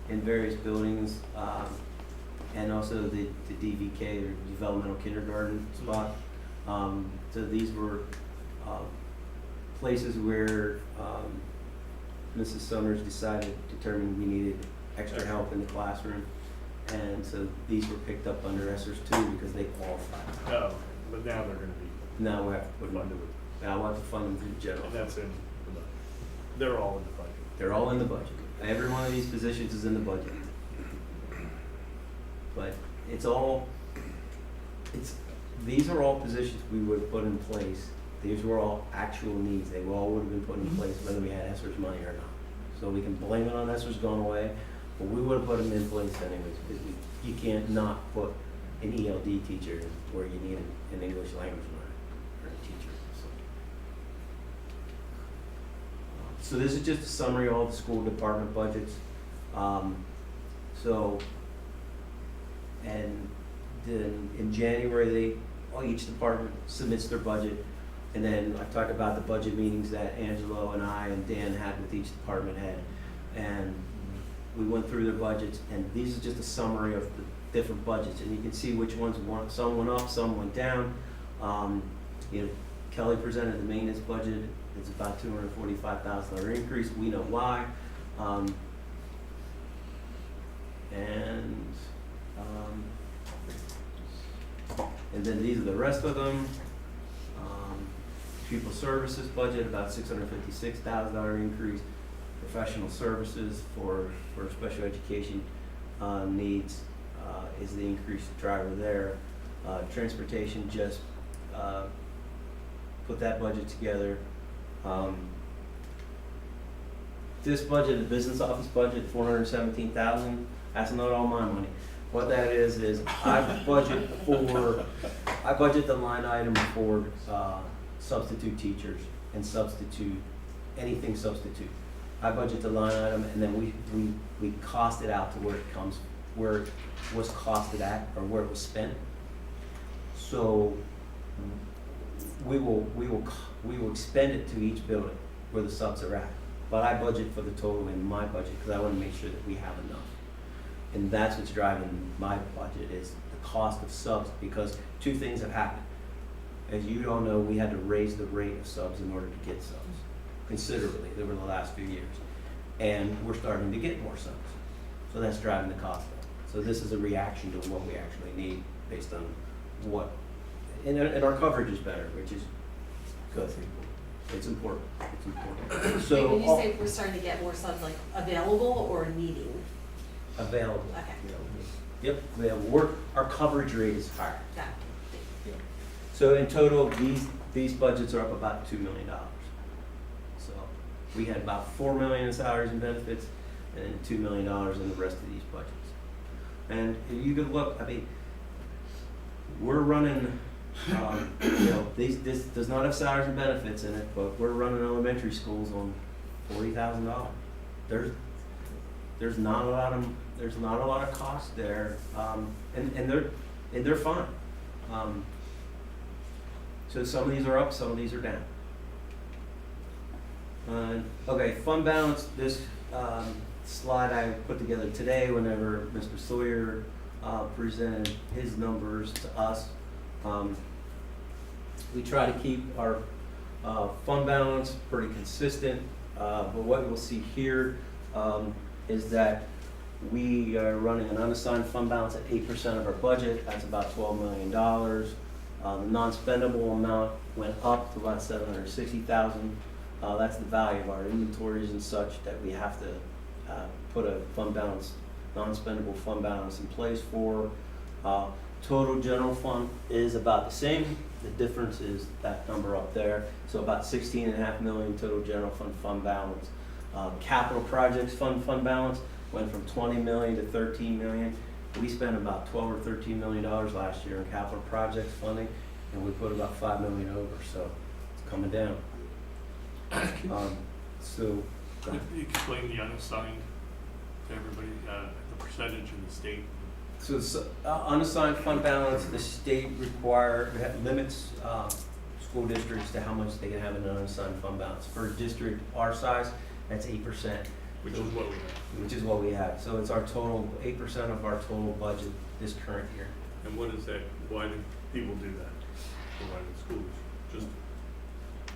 various buildings, and also the DVK, or developmental kindergarten spot. So these were places where Mrs. Summers determined we needed extra help in the classroom, and so these were picked up under ESSERS too because they qualified. Oh, but now they're going to be. Now we have to put them under. Now I want to fund them through the general. And that's in the budget. They're all in the budget. They're all in the budget. Every one of these positions is in the budget. But these are all positions we would have put in place. These were all actual needs. They all would have been put in place whether we had ESSERS money or not. So we can blame it on ESSERS going away, but we would have put them in place anyways, because you can't not put an ELD teacher where you need an English language learner or a teacher. So this is just a summary of all the school department budgets. And then in January, each department submits their budget. And then I talked about the budget meetings that Angelo and I and Dan had with each department head. And we went through their budgets, and these are just a summary of the different budgets. And you can see which ones some went up, some went down. Kelly presented the maintenance budget. It's about $245,000 increase. We know why. and then these are the rest of them. Pupil services budget, about $656,000 increase. Professional services for special education needs is the increased driver there. Transportation just put that budget together. This budget, the business office budget, $417,000. That's not all my money. What that is I budget the line item for substitute teachers and anything substitute. I budget the line item, and then we cost it out to where it was costed at, or where it was spent. So we will expend it to each building where the subs are at. But I budget for the total in my budget because I want to make sure that we have enough. And that's what's driving my budget, is the cost of subs, because two things have happened. As you all know, we had to raise the rate of subs in order to get subs considerably over the last few years. And we're starting to get more subs. So that's driving the cost up. So this is a reaction to what we actually need based on what, and our coverage is better, which is good. It's important. It's important. So When you say we're starting to get more subs, like available or needing? available. Okay. Yep, available. Our coverage rate is higher. Got it. So in total, these budgets are up about $2 million. So we had about $4 million in salaries and benefits, and then $2 million in the rest of these budgets. And you could look, I mean, we're running, this does not have salaries and benefits in it, but we're running elementary schools on $40,000. There's not a lot of cost there, and they're fine. So some of these are up, some of these are down. Okay, fund balance. This slide I put together today whenever Mr. Sawyer presented his numbers to us. We try to keep our fund balance pretty consistent, but what you'll see here is that we are running an unassigned fund balance at 8% of our budget. That's about $12 million. The non-spendable amount went up to about $760,000. That's the value of our inventories and such that we have to put a fund balance, non-spendable fund balance in place for. Total general fund is about the same. The difference is that number up there. So about $16.5 million total general fund balance. Capital projects fund balance went from $20 million to $13 million. We spent about $12 or $13 million last year in capital projects funding, and we put about $5 million over, so it's coming down. So, Could you explain the unassigned to everybody, the percentage in the state? So unassigned fund balance, the state limits school districts to how much they can have in an unassigned fund balance. For a district our size, that's 8%. Which is what we have. Which is what we have. So it's our total, 8% of our total budget this current year. And what is that, why do people do that? Or why do schools? Just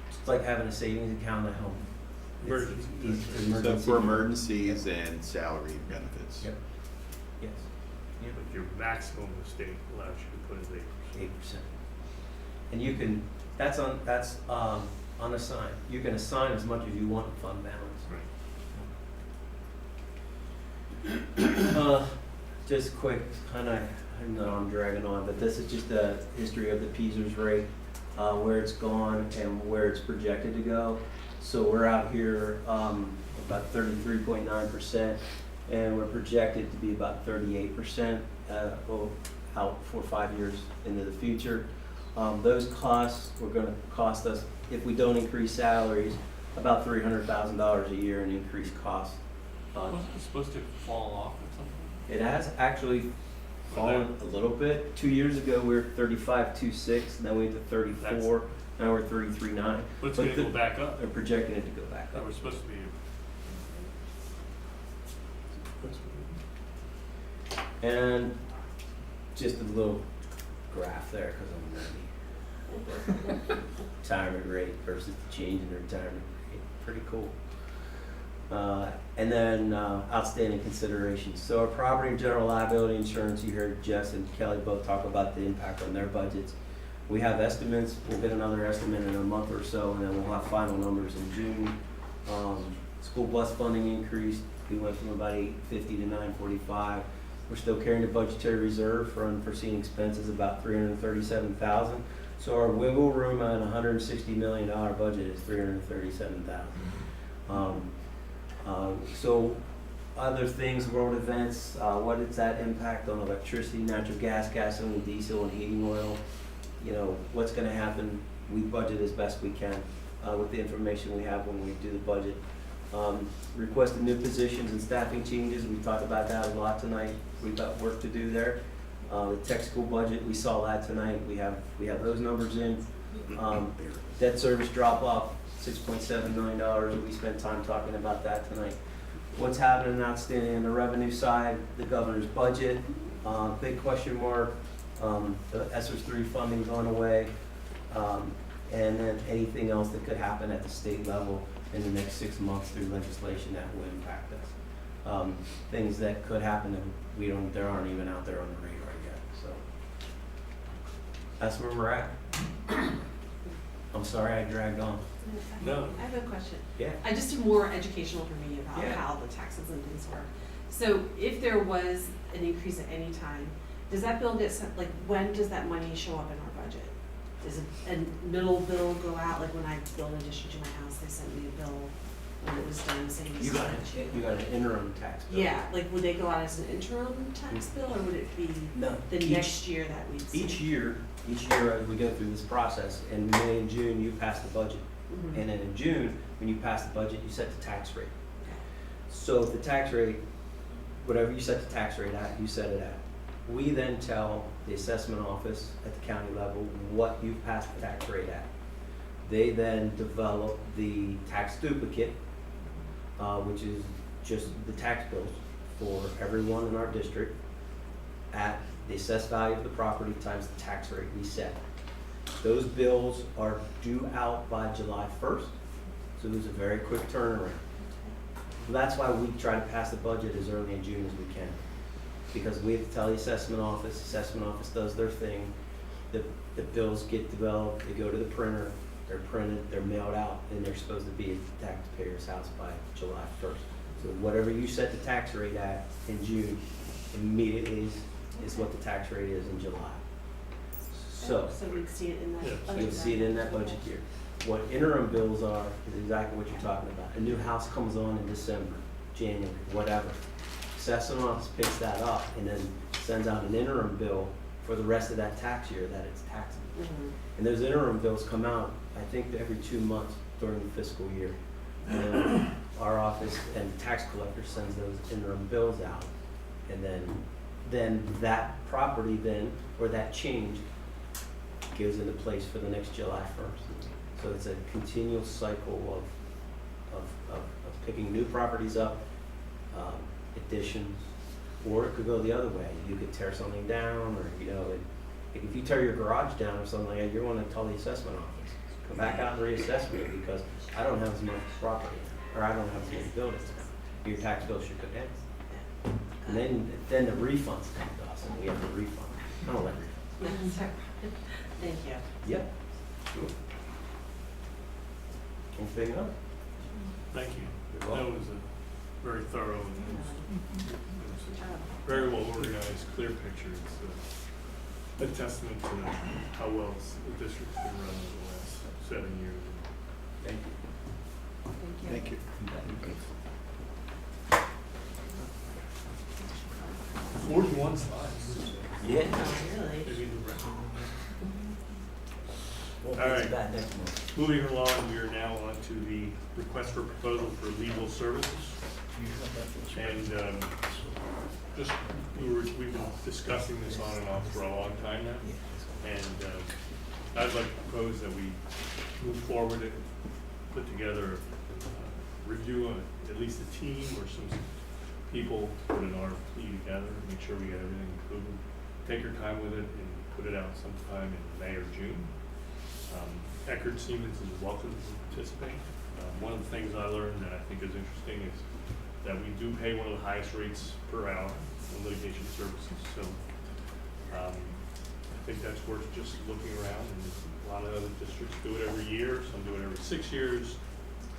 It's like having a savings account at home. emergency? It's So emergency. for emergencies and salary benefits. Yep. Yes. But your maximum the state allows you to put is 8%. 8%. And you can, that's unassigned. You can assign as much as you want in fund balance. Right. Just quick, I know I'm dragging on, but this is just a history of the PSERS rate, where it's gone and where it's projected to go. So we're out here about 33.9%, and we're projected to be about 38% out 4 or 5 years into the future. Those costs were going to cost us, if we don't increase salaries, about $300,000 a year in increased costs. Wasn't it supposed to fall off at some point? It has actually fallen a little bit. 2 years ago, we were 35.26, then we went to 34, now we're 33.9. But it's going to go back up. They're projecting it to go back That up. was supposed to be. And just a little graph there, because I'm nerdy. Retirement rate versus the change in the retirement rate. Pretty cool. And then outstanding considerations. So our property and general liability insurance, you heard Jess and Kelly both talk about the impact on their budgets. We have estimates, we'll get another estimate in a month or so, and then we'll have final numbers in June. School bus funding increased, we went from about $850 to $945. We're still carrying a budgetary reserve for unforeseen expenses, about $337,000. So our wiggle room on a $160 million budget is $337,000. So other things, world events, what is that impact on electricity, natural gas, gasoline, diesel, and heating oil? You know, what's gonna happen? We budget as best we can with the information we have when we do the budget. Requested new positions and staffing changes, we talked about that a lot tonight. We've got work to do there. The tech school budget, we saw that tonight. We have those numbers in. Debt service drop off, $6.7 million. We spent time talking about that tonight. What's happening outstanding on the revenue side, the governor's budget, big question mark. The ESSER 3 funding going away. And then anything else that could happen at the state level in the next 6 months through legislation that will impact us. Things that could happen that there aren't even out there on the radar yet, so. That's where we're at. I'm sorry I dragged on. No. I have a question. Yeah. I just did more educational for me about Yeah. how the taxes and things work. So if there was an increase at any time, does that bill get sent, like, when does that money show up in our budget? Does a middle bill go out, like when I built an addition to my house, they sent me a bill when it was done saying. You got an interim tax bill. Yeah, like would they go out as an interim tax bill, or would it be No. the next year that we'd see? Each year as we go through this process, in May and June, you pass the budget. Mhm. And then in June, when you pass the budget, you set the tax rate. So if the tax rate, whatever you set the tax rate at, you set it at. We then tell the assessment office at the county level what you've passed the tax rate at. They then develop the tax duplicate, which is just the tax bills for everyone in our district at the assessed value of the property times the tax rate we set. Those bills are due out by July 1st, so there's a very quick turnaround. That's why we try to pass the budget as early in June as we can, because we have to tell the assessment office does their thing, the bills get developed, they go to the printer, they're printed, they're mailed out, and they're supposed to be at the taxpayer's house by July 1st. So whatever you set the tax rate at in June, immediately is what the tax rate is in July. So we'd see it in that Yeah, budget. you'll see it in that budget year. What interim bills are is exactly what you're talking about. A new house comes on in December, January, whatever. Assessment office picks that up and then sends out an interim bill for the rest of that tax year that it's taxable. Mhm. And those interim bills come out, I think, every 2 months during the fiscal year. And our office and tax collector sends those interim bills out. And then that property then, or that change, goes into place for the next July 1st. So it's a continual cycle of picking new properties up, additions, or it could go the other way. You could tear something down, or, you know, if you tear your garage down or something like that, you want to tell the assessment office, come back out and reassess me because I don't have as much property, or I don't have as many buildings now. Your tax bill should go down. And then the refunds come to us, and we have to refund. I don't like refunds. Thank you. Yep. Sure. Anything else? Thank you. You're That welcome. was a very thorough and it was a very well organized, clear picture. It's a testament to how well the district's been run over the last 7 years. Thank you. Thank you. Thank you. 41 slides. Yeah. Oh, really? Maybe the record. Won't All be right. too bad next month. Moving along, we are now on to the request for proposal for legal services. And we've been discussing this on and off for a long time now. And I'd like to propose that we move forward and put together a review on at least a team or some people, put an RFP together, make sure we get everything included. Take your time with it and put it out sometime in May or June. Eckerd Siemens is welcome to participate. One of the things I learned that I think is interesting is that we do pay one of the highest rates per hour in litigation services. So I think that's worth just looking around, and a lot of other districts do it every year, some do it every 6 years.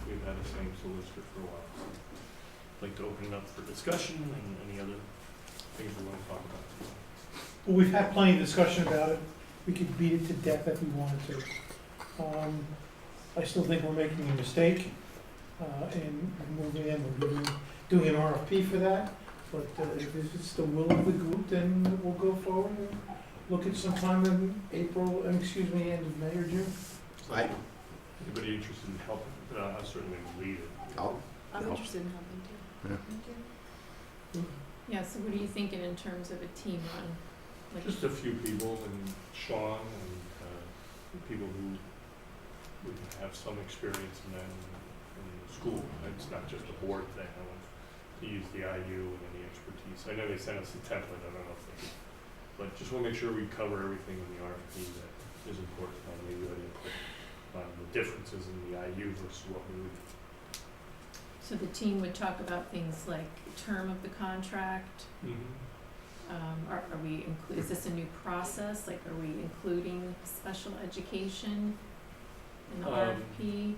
We've had the same solicitor for a while. So I'd like to open it up for discussion and any other things we want to talk about. Well, we've had plenty of discussion about it. We could beat it to death if we wanted to. I still think we're making a mistake in moving in. We're doing an RFP for that. But if it's the will of the group, then we'll go forward and look at sometime in April, end of May or June. Anybody interested in helping? I certainly will lead it. I'm No. interested in helping too. Yeah. Thank you. Yeah, so what are you thinking in terms of a team run? Like, Just a few people, and Sean, and people who would have some experience in that in school. It's not just a board thing. I want to use the IU and any expertise. I know they sent us a template. I don't know if they did. But just want to make sure we cover everything in the RFP that is important. Maybe we input on the differences in the IU versus what we would. so the team would talk about things like term of the contract. Are we is this a new process? Like, are we including special education in the RFP?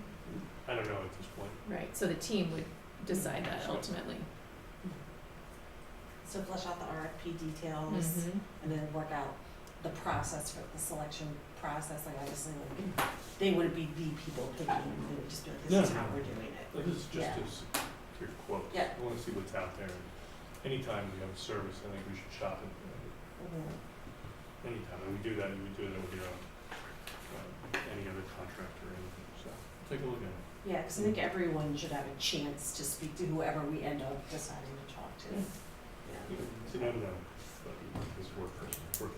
I don't know at this point. Right, so the team would decide that ultimately. So flesh out the RFP details and then work out the process for the selection process. Like obviously, like, they wouldn't be the people picking. They would just be like, this is how we're doing it. This is just Yeah. your quotes. Yeah. I want to see what's out there. Anytime we have a service, I think we should shop it. Anytime, and we do that over here on any other contractor or anything, so take a look at it. Yeah, because I think everyone should have a chance to speak to whoever we end up deciding to talk to. Yeah. It's an unknown, but it's worth it.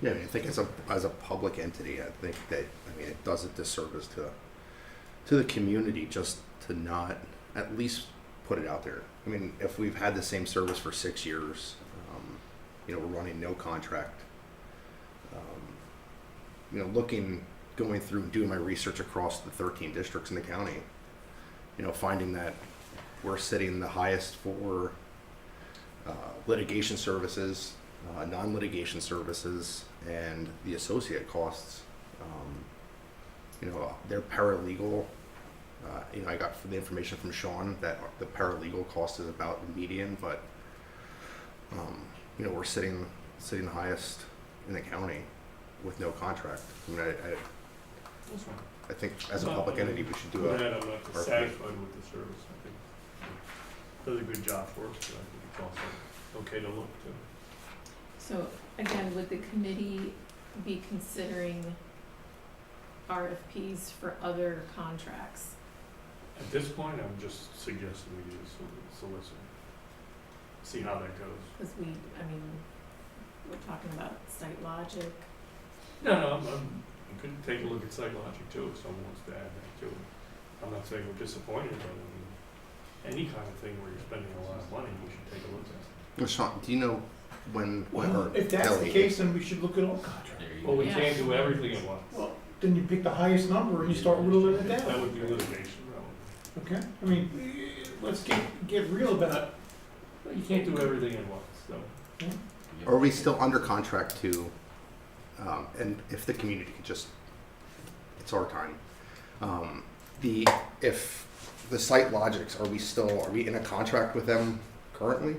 Yeah, I mean, I think as a public entity, I think that, I mean, it does a disservice to the community just to not at least put it out there. I mean, if we've had the same service for 6 years, we're running no contract. Going through and doing my research across the 13 districts in the county, finding that we're sitting the highest for litigation services, non-litigation services, and the associate costs. Their paralegal, I got the information from Sean that the paralegal cost is about the median, but we're sitting the highest in the county with no contract. I mean, That's fine. I think as a public entity, we should do I'm a not RFP. satisfied with the service. I think it does a good job for us, but I think it's also okay to look to. So again, would the committee be considering RFPs for other contracts? At this point, I'm just suggesting we use a solicitor. See how that goes. Because we're talking about Site Logic. No, you could take a look at SiteLogic too, if someone wants to add that to it. I'm not saying we're disappointed, but any kind of thing where you're spending a lot of money, you should take a look at it. Well, Sean, do you know when Well, if that's the Ellie- case, then we should look at all contracts. Well, we Yeah. can't do everything at once. Well, then you pick the highest number and you start whittling it That down. would be litigation, though. Okay? I mean, let's get real about it. But you can't do everything at once, so. Are we still under contract to, and if the community could just, it's our time. If the Site Logics, are we in a contract with them currently?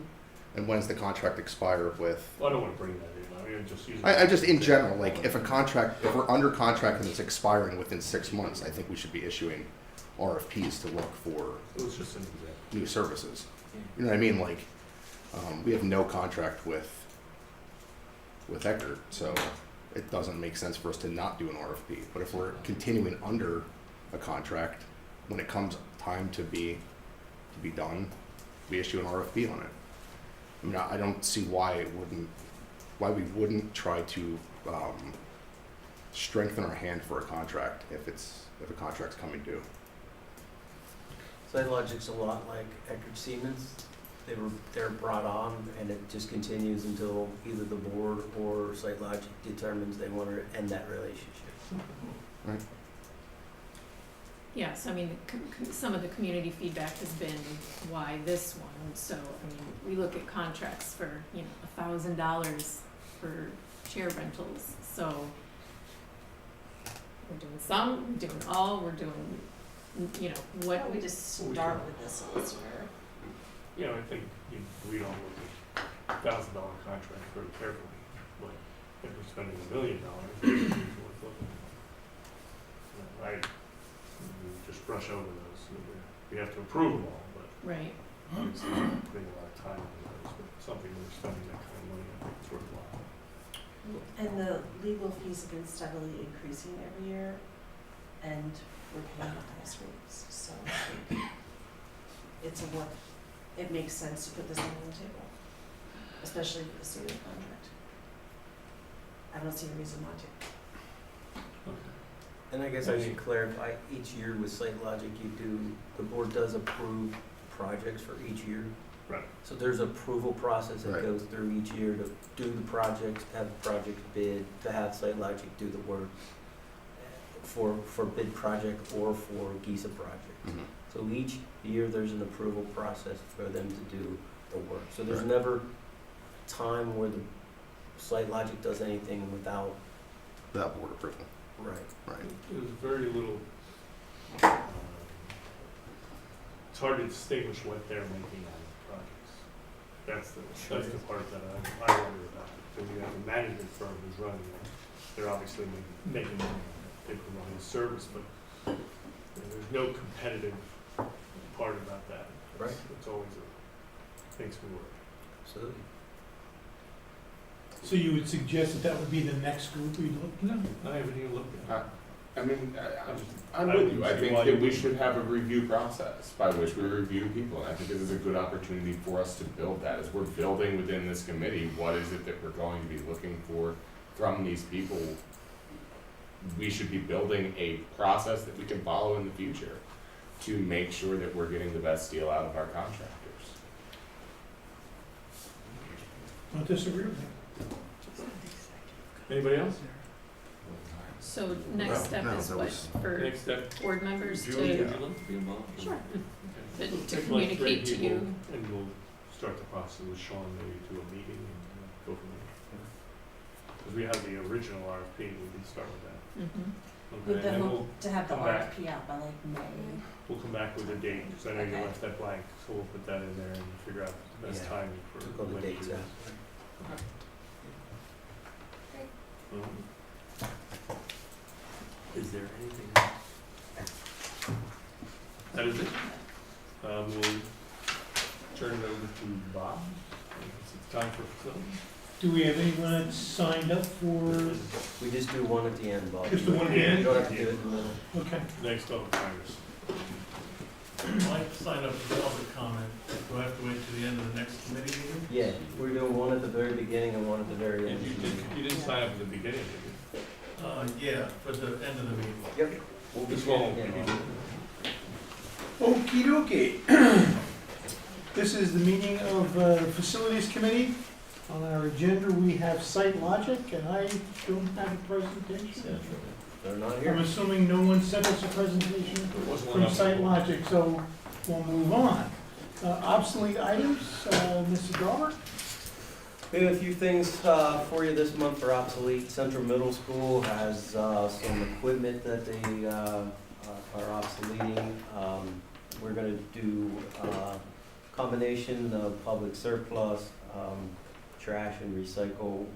And when does the contract expire with? Well, I don't want to bring that in. I'm just using. I just in general, like if we're under contract and it's expiring within 6 months, I think we should be issuing RFPs to look for It was just an example. new services. You know what I mean? Like, we have no contract with Eckerd, so it doesn't make sense for us to not do an RFP. But if we're continuing under a contract, when it comes time to be done, we issue an RFP on it. I mean, I don't see why we wouldn't try to strengthen our hand for a contract if a contract's coming due. SiteLogic's a lot like Eckerd Siemens. They're brought on, and it just continues until either the board or SiteLogic determines they want to end that relationship. Right. Yeah, so I mean, some of the community feedback has been why this one, so, I mean, we look at contracts for, you know, $1,000 for chair rentals, so we're doing some, we're doing all, we're doing, you know, Why what, don't we just start with the solicitor? You know, I think we don't look at $1,000 contract very carefully, but if we're spending $1 million, it's worth looking at. Right, we just brush over those, we have to approve them all, but right, obviously we're not putting a lot of time into those, but something we're spending that kind of money on, it's worthwhile. And the legal fees have been steadily increasing every year, and we're paying the highest rates, so I think it's it makes sense to put this on the table, especially with the state of the contract. I don't see a reason not to. And I guess I should clarify, each year with SiteLogic, the board does approve projects for each year. Right. So there's approval process that Right. goes through each year to do the projects, have the projects bid, to have SiteLogic do the work for bid project or for GISA project. Mhm. So each year, there's an approval process for them to do the work. So there's Right. never time where the SiteLogic does anything without. That board approval, Right. right. There's very little, it's hard to distinguish what they're making out of the projects. That's the part that I wonder about. Because you have a management firm who's running it, they're obviously making money, they provide a service, but you know, there's no competitive part about that. Right. It's always makes me work. Absolutely. So you would suggest that that would be the next group we'd look at? I haven't even looked at it. I mean, I'm I with you. I see think why that you we would. should have a review process by which we review people. And I think this is a good opportunity for us to build that. As we're building within this committee, what is it that we're going to be looking for from these people? We should be building a process that we can follow in the future to make sure that we're getting the best deal out of our contractors. Don't disagree with that. Anybody else? so next step no, is that what, was- for Next step, board members Julie, would you to, like to be involved? Sure. Okay. to Take like communicate three to people, you. And we'll start the process with Sean, maybe to a meeting and go from there. Because we have the original RFP, we can start with that. Mhm. Okay, With and the then hope to have the come back. RFP out by like May. we'll come back with a date, because I know you Okay. left that blank, so we'll put that in there and figure out the best Yeah. timing for Took all the when to dates do out. this. Is there anything else? That is it. We'll turn it over to Bob. I guess it's time for facilities. Do we have anyone that's signed up for, We just do one at the end, Bob. Just the one at the You end? don't have to do it in the middle. okay. Next public Congress. I'd like to sign up for public comment. Do I have to wait to the end of the next committee meeting? Yeah, we're doing one at the very beginning and one at the very end. You didn't sign up at the beginning, did you? Yeah, for the end of the meeting. Yep. We'll be This one will again. be- Okey dokey. This is the meeting of the Facilities Committee. On our agenda, we have SiteLogic, and I don't have a presentation. They're not I'm here. assuming no one sent us a presentation There was one from up before. SiteLogic, so we'll move on. Obsolete items, Mrs. Dauber? We have a few things for you this month for obsolete. Central Middle School has some equipment that they are obsoleting. We're gonna do combination of public surplus, trash and recycle.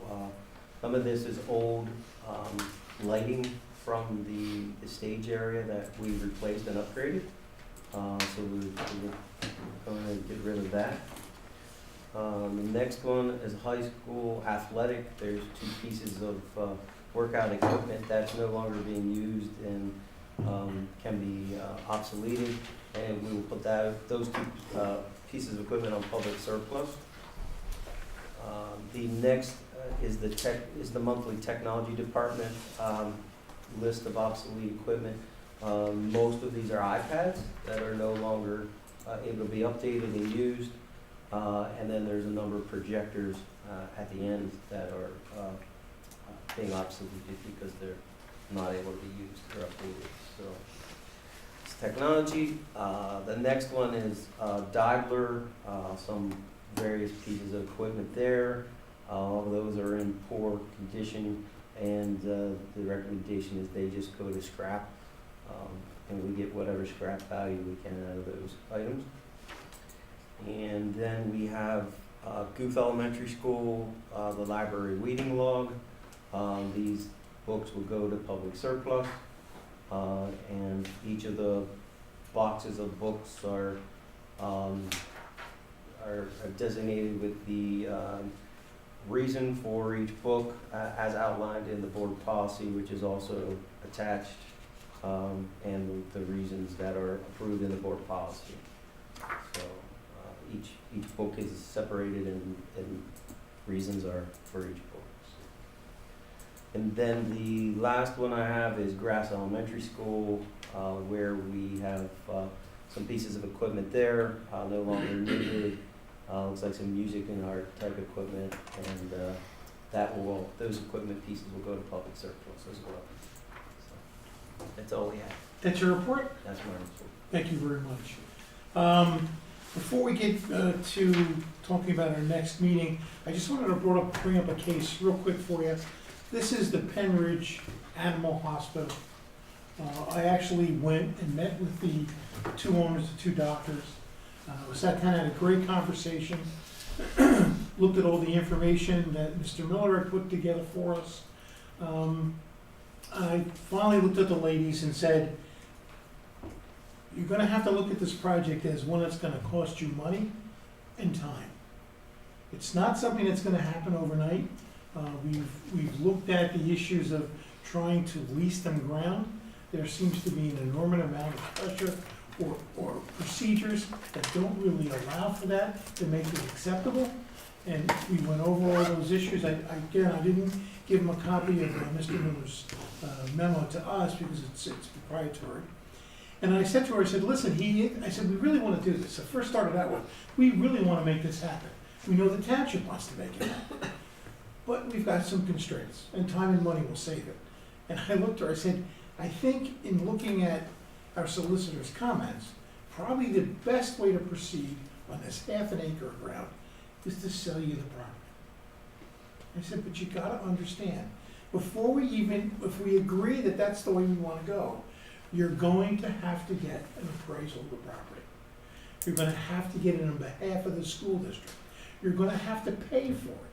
Some of this is old lighting from the stage area that we replaced and upgraded. So we're going to get rid of that. The next one is high school athletic. There's two pieces of workout equipment that's no longer being used and can be obsoleted. And we will put those two pieces of equipment on public surplus. The next is the monthly technology department list of obsolete equipment. Most of these are iPads that are no longer able to be updated and used. And then there's a number of projectors at the end that are being obsoleted because they're not able to be used or updated. So technology. The next one is Daimler, some various pieces of equipment there. All of those are in poor condition, and the recommendation is they just go to scrap, and we get whatever scrap value we can out of those items. And then we have Guth Elementary School, the library reading log. These books will go to public surplus, and each of the boxes of books are designated with the reason for each book as outlined in the board policy, which is also attached, and the reasons that are approved in the board policy. So each book is separated and reasons are for each book. And then the last one I have is Grass Elementary School, where we have some pieces of equipment there, no longer needed. Looks like some music and art type equipment, and those equipment pieces will go to public surplus as well. So that's all we have. That's your report? That's my report. Thank you very much. Before we get to talking about our next meeting, I just wanted to bring up a case real quick for you. This is the Penridge Animal Hospital. I actually went and met with the two owners, the two doctors. We sat down, had a great conversation, looked at all the information that Mr. Miller had put together for us. I finally looked at the ladies and said, you're gonna have to look at this project as one that's gonna cost you money and time. It's not something that's gonna happen overnight. We've looked at the issues of trying to lease them ground. There seems to be an enormous amount of pressure or procedures that don't really allow for that to make it acceptable. And we went over all those issues. I didn't give him a copy of Mr. Miller's memo to us because it's proprietary. And I said to her, I said, listen, I said, we really want to do this. I first started out with, we really want to make this happen. We know the township wants to make it happen. But we've got some constraints, and time and money will save it. And I looked at her, I said, I think in looking at our solicitor's comments, probably the best way to proceed on this half an acre of ground is to sell you the property. I said, but you gotta understand, if we agree that that's the way we wanna go, you're going to have to get an appraisal of the property. You're gonna have to get it on behalf of the school district. You're gonna have to pay for it.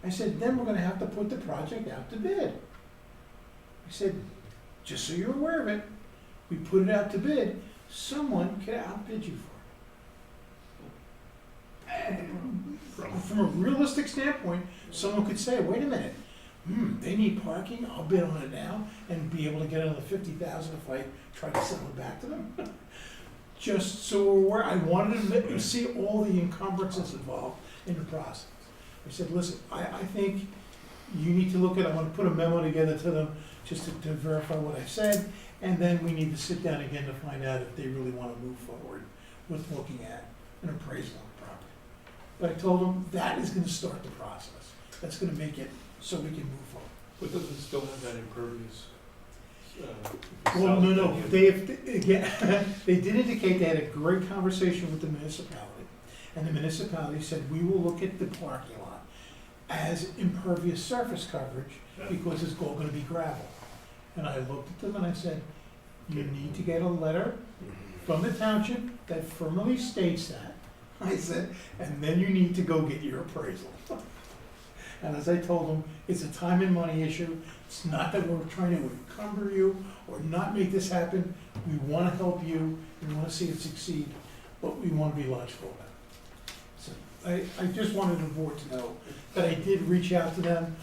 I said, then we're gonna have to put the project out to bid. I said, just so you're aware of it, we put it out to bid, someone could outbid you for it. And from a realistic standpoint, someone could say, wait a minute, they need parking, I'll bid on it now and be able to get another $50,000 if I try to sell it back to them. Just so we're aware, I wanted to see all the encumbrances involved in the process. I said, listen, I think you need to look at, I want to put a memo together to them just to verify what I said, and then we need to sit down again to find out if they really want to move forward with looking at an appraisal of the property. But I told them that is going to start the process. That's going to make it so we can move forward. But does it still have that impervious? Well, no, they did indicate they had a great conversation with the municipality. And the municipality said, we will look at the parking lot as impervious surface coverage because it's all gonna be gravel. And I looked at them and I said, you need to get a letter from the township that firmly states that. I said, and then you need to go get your appraisal. And as I told them, it's a time and money issue. It's not that we're trying to encumber you or not make this happen. We wanna help you, we wanna see it succeed, but we wanna be logical about it. So I just wanted the board to know that I did reach out to them,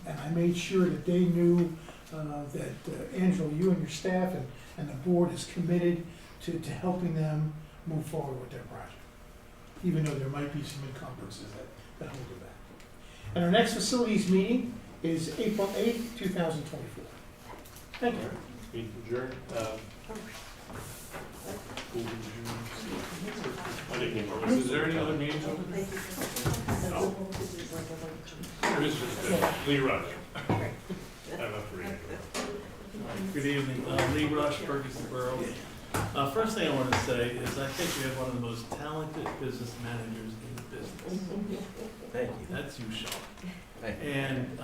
and I made sure that they knew that Angela, you and your staff and the board is committed to helping them move forward with their project, even though there might be some encumbrances that hold it back. And our next facilities meeting is April 8th, 2024. Thank you. Meeting adjourned. Is there any other meetings open? No. There is just Lee Rush. I have enough to read. Good evening, Lee Rush, Ferguson Borough. First thing I want to say is I think we have one of the most talented business managers in the business. Thank you. That's you, Sean. Thank you. And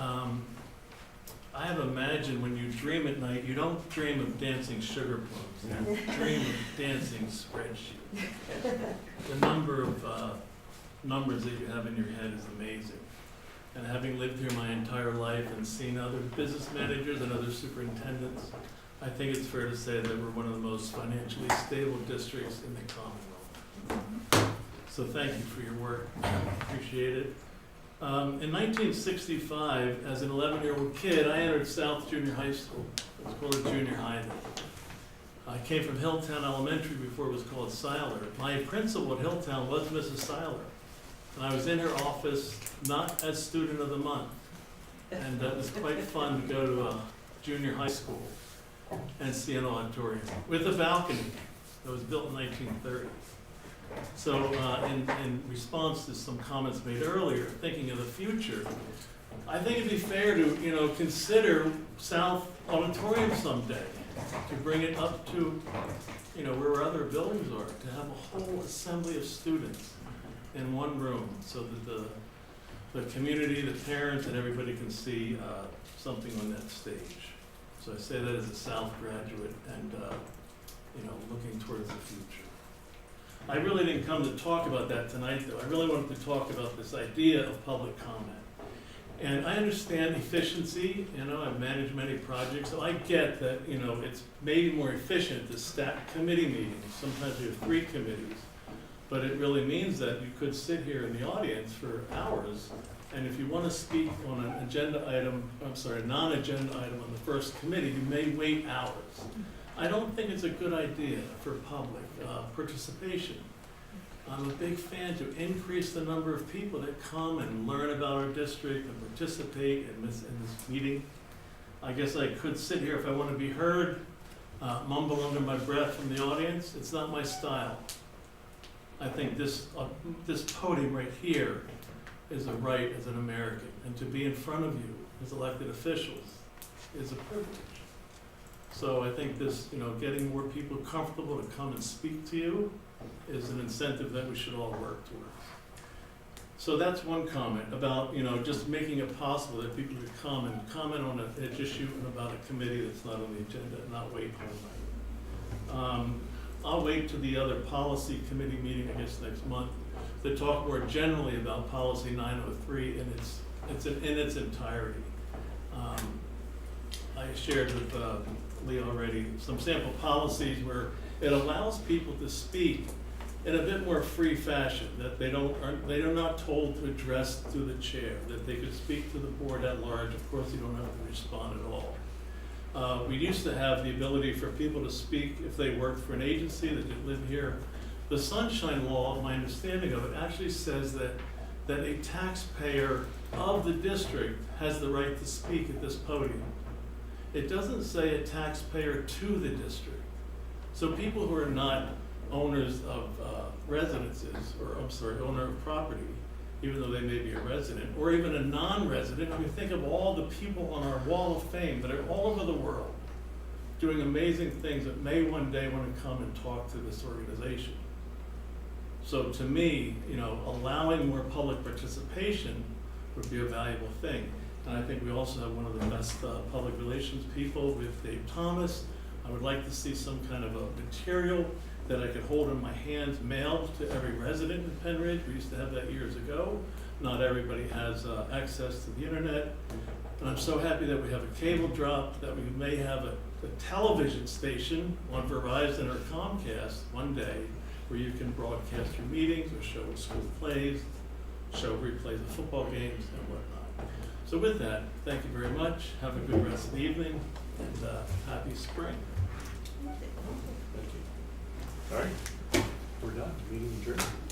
I have imagined when you dream at night, you don't dream of dancing sugar plums. You dream of dancing spreadsheets. The number of numbers that you have in your head is amazing. And having lived here my entire life and seen other business managers and other superintendents, I think it's fair to say that we're one of the most financially stable districts in the Commonwealth. So thank you for your work. I appreciate it. In 1965, as an 11-year-old kid, I entered South Junior High School. It was called a junior high then. I came from Hilltown Elementary before it was called Seiler. My principal at Hilltown was Mrs. Seiler. And I was in her office, not as student of the month. And it was quite fun to go to a junior high school and see an auditorium with a balcony that was built in 1930. So in response to some comments made earlier, thinking of the future, I think it'd be fair to consider South Auditorium someday, to bring it up to where our other buildings are, to have a whole assembly of students in one room, so that the community, the parents, and everybody can see something on that stage. So I say that as a South graduate and looking towards the future. I really didn't come to talk about that tonight, though. I really wanted to talk about this idea of public comment. And I understand efficiency, I've managed many projects, so I get that, it's maybe more efficient to stack committee meetings. Sometimes we have 3 committees, but it really means that you could sit here in the audience for hours, and if you want to speak on an non-agenda item on the first committee, you may wait hours. I don't think it's a good idea for public participation. I'm a big fan to increase the number of people that come and learn about our district and participate in this meeting. I guess I could sit here if I want to be heard, mumble under my breath from the audience. It's not my style. I think this podium right here is a right as an American, and to be in front of you as elected officials is a privilege. So I think this, getting more people comfortable to come and speak to you is an incentive that we should all work towards. So that's one comment about, just making it possible that people could come and comment on an issue and about a committee that's not on the agenda and not wait all night. I'll wait to the other policy committee meeting, I guess, next month to talk more generally about policy 903 in its entirety. I shared with Lee already some sample policies where it allows people to speak in a bit more free fashion, that they are not told to address to the chair, that they could speak to the board at large. Of course, you don't have to respond at all. We used to have the ability for people to speak if they worked for an agency that didn't live here. The Sunshine Law, my understanding of it, actually says that a taxpayer of the district has the right to speak at this podium. It doesn't say a taxpayer to the district. So people who are not owners of residences, owner of property, even though they may be a resident, or even a non-resident, think of all the people on our wall of fame that are all over the world doing amazing things that may one day want to come and talk to this organization. So to me, allowing more public participation would be a valuable thing. And I think we also have one of the best public relations people with Dave Thomas. I would like to see some kind of a material that I could hold in my hands, mailed to every resident in Penridge. We used to have that years ago. Not everybody has access to the internet. And I'm so happy that we have a cable drop, that we may have a television station on Verizon or Comcast one day where you can broadcast your meetings or show school plays, show replays of football games and whatnot. So with that, thank you very much. Have a good rest of the evening and happy spring. Thank you. All right, we're done. Meeting adjourned.